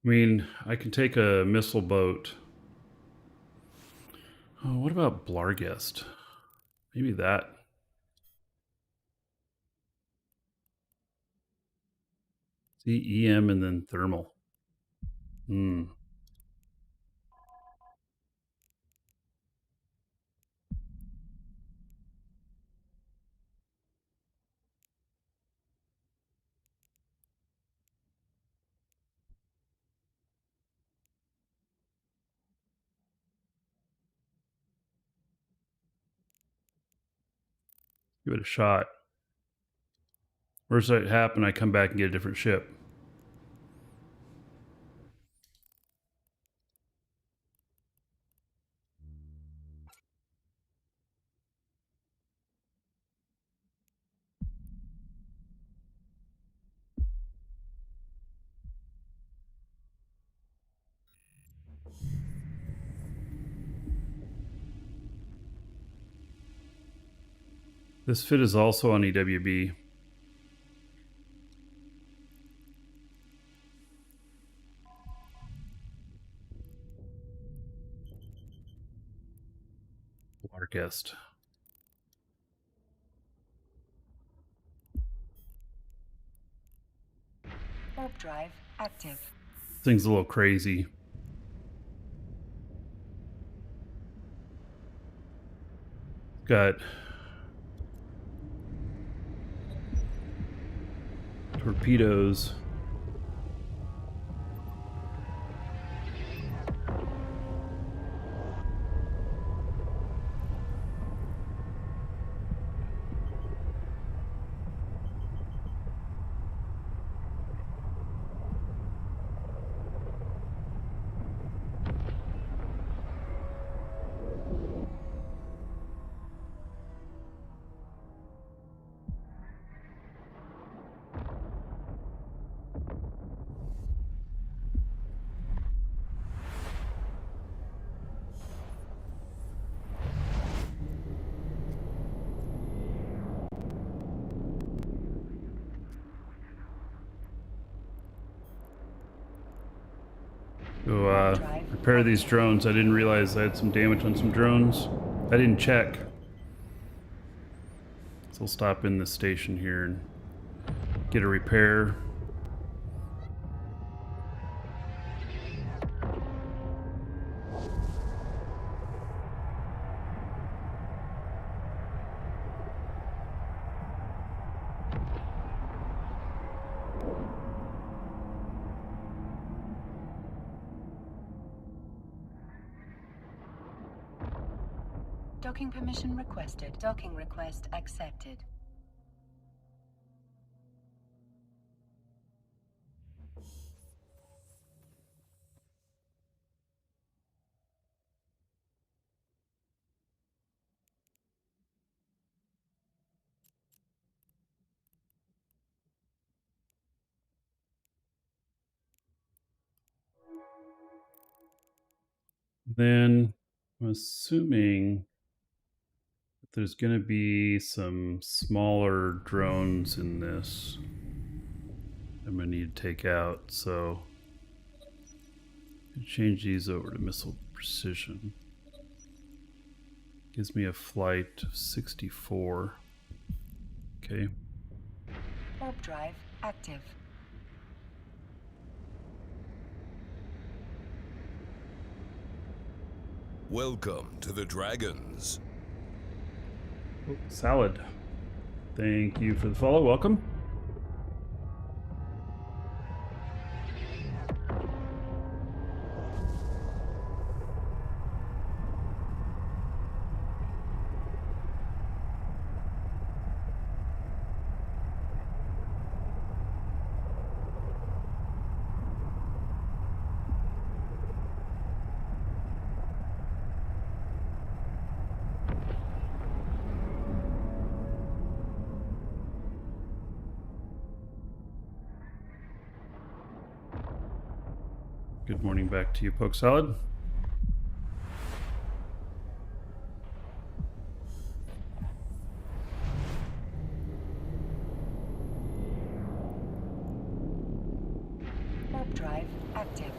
I mean, I can take a missile boat. Oh, what about Blargest? Maybe that. See, EM and then thermal. Hmm. Give it a shot. Worst that happen, I come back and get a different ship. This fit is also on EWB. Blargest. Warp drive active. thing's a little crazy. Got torpedoes. Go repair these drones. I didn't realize I had some damage on some drones. I didn't check. So I'll stop in this station here and get a repair. Docking permission requested. Docking request accepted. Then I'm assuming that there's going to be some smaller drones in this I'm going to need to take out. So change these over to missile precision. Gives me a flight of 64. Okay. Warp drive active. Welcome to the Dragons. Oh, salad. Thank you for the follow. Welcome. Good morning back to you, Poke Salad. Warp drive active.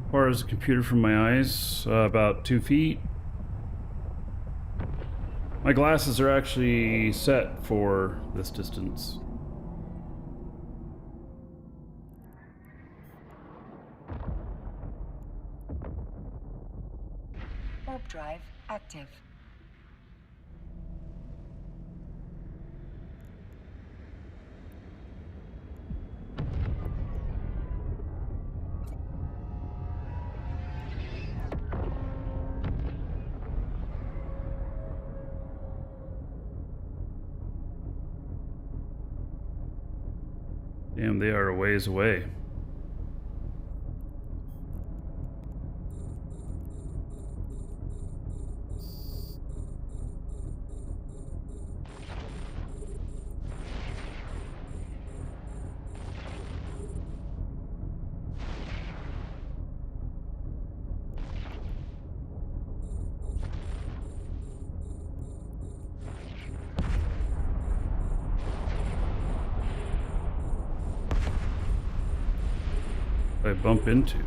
As far as the computer from my eyes, about 2 feet. My glasses are actually set for this distance. Warp drive active. Damn, they are a ways away. I bump into?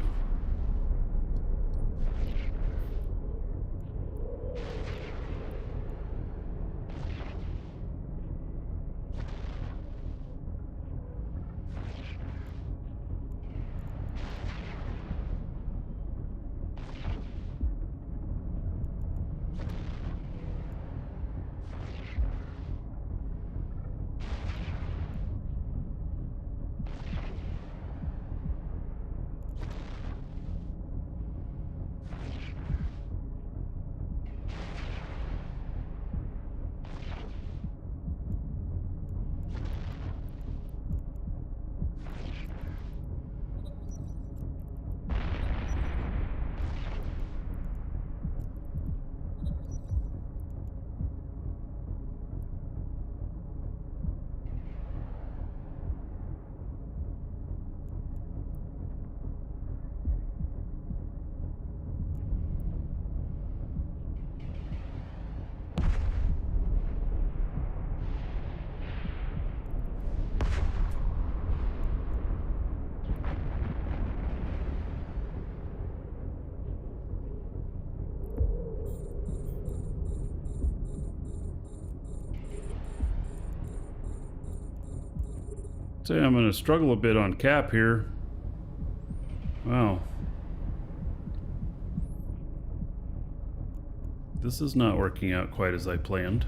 Say I'm going to struggle a bit on cap here. Wow. This is not working out quite as I planned.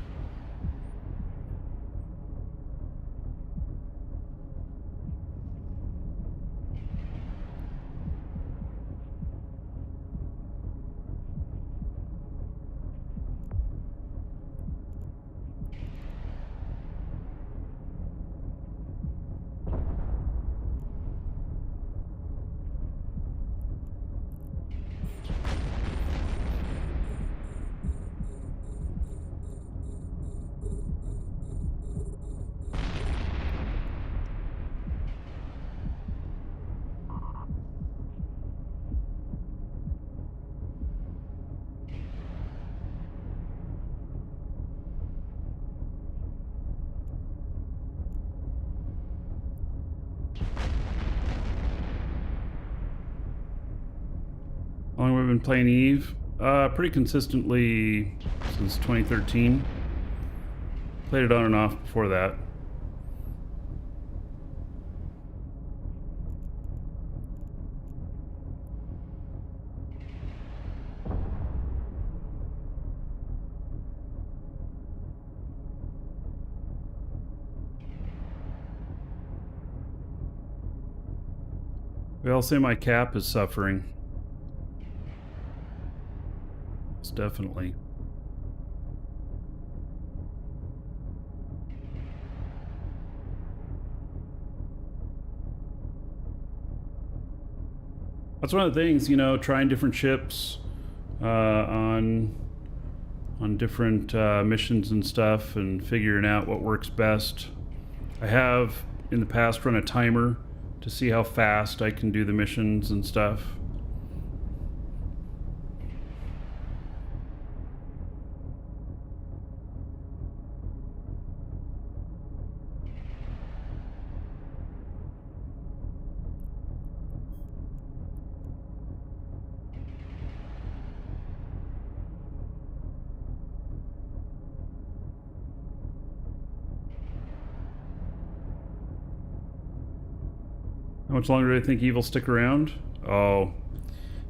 How long have we been playing Eve? Pretty consistently since 2013. Played it on and off before that. Well, say my cap is suffering. It's definitely. That's one of the things, you know, trying different ships on different missions and stuff, and figuring out what works best. I have in the past run a timer to see how fast I can do the missions and stuff. How much longer do I think Evil stick around? Oh,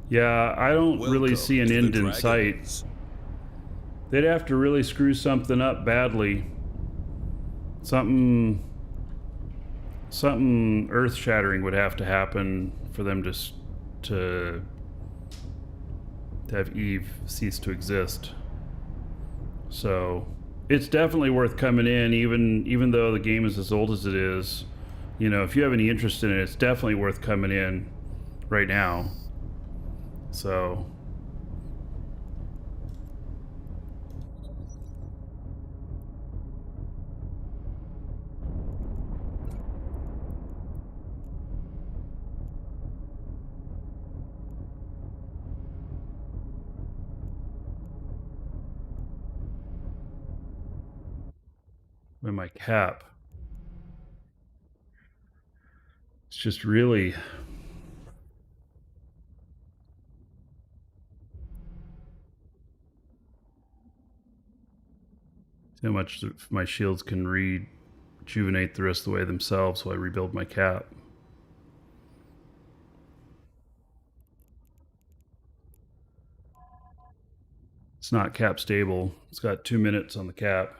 yeah, I don't really see an end in sight. They'd have to really screw something up badly. Something earth-shattering would have to happen for them to have Eve cease to exist. So it's definitely worth coming in, even though the game is as old as it is. You know, if you have any interest in it, it's definitely worth coming in right now. So with my cap, it's just really See how much my shields can rejuvenate the rest of the way themselves while I rebuild my cap. It's not cap stable. It's got 2 minutes on the cap.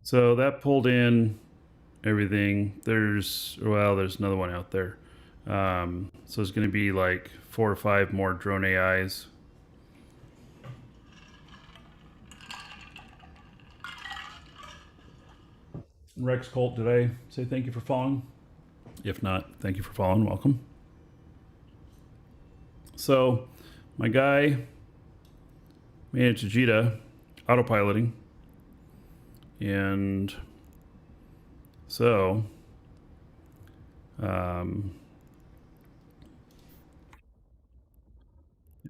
So that pulled in everything. There's another one out there. So there's going to be like 4 or 5 more drone AIs. Rex Colt, did I say thank you for following? If not, thank you for following. Welcome. So my guy made it to Jita autopiloting. And so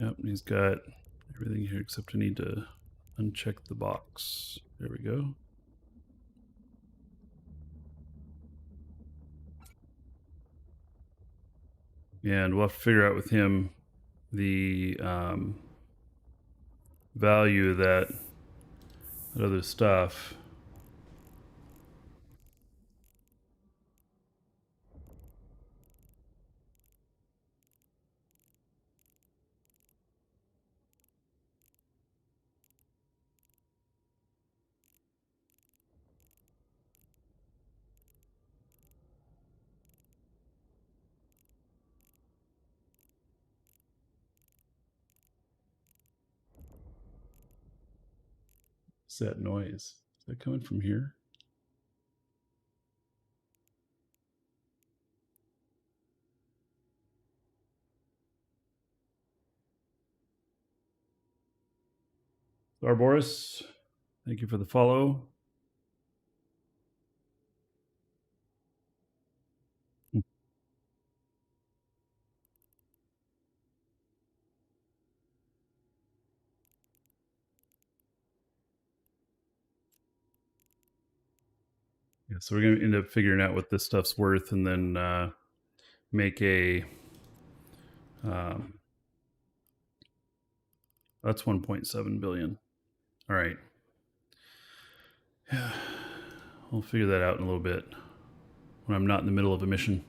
yep, he's got everything here except I need to uncheck the box. There we go. And we'll have to figure out with him the value of that other stuff. What's that noise? Is that coming from here? Barboris, thank you for the follow. Yeah, so we're gonna end up figuring out what this stuff's worth, and then make a. That's 1.7 billion. All right. Yeah, we'll figure that out in a little bit when I'm not in the middle of a mission.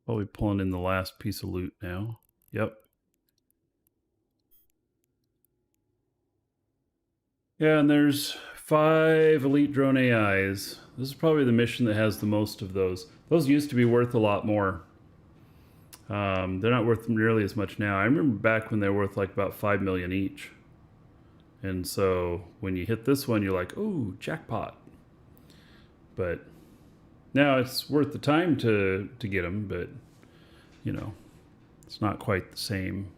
Probably pulling in the last piece of loot now. Yep. Yeah, and there's 5 elite drone AIs. This is probably the mission that has the most of those. Those used to be worth a lot more. They're not worth nearly as much now. I remember back when they were worth like about 5 million each. And so when you hit this one, you're like, "Ooh, jackpot!" But now it's worth the time to get them. But you know, it's not quite the same.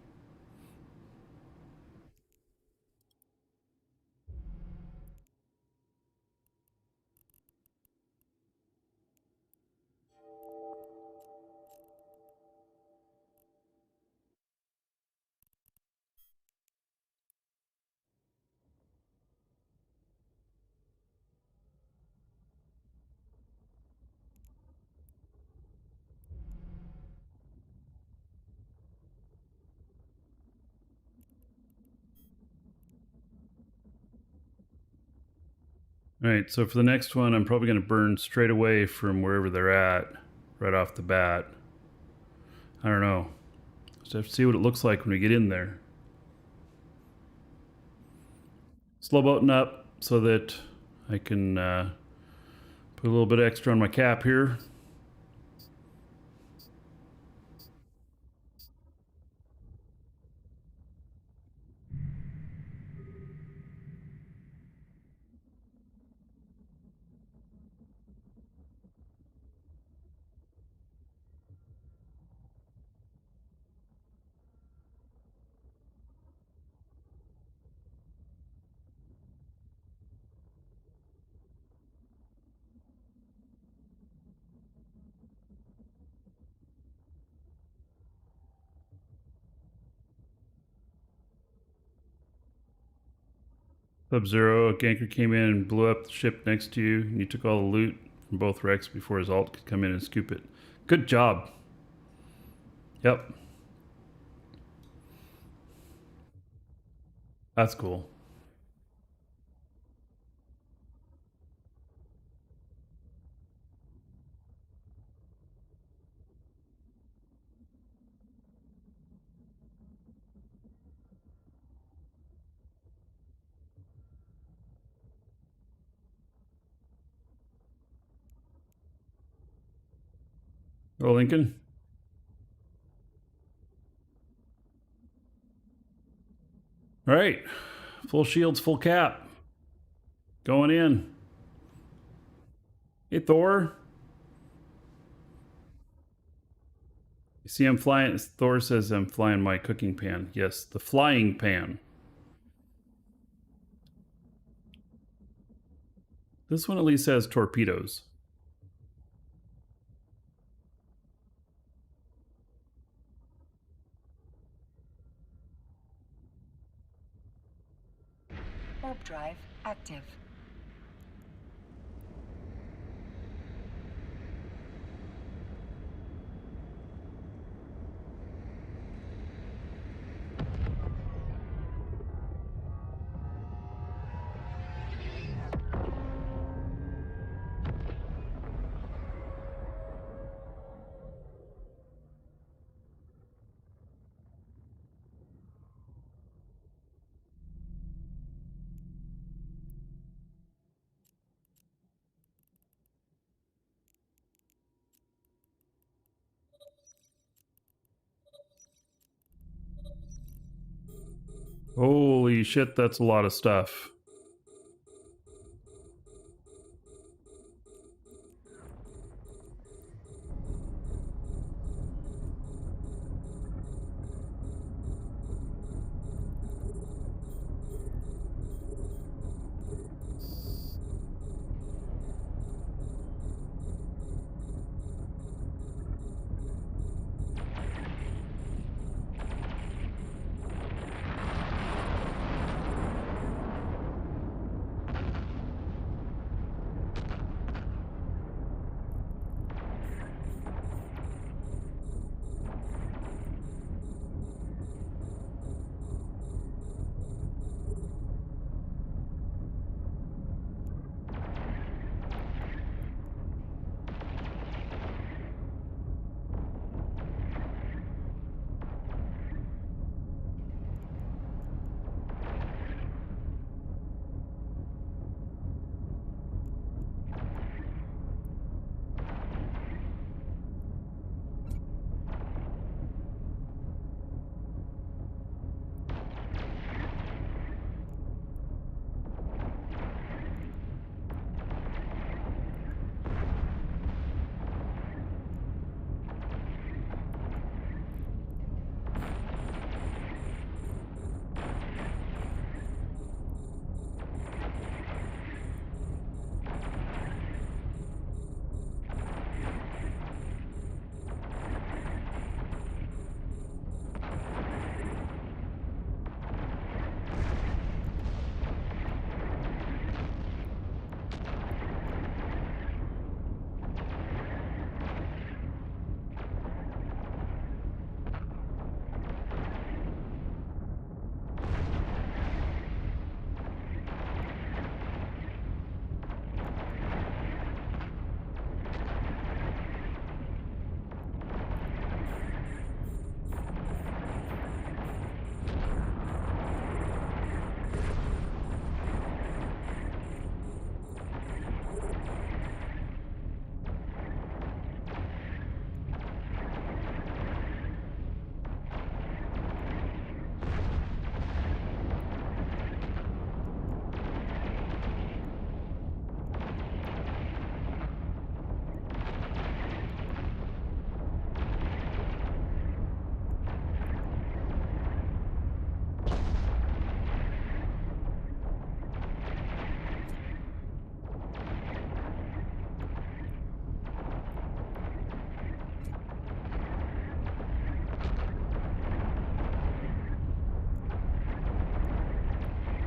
All right, so for the next one, I'm probably going to burn straight away from wherever they're at, right off the bat. I don't know. Just have to see what it looks like when we get in there. Slow boating up so that I can put a little bit extra on my cap here. Sub-Zero, a ganker came in and blew up the ship next to you, and you took all the loot from both wrecks before his ult could come in and scoop it. Good job. Yep. That's cool. Oh, Lincoln. All right. Full shields, full cap. Going in. Hey, Thor. You see, I'm flying. Thor says I'm flying my cooking pan. Yes, the flying pan. This one at least has torpedoes. Warp drive active. Holy shit, that's a lot of stuff.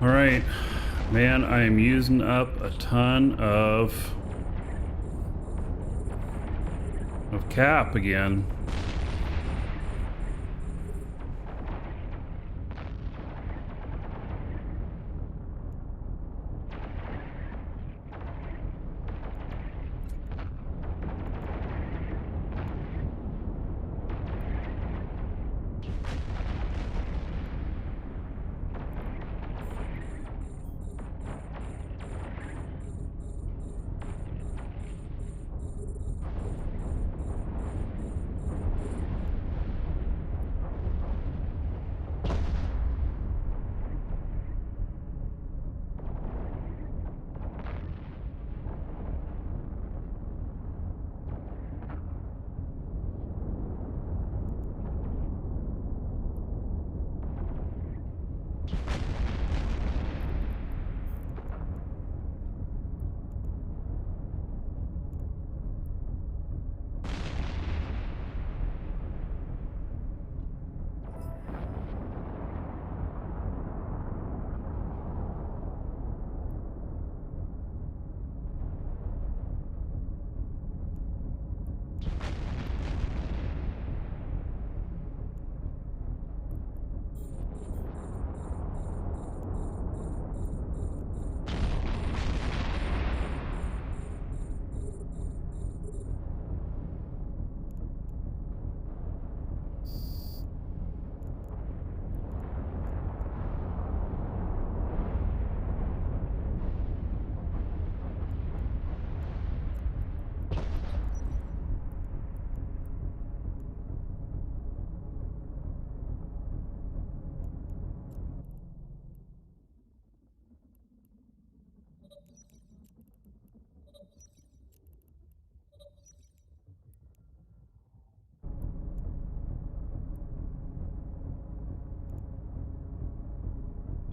All right, Man, I am using up a ton of cap again.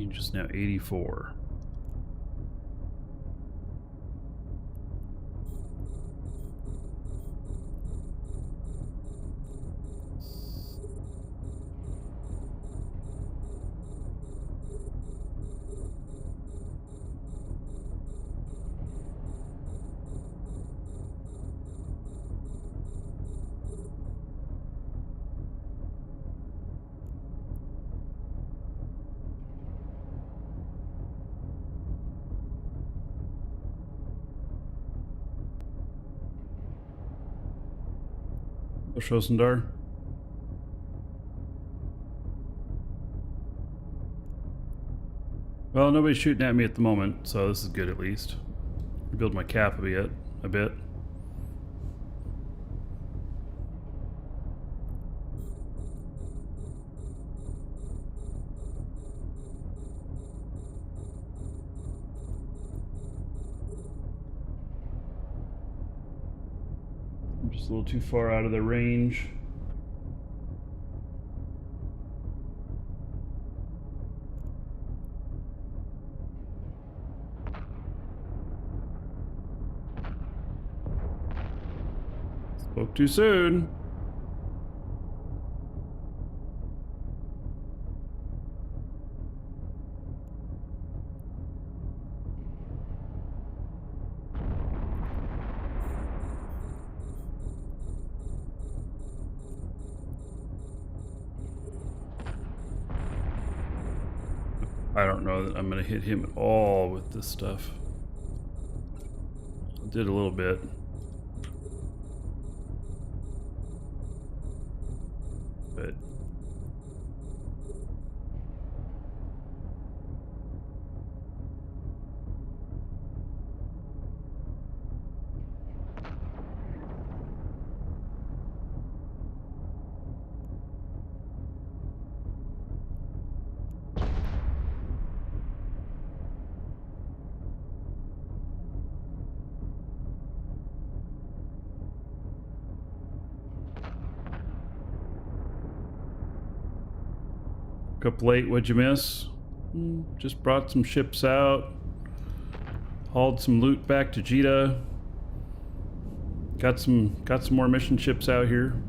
You're just now 84. Shosendar. Well, nobody's shooting at me at the moment, so this is good at least. Rebuild my cap a bit. I'm just a little too far out of the range. Spoke too soon. I don't know that I'm going to hit him at all with this stuff. Did a little bit. But up late, what'd you miss? Just brought some ships out. Hauled some loot back to Jita. Got some more mission ships out here.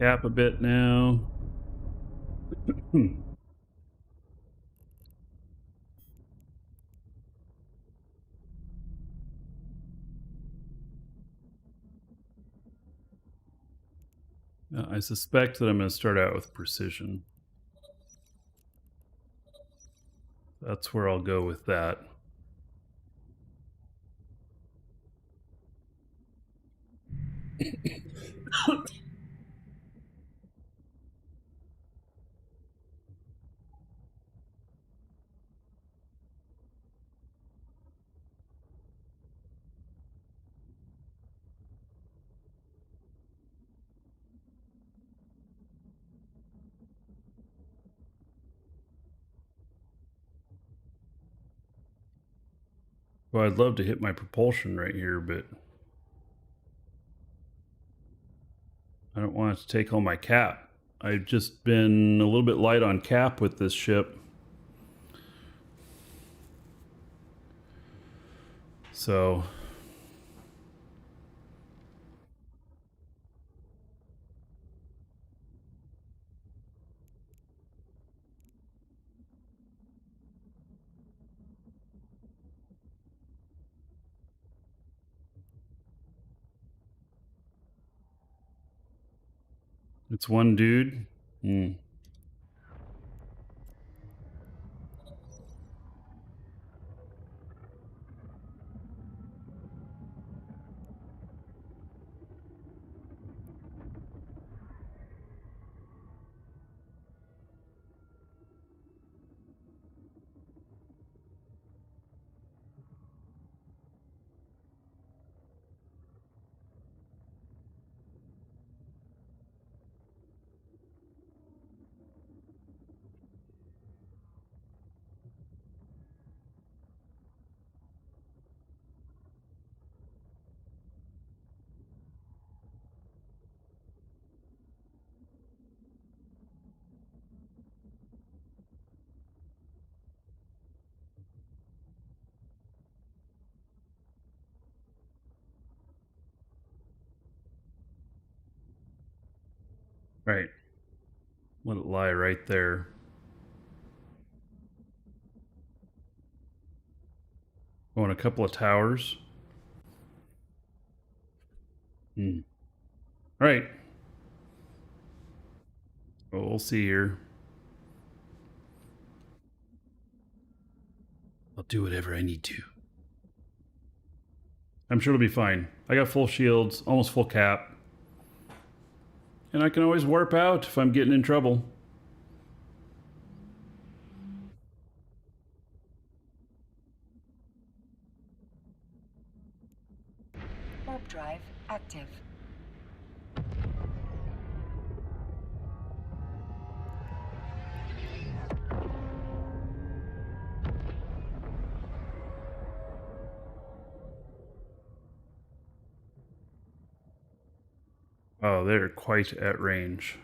cap a bit now. I suspect that I'm going to start out with precision. That's where I'll go with that. Well, I'd love to hit my propulsion right here, but I don't want it to take all my cap. I've just been a little bit light on cap with this ship. So it's one dude. Right. Let it lie right there. On a couple of towers. All right. Well, we'll see here. I'll do whatever I need to. I'm sure it'll be fine. I got full shields, almost full cap. And I can always warp out if I'm getting in trouble. Warp drive active. Oh, they're quite at range.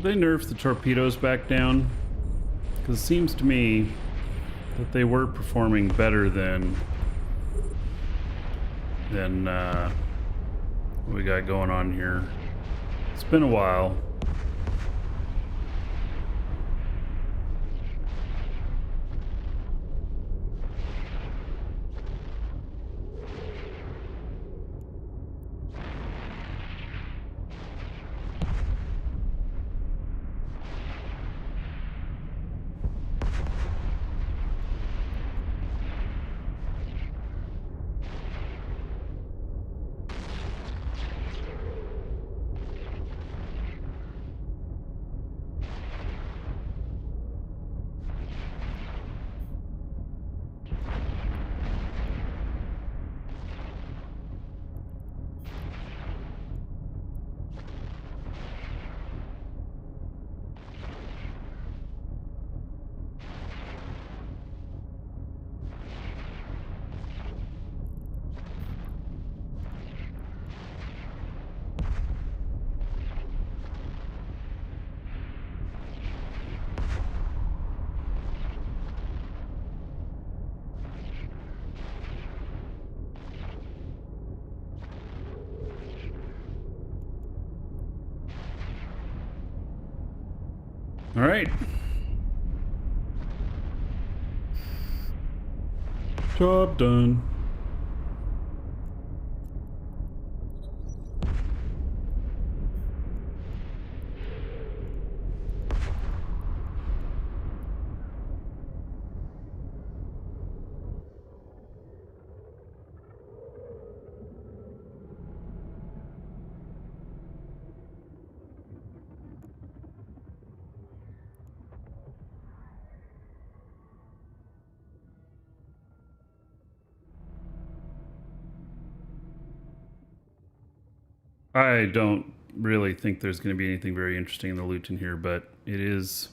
They nerfed the torpedoes back down, because it seems to me that they were performing better than what we got going on here. It's been a while. All right. Job done. I don't really think there's going to be anything very interesting in the loot in here, but it is,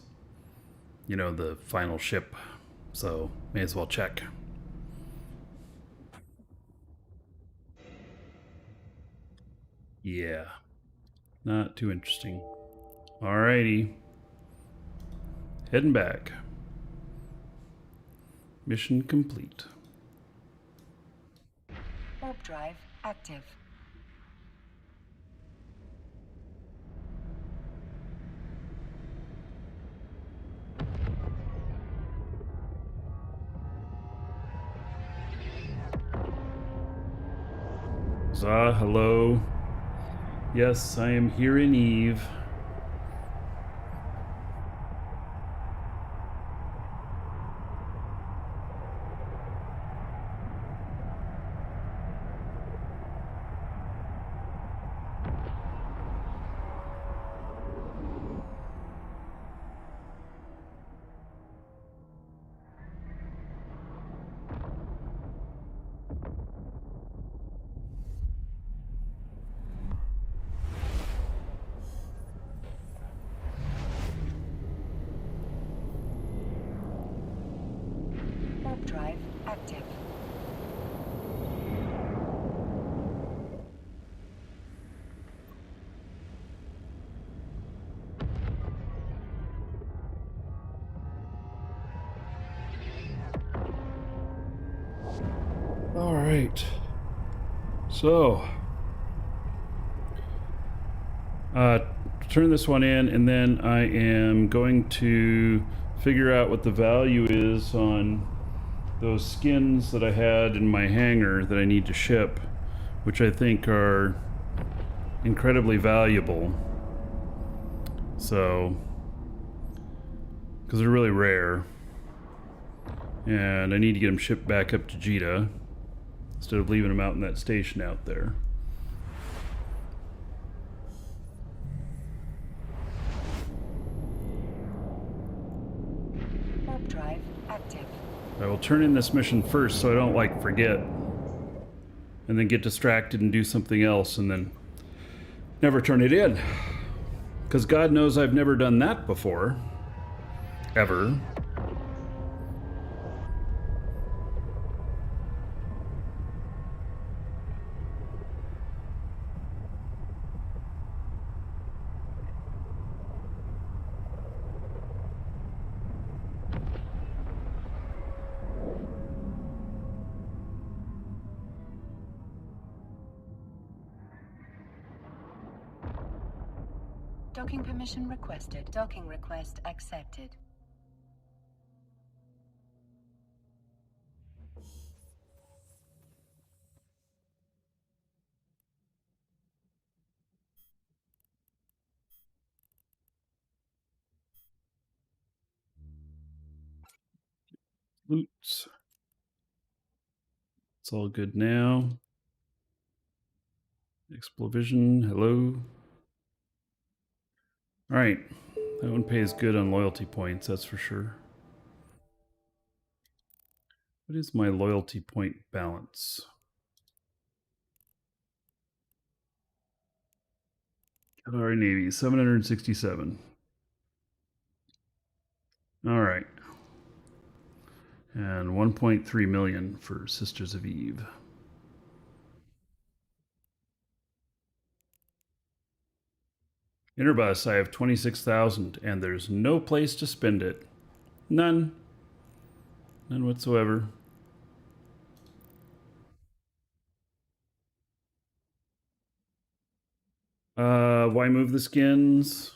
you know, the final ship, so may as well check. Yeah, not too interesting. Alrighty, heading back. Mission complete. Warp drive active. Zah, hello. Yes, I am here in Eve. Warp drive active. All right. So, turn this one in, and then I am going to figure out what the value is on those skins that I had in my hangar that I need to ship, which I think are incredibly valuable. So, because they're really rare, and I need to get them shipped back up to Jita instead of leaving them out in that station out there. Warp drive active. I will turn in this mission first so I don't like forget and then get distracted and do something else and then never turn it in. Because God knows I've never done that before. Ever. Docking permission requested. Docking request accepted. Oops. It's all good now. Explovision, hello. Alright. That one pays good on loyalty points, that's for sure. What is my loyalty point balance? Qatari Navy, 767. Alright. And 1.3 million for Sisters of Eve. Interbus, I have 26,000, and there's no place to spend it. None. None whatsoever. Why move the skins?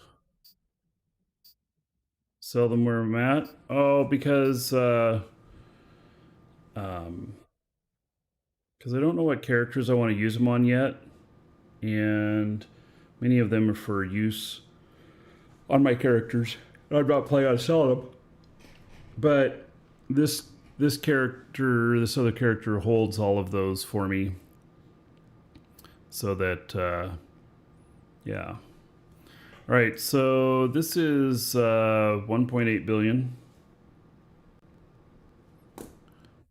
Sell them where I'm at. Oh, because I don't know what characters I want to use them on yet, and many of them are for use on my characters. I'm not planning on selling them, but this this other character holds all of those for me, so that yeah. All right, so this is 1.8 billion.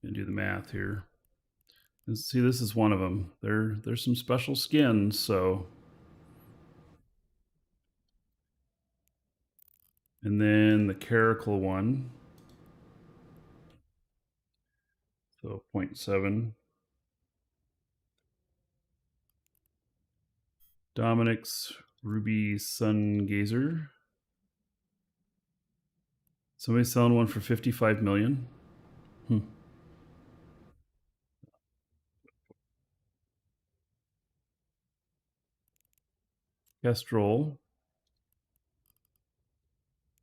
Gonna do the math here. Let's see, this is one of them. There's some special skins, so. And then the Caracal one. So 0.7. Dominic's Ruby Sun Gazer. Somebody's selling one for 55 million. Kestrel.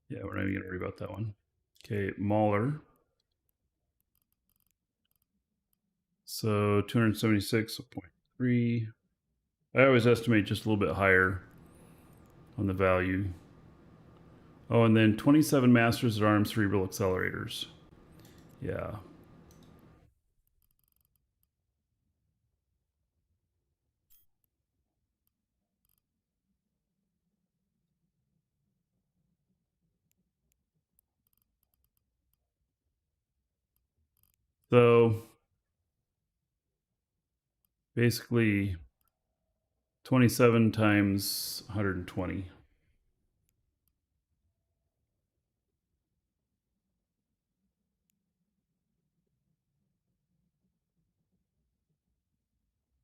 Yeah, we're not even going to worry about that one. Okay, Mauler. So 276.3. I always estimate just a little bit higher on the value. Oh, and then 27 Masters at Arms Cerebral Accelerators. Yeah. So basically 27 times 120.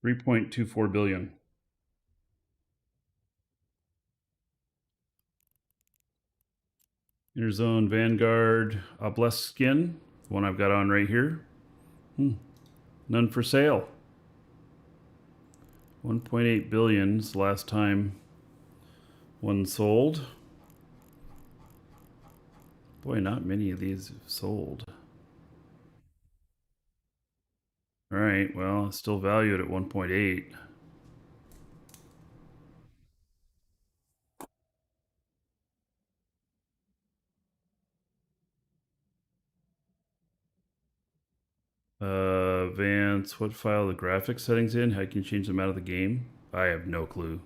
$3.24 billion. Interzone Vanguard Oblast skin, the one I've got on right here. None for sale. 1.8 billion is the last time one sold. Boy, not many of these have sold. All right, well, it's still valued at 1.8. Vance, what file the graphics settings in? How can you change them out of the game? I have no clue.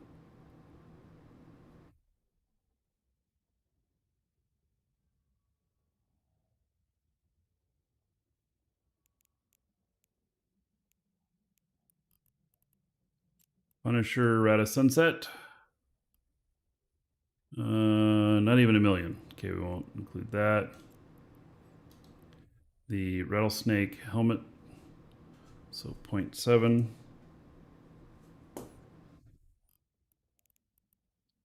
Punisher, Rata Sunset. Not even a million. Okay, we won't include that. The Rattlesnake helmet. So 0.7.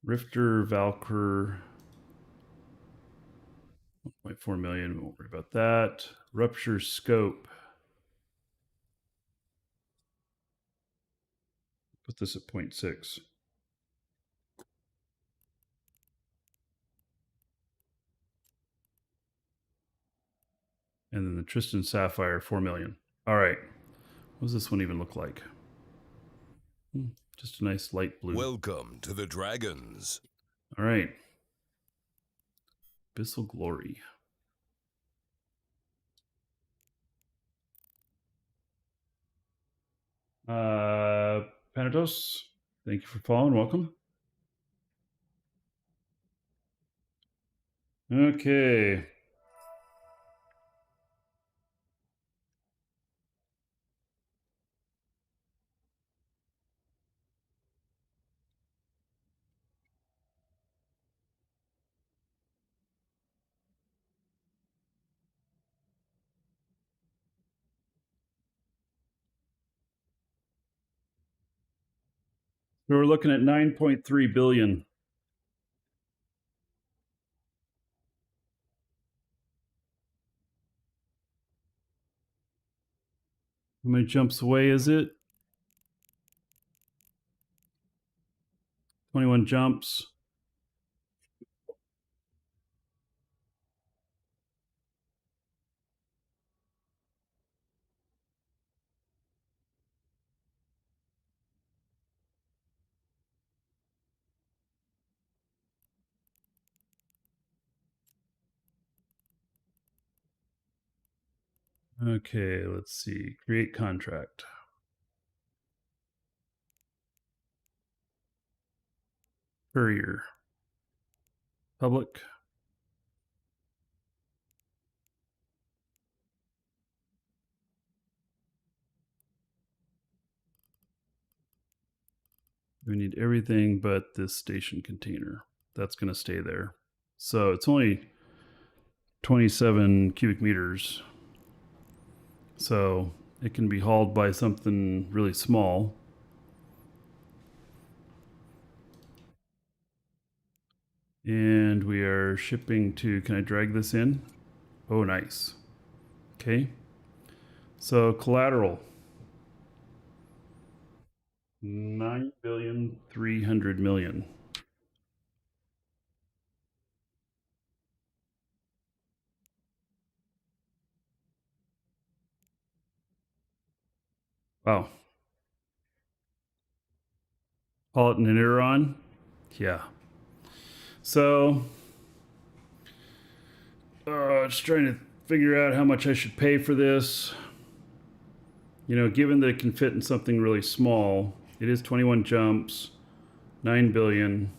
Rifter Valkyr. 1.4 million. We won't worry about that. Rupture Scope. Put this at 0.6. And then the Tristan Sapphire, 4 million. All right. What does this one even look like? Just a nice light blue. Welcome to the Dragons. All right. Abyssal Glory. Panatos, thank you for following. Welcome. Okay. So we're looking at 9.3 billion. How many jumps away is it? 21 jumps. Okay, let's see. Create contract. Courier. Public. We need everything but this station container. That's going to stay there. So it's only 27 cubic meters. So it can be hauled by something really small. And we are shipping to, can I drag this in? Oh, nice. Okay. So collateral. 9,300,000,000. Wow. Call it an Interon? Yeah. So, just trying to figure out how much I should pay for this. You know, given that it can fit in something really small, it is 21 jumps, 9 billion.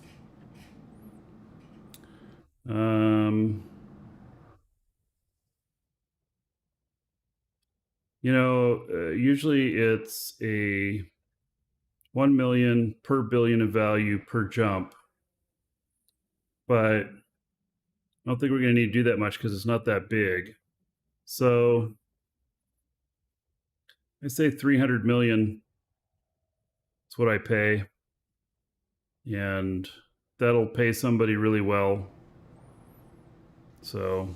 You know, usually it's a 1 million per billion of value per jump, but I don't think we're going to need to do that much because it's not that big. So I say 300 million. That's what I pay. And that'll pay somebody really well. So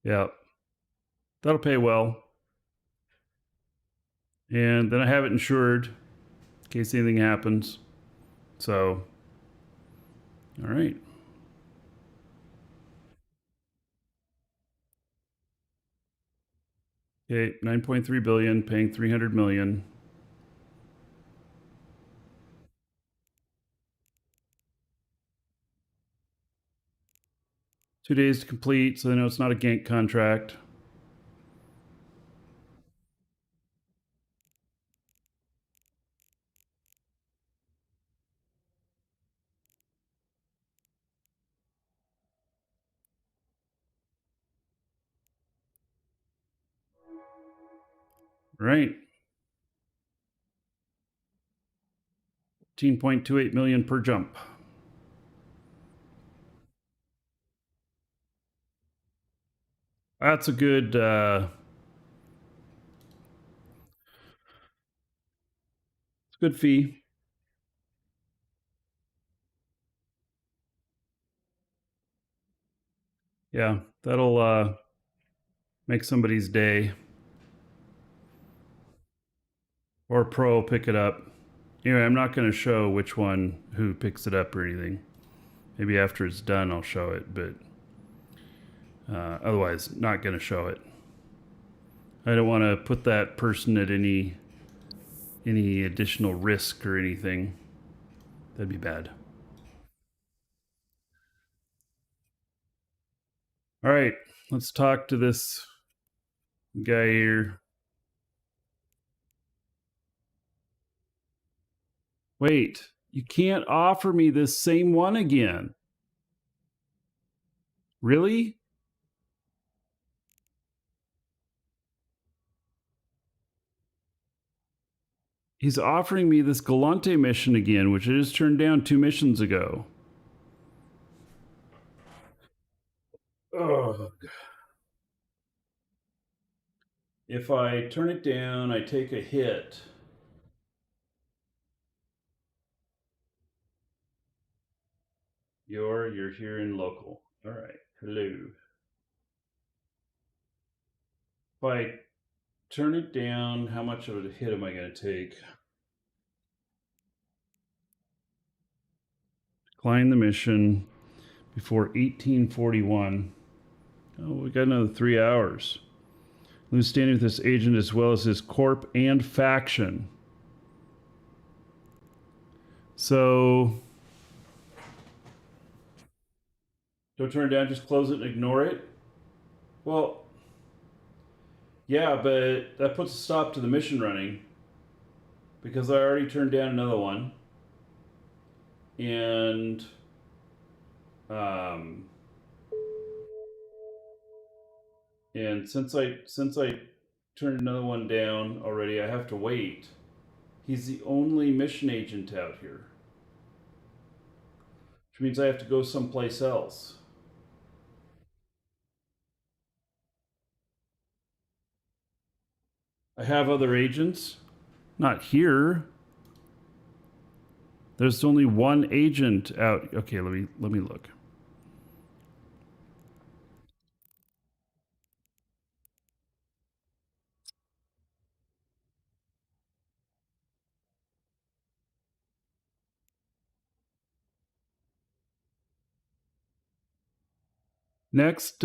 yeah, that'll pay well. And then I have it insured in case anything happens. So, all right. Okay, 9.3 billion, paying 300 million. Two days to complete, so they know it's not a gank contract. Right. 15.28 million per jump. That's a good it's a good fee. Yeah, that'll make somebody's day. Or pro pick it up. Anyway, I'm not going to show which one who picks it up or anything. Maybe after it's done, I'll show it, but otherwise, not going to show it. I don't want to put that person at any additional risk or anything. That'd be bad. All right, let's talk to this guy here. Wait, you can't offer me this same one again. Really? He's offering me this Galante mission again, which I just turned down 2 missions ago. Ugh. If I turn it down, I take a hit. You're here in local. All right. Hello. If I turn it down, how much of a hit am I going to take? Decline the mission before 1841. Oh, we got another 3 hours. Lose standing with this agent as well as his corp and faction. So don't turn it down, just close it and ignore it. Well, yeah, but that puts a stop to the mission running because I already turned down another one. And since I turned another one down already, I have to wait. He's the only mission agent out here, which means I have to go someplace else. I have other agents, not here. There's only one agent out. Okay, let me look. Next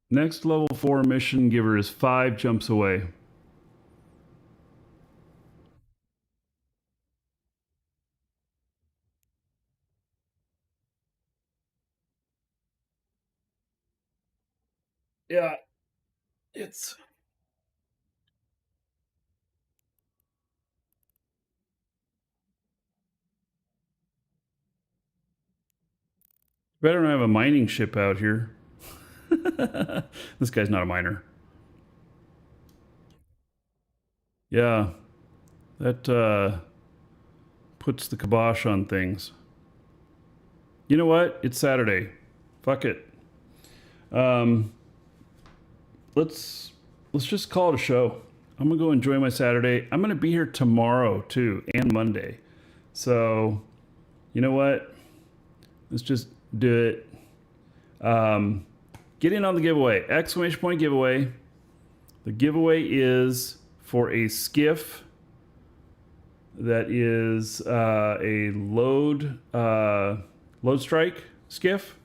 next level 4 mission giver is 5 jumps away. Yeah, it's better not have a mining ship out here. This guy's not a miner. Yeah, that puts the kibosh on things. You know what? It's Saturday. Fuck it. Let's just call it a show. I'm gonna go enjoy my Saturday. I'm gonna be here tomorrow too, and Monday. So, you know what? Let's just do it. Get in on the giveaway! Exclamation point giveaway. The giveaway is for a skiff that is a load strike skiff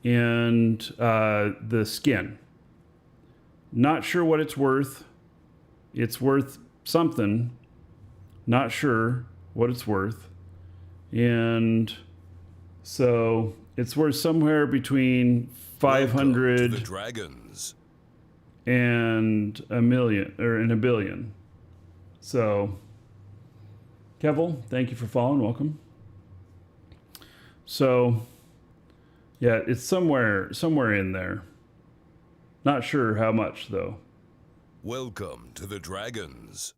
and the skin. Not sure what it's worth. It's worth something. Not sure what it's worth. And so it's worth somewhere between 500 the dragons and a million or in a billion. So Kevel, thank you for following. Welcome. So yeah, it's somewhere in there. Not sure how much though. Welcome to the dragons.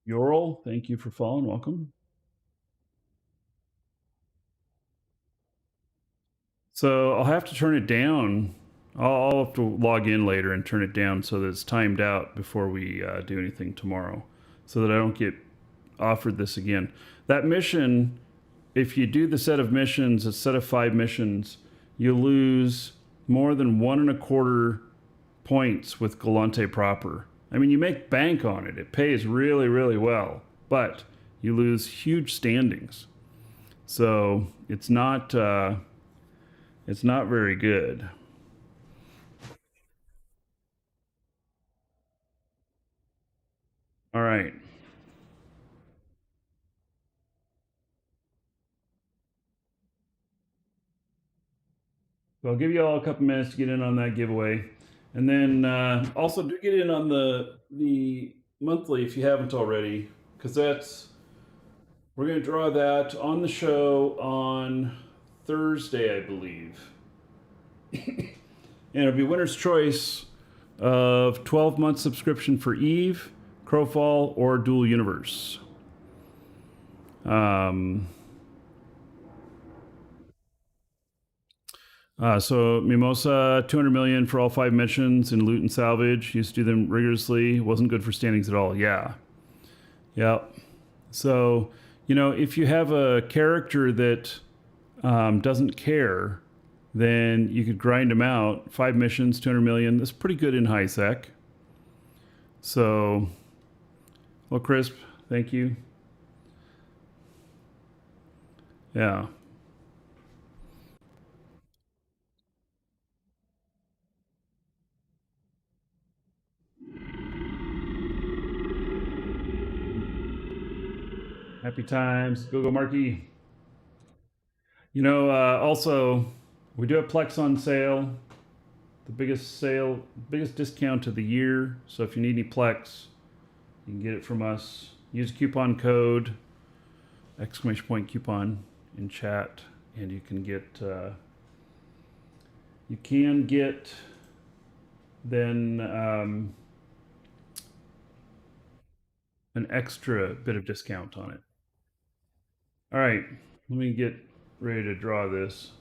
Yorl, thank you for following. Welcome. So I'll have to turn it down. I'll have to log in later and turn it down so that it's timed out before we do anything tomorrow, so that I don't get offered this again. That mission, if you do the set of missions, a set of 5 missions, you lose more than 1.25 points with Galante proper. I mean, you make bank on it. It pays really, really well, but you lose huge standings. So it's not very good. All right. So I'll give you all a couple minutes to get in on that giveaway. And then also do get in on the monthly if you haven't already, because we're going to draw that on the show on Thursday, I believe. And it'll be winner's choice of 12-month subscription for Eve, Crowfall, or Dual Universe. So Mimosa, 200 million for all 5 missions in loot and salvage. Used to do them rigorously. Wasn't good for standings at all. Yeah. Yep. So, if you have a character that doesn't care, then you could grind them out. 5 missions, 200 million. That's pretty good in high sec. So, well, Crisp, Thank you. Yeah. Happy times. Go Markee. You know, also, we do have Plex on sale. The biggest discount of the year. So if you need any Plex, you can get it from us. Use coupon code, !coupon in chat, and you can get, then an extra bit of discount on it. All right, let me get ready to draw this.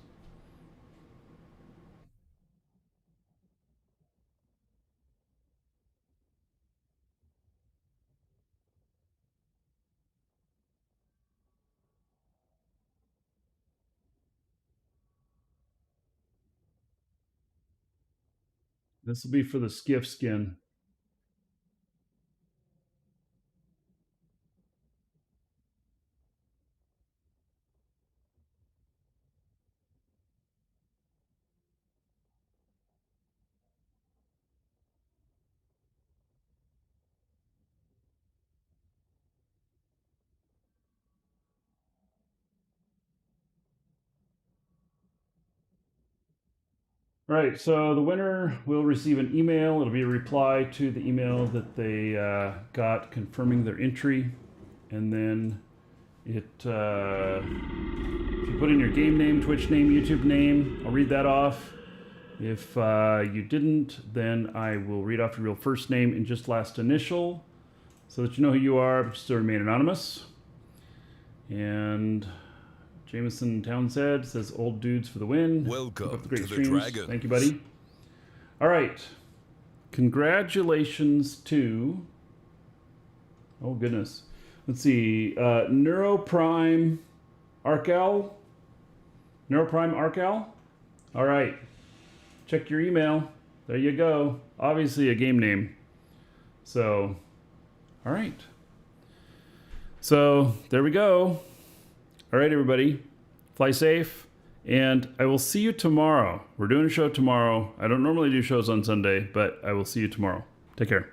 This will be for the skiff skin. All right, so the winner will receive an email. It'll be a reply to the email that they got confirming their entry. And then if you put in your game name, Twitch name, YouTube name, I'll read that off. If you didn't, then I will read off your real first name and just last initial so that you know who you are, but still remain anonymous. And Jameson Townsend says, "Old dudes for the win." Welcome Keep up the great to the streams. Dragons. Thank you, buddy. All right. Congratulations to... Oh, goodness. Let's see. Neuroprime Arcal. Neuroprime Arcal. All right. Check your email. There you go. Obviously a game name. So, all right. So, there we go. All right, everybody. Fly safe. And I will see you tomorrow. We're doing a show tomorrow. I don't normally do shows on Sunday, but I will see you tomorrow. Take care.